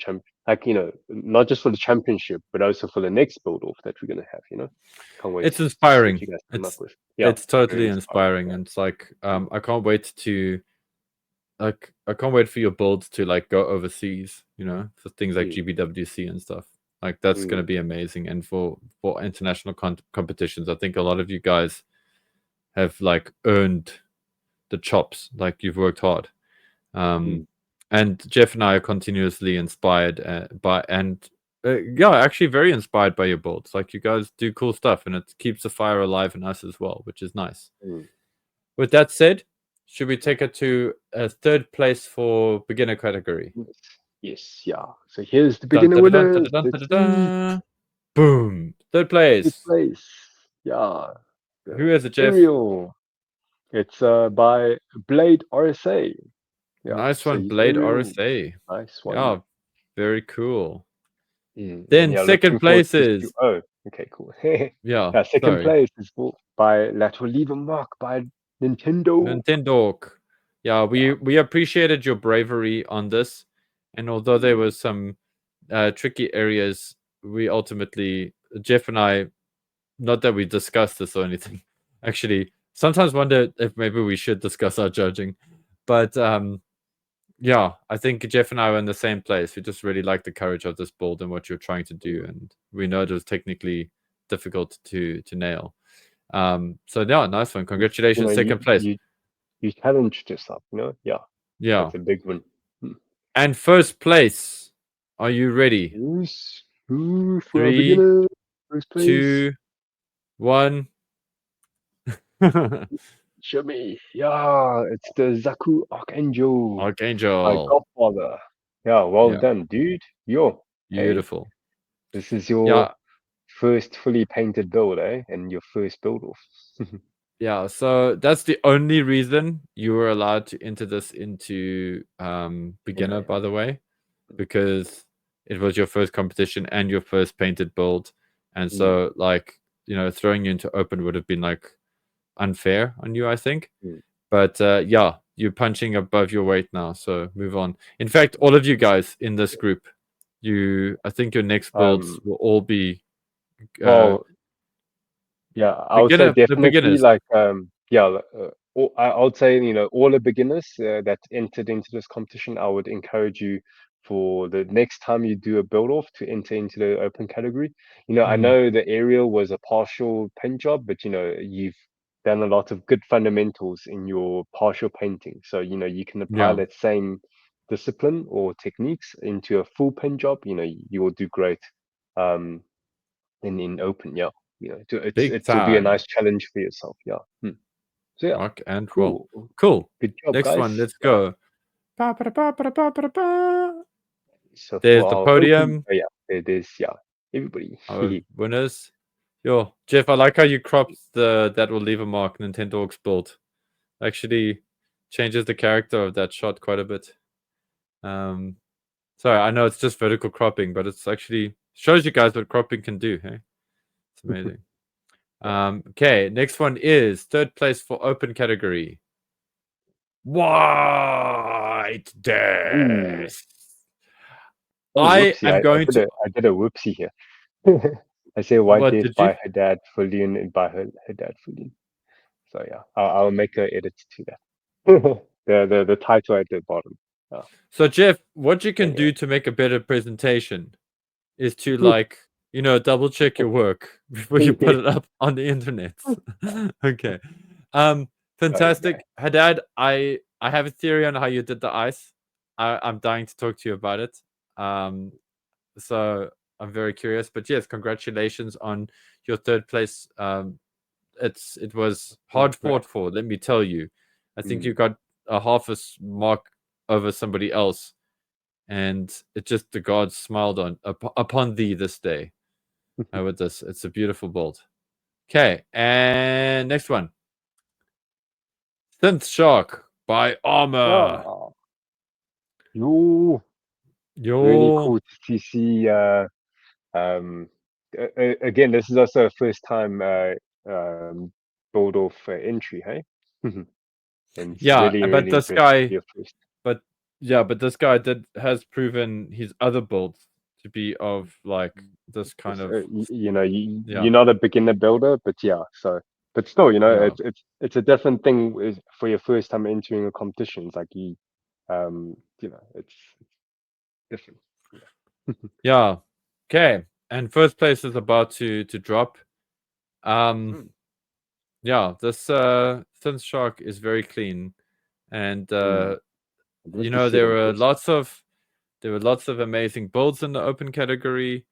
like, you know, not just for the championship, but also for the next build off that we're gonna have. You know, can't wait It's to see what inspiring. you guys come up It's with. it's totally Very inspiring. inspiring, and it's like I can't wait to I can't wait for your builds to like go overseas, you know, for things like GBWC and stuff. Like that's going to be amazing. And for international competitions, I think a lot of you guys have like earned the chops. Like you've worked hard. And Jeff and I are continuously inspired actually very inspired by your builds. Like you guys do cool stuff, and it keeps the fire alive in us as well, which is nice. With that said, should we take it to a third place for beginner category? Yes, yeah. So here's the beginner winners. Let's see. Boom! Third place. Third place. Yeah. Who has it, Jeff? Aerial. It's by Blade RSA. Yeah. Nice So one, he's Blade aerial. RSA. Nice one. Yeah, very cool. And Then yeah, second place is oh, okay, cool. yeah. Second Sorry. place is by Lateral Lever Mark by Nintendo. Nintendo. Yeah, we appreciated your bravery on this, and although there was some tricky areas, we ultimately Jeff and I, not that we discussed this or anything, actually sometimes wonder if maybe we should discuss our judging, but yeah, I think Jeff and I were in the same place. We just really like the courage of this build and what you're trying to do, and we know it was technically difficult to nail. So yeah, nice one. Congratulations, You know, second place. You challenged yourself, you know? Yeah. Yeah. That's a big one. And first place. Are you ready? Who's for 3, beginner? First place. 2, 1. Show me. Yeah, it's the Zaku Archangel. My Archangel. godfather. Yeah, well done, dude. Yo. Beautiful. Hey, this is your first fully painted build, eh? And your first build off. Yeah, so that's the only reason you were allowed to enter this into beginner, by the way, because it was your first competition and your first painted build. And so like, you know, throwing you into open would have been like unfair on you, I think. But yeah, you're punching above your weight now, so move on. In fact, all of you guys in this group, I think your next builds will all be well, yeah, I would say definitely like I would say, you know, all the beginners that entered into this competition, I would encourage you for the next time you do a build off to enter into the open category. You know, I know the aerial was a partial paint job, but you know, you've done a lot of good fundamentals in your partial painting. So, you know, you can apply that same discipline or techniques into a full paint job. You know, you will do great in open, you know, it will be a nice challenge for yourself. So yeah, rock and cool. roll. Cool. Good job, Next guys. one, let's go. So there's the podium. There's everybody. Our winners. Yo, Jeff, I like how you cropped that will leave a mark Nintendo build. Actually changes the character of that shot quite a bit. Sorry, I know it's just vertical cropping, but it's actually shows you guys what cropping can do. Hey, it's amazing. Okay, next one is third place for open category. White Death. I am going to. I did a whoopsie here. I say White Death by her dad Fulian and by her dad Fulian. So yeah, I'll make an edit to that. the title at the bottom. So Jeff, what you can do to make a better presentation is to like, you know, double check your work before you put it up on the internet. Okay. Fantastic. Haddad, I have a theory on how you did the ice. I'm dying to talk to you about it. So I'm very curious. But yes, congratulations on your third place. It was hard fought for, let me tell you. I think you got a half a mark over somebody else, and it just the gods smiled upon thee this day. With this, it's a beautiful build. Okay, and next one, Synth Shock by Armor. Really cool to see again, this is also a first time BuildOff entry, hey? And it's Yeah, really, but really this impressive for guy, your first. but this guy has proven his other builds to be of like this kind of yeah, You're not a beginner builder, but yeah. So, but still, yeah, it's a different thing for your first time entering a competition. It's like it's different. Yeah. yeah. Okay, and first place is about to drop. Mm, Yeah, this Thin Shark is very clean, and mm. I'd love to see it there in were person. lots of amazing builds in the open category.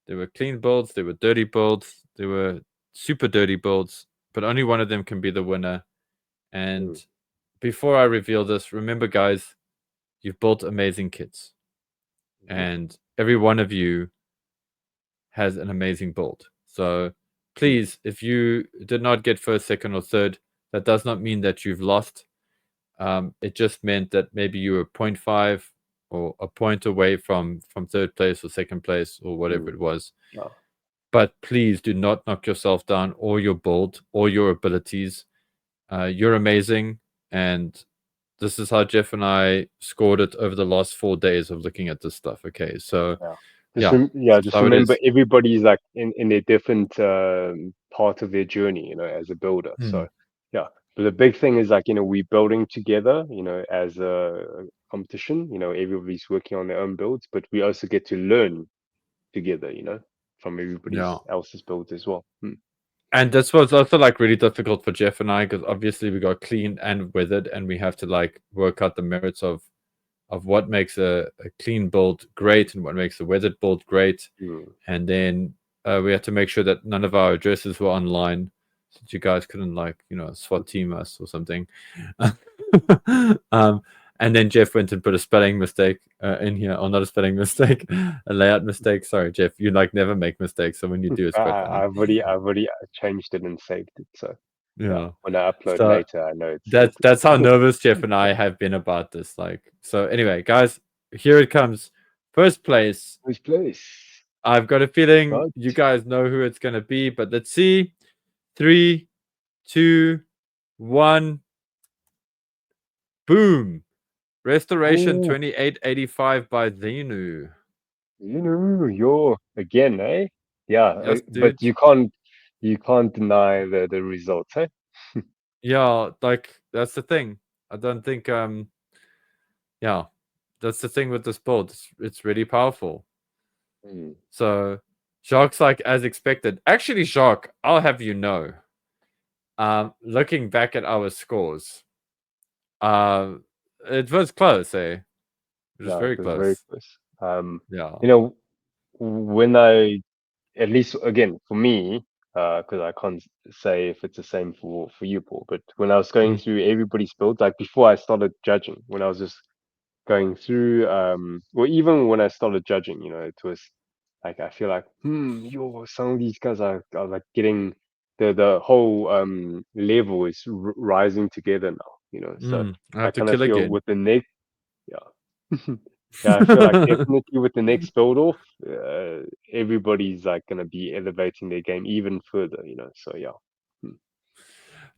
There were clean builds, there were dirty builds, there were super dirty builds, but only one of them can be the winner. And Mm, before I reveal this, remember, guys, you've built amazing kits, mhm, and every one of you has an amazing build. So mm, please, if you did not get first, second, or third, that does not mean that you've lost. It just meant that maybe you were 0.5 or a point away from third place or second place or whatever mm. it was. Yeah. But please do not knock yourself down or your build or your abilities. You're amazing, and this is how Jeff and I scored it over the last 4 days of looking at this stuff. Okay, so Yeah. yeah, this is Just how it remember is. everybody's like in their different part of their journey, as a builder. Mm, So yeah. But the big thing is like, we're building together, as a competition, everybody's working on their own builds, but we also get to learn together, from yeah. everybody's else's builds as well. And this was also like really difficult for Jeff and I because obviously we got cleaned and weathered, and we have to like work out the merits of what makes a clean build great and what makes a weathered build great. Mm. And then we had to make sure that none of our addresses were online, so that you guys couldn't like SWAT team us or something. um, and then Jeff went and put a spelling mistake in here, or not a spelling mistake, a layout mistake. Sorry, Jeff, you like never make mistakes, so when you do, it's quite funny. I've already changed it and saved it. So yeah, Yeah. when I upload So later, I know it's that's sorted. that's how nervous Jeff and I have been about this. Like, so anyway, guys, here it comes. First place. Who's place? I've got a feeling Right. you guys know who it's gonna be, but let's see. 3, 2, 1. Boom. Restoration Oh, 2885 by Zenu. you're again, eh? Yeah, Yes, but dude. you can't deny the results, eh? Yeah, like that's the thing. I don't think yeah, that's the thing with this build. It's really powerful. Mm. So Jacques like as expected. Actually, Jacques, I'll have you know. Looking back at our scores, uh, it was close, eh? It was Yeah, it very was very close. close. Yeah. You know, when I, at least again for me, because I can't say if it's the same for you, Paul, but when I was going Mm, through everybody's builds, like before I started judging, when I was just going through, or even when I started judging, it was like I feel like, some of these guys are like getting the whole level is rising together now, So I I have to kind of kill feel again. with the next, yeah. Yeah, I feel like definitely with the next build off, everybody's like gonna be elevating their game even further, So yeah. Hmm.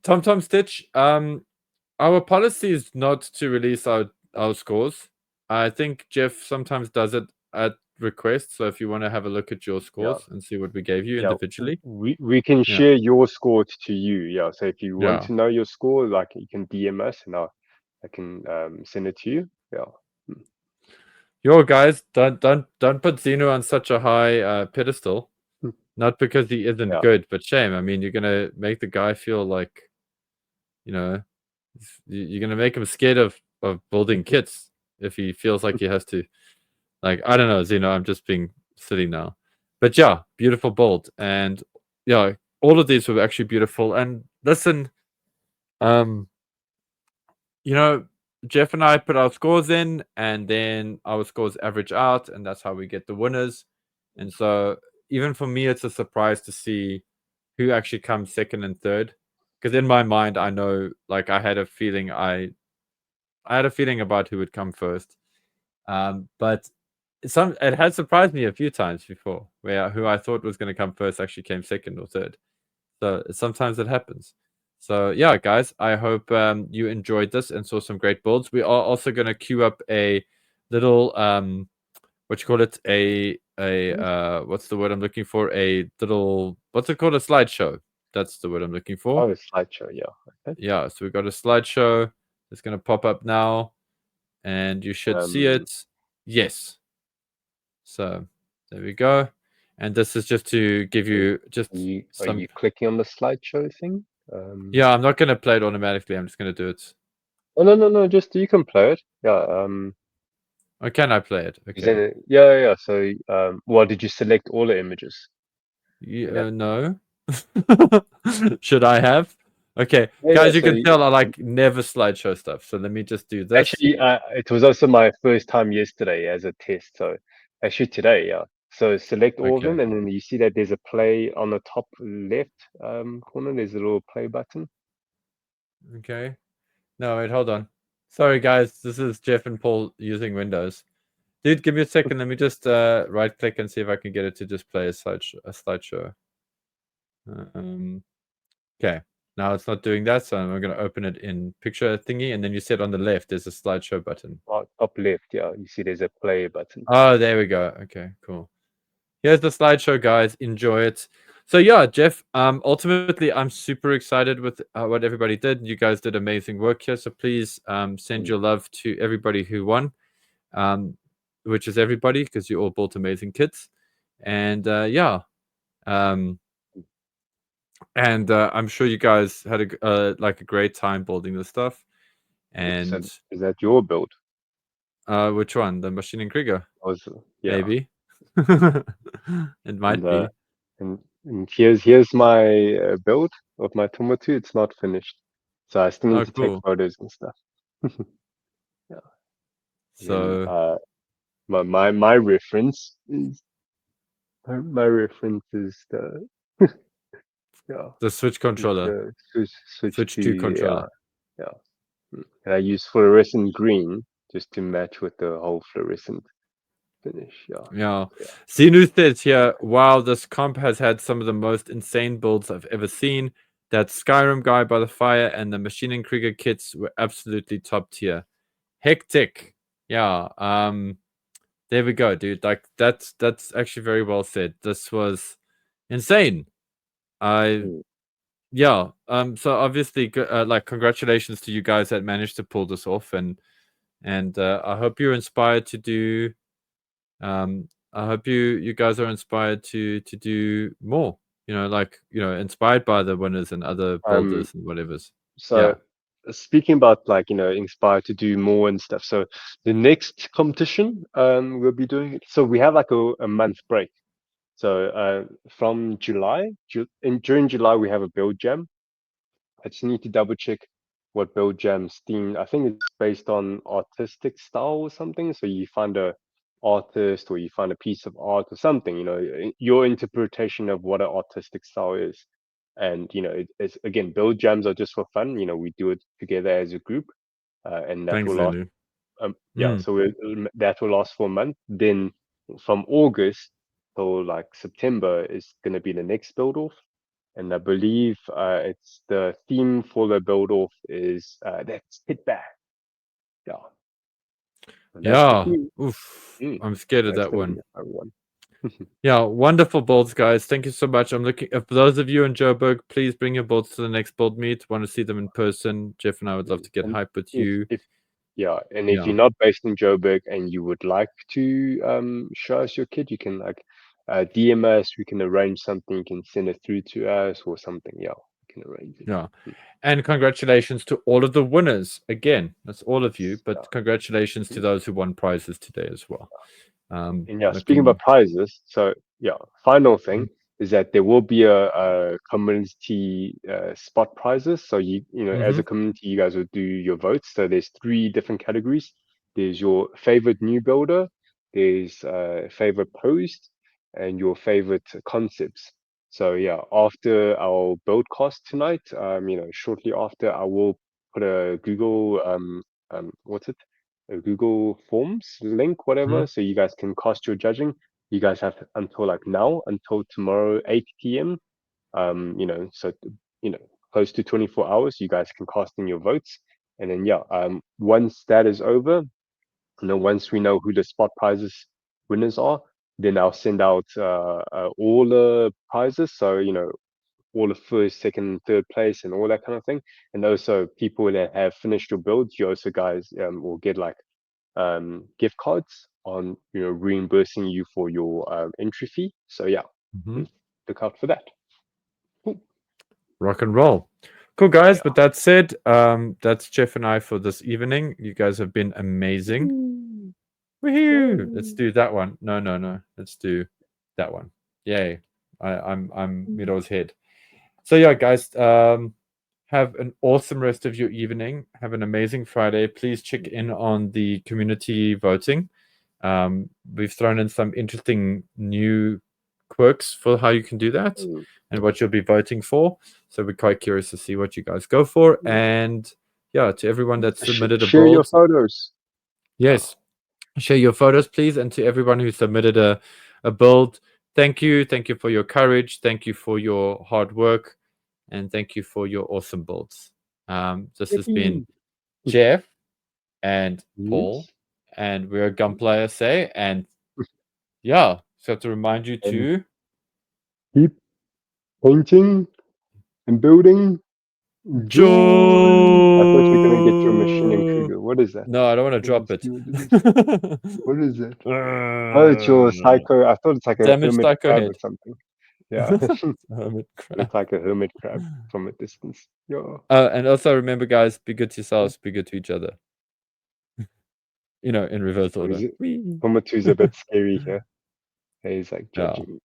Tom Stitch. Our policy is not to release our scores. I think Jeff sometimes does it at request. So if you want to have a look at your Yeah. scores and see what we gave you Yeah. individually, We can yeah, share your score to you. Yeah. So if you want yeah. to know your score, like you can DM us and I can send it to you. Yeah. Hmm. Yo, guys, don't put Zeno on such a high pedestal. Hmm. Not because he isn't Yeah. good, but shame. I mean, you're gonna make the guy feel like you know you're gonna make him scared of building kits if he feels like he has to. Like I don't know, Zeno. I'm just being silly now, but yeah, beautiful build, and yeah, all of these were actually beautiful. And listen, um, you know, Jeff and I put our scores in, and then our scores average out, and that's how we get the winners. And so, even for me, it's a surprise to see who actually comes second and third. Because in my mind, I know, like, I had a feeling about who would come first. But it had surprised me a few times before, where who I thought was going to come first actually came second or third. So sometimes it happens. So yeah, guys, I hope you enjoyed this and saw some great builds. We are also going to queue up a little what you call it, what's the word I'm looking for? A little, what's it called? A slideshow. That's the word I'm looking for. Oh, a slideshow, yeah. Okay. Yeah, so we got a slideshow. It's going to pop up now, and you should see it. Yes. So there we go. And this is just to give you just Are some. you clicking on the slideshow thing? Yeah, I'm not going to play it automatically. I'm just going to do it. Oh no, just you can play it. Yeah. Or can I play it? Okay. Yeah. So well, did you select all the images? Yeah, no. Should I have? Okay, Yeah. guys, you So can tell I like never slideshow stuff. So let me just do this. actually, it was also my first time yesterday as a test. So actually today, yeah. So select all of Okay. them, and then you see that there's a play on the top left corner. There's a little play button. Okay. No, wait, hold on. Sorry, guys. This is Jeff and Paul using Windows. Dude, give me a second. Let me just right click and see if I can get it to just play a slideshow. Okay. Now it's not doing that, so I'm going to open it in picture thingy, and then you said on the left there's a slideshow button. Top left, yeah. You see there's a play button. Oh, there we go. Okay, cool. Here's the slideshow, guys. Enjoy it. So yeah, Jeff. Ultimately, I'm super excited with what everybody did. You guys did amazing work here. So please send your love to everybody who won, which is everybody, because you all built amazing kits. And yeah, and I'm sure you guys had like a great time building this stuff. So And is that your build? which one? The Machine and Krieger? Was yeah. Maybe. It might And be. and here's my build of my tomato. It's not finished, so I still Oh, need to take cool. photos and stuff. Yeah. Then So my reference is my reference is the yeah the Switch is controller, the switch Switch to 2 yeah controller. yeah. And I use fluorescent green just to match with the whole fluorescent finish. Yeah. Yeah. So, Sinu says here, wow, this comp has had some of the most insane builds I've ever seen. That Skyrim guy by the fire and the Machine and Krieger kits were absolutely top tier. Hectic. Yeah. There we go, dude. Like that's actually very well said. This was insane. I yeah. So obviously, like congratulations to you guys that managed to pull this off, and I hope you're inspired to do. I hope you guys are inspired to do more. Like inspired by the winners and other um. builders and whatever's. So Yeah. speaking about like inspired to do more and stuff. So the next competition we'll be doing. So we have like a month break. So from July, during July we have a build jam. I just need to double check what Build Jam's theme. I think it's based on artistic style or something. So you find a artist or you find a piece of art or something. Your interpretation of what an artistic style is. And it's again, Build Jams are just for fun. We do it together as a group, and that Thanks, will last. Lulu. Yeah, so that will last for a month. Then from August till like September is going to be the next build off, and I believe it's the theme for the build off is that's hit back. Yeah, and that's the Yeah. theme. Oof. Mm, I'm scared of that's that going to be one. a fun one. Yeah, wonderful builds, guys. Thank you so much. I'm looking. For those of you in Joburg, please bring your builds to the next build meet. Want to see them in person? Jeff and I would love to get And hype with if you. if yeah, and if Yeah, you're not based in Joburg and you would like to show us your kid, you can like DM us. We can arrange something. You can send it through to us or something. Yeah, we can arrange it. yeah. And congratulations to all of the winners. Again, that's all of you, Yeah. but congratulations to Mhm. those who won prizes today as well. And yeah, speaking about Looking, prizes, so yeah, final thing is that there will be a community spot prizes. So as mm-hmm. a community, you guys will do your votes. So there's three different categories. There's your favorite new builder, there's favorite post, and your favorite concepts. So yeah, after our build cast tonight, shortly after, I will put a Google what's it? Google Forms link, whatever, so you guys can cast your judging. You guys have until like now, until tomorrow 8 p.m. So close to 24 hours. You guys can cast in your votes, and then once that is over, once we know who the spot prizes winners are, then I'll send out all the prizes. So all the first, second, third place, and all that kind of thing. And also people that have finished your build, you also guys will get like gift cards on reimbursing you for your entry fee. So look out for that. Cool. Rock and roll. Cool, guys. With that said, that's Jeff and I for this evening. You guys have been amazing. Woohoo! Let's do that one. No. Let's do that one. Yay! I'm Miro's head. So yeah, guys. Have an awesome rest of your evening. Have an amazing Friday. Please check in on the community voting. We've thrown in some interesting new quirks for how you can do that and what you'll be voting for. So we're quite curious to see what you guys go for. And to everyone that submitted a build, share your photos. Yes, share your photos, please. And to everyone who submitted a build, thank you. Thank you for your courage. Thank you for your hard work. And thank you for your awesome builds. This has been Jeff and Paul, and we're Gunplay SA. And so I have to remind you to keep painting and building. Joy. I thought you were gonna get your machine and Kruger. What is that? No, I don't want to drop it. What is it? Oh, it's your psycho. I thought it's like a Damaged hermit crab head. or something. Yeah. Hermit crab. Looks like a hermit crab from a distance. Yeah. And also remember, guys, be good to yourselves, be good to each other. In reverse order. Comatose a bit scary here. He's like judging.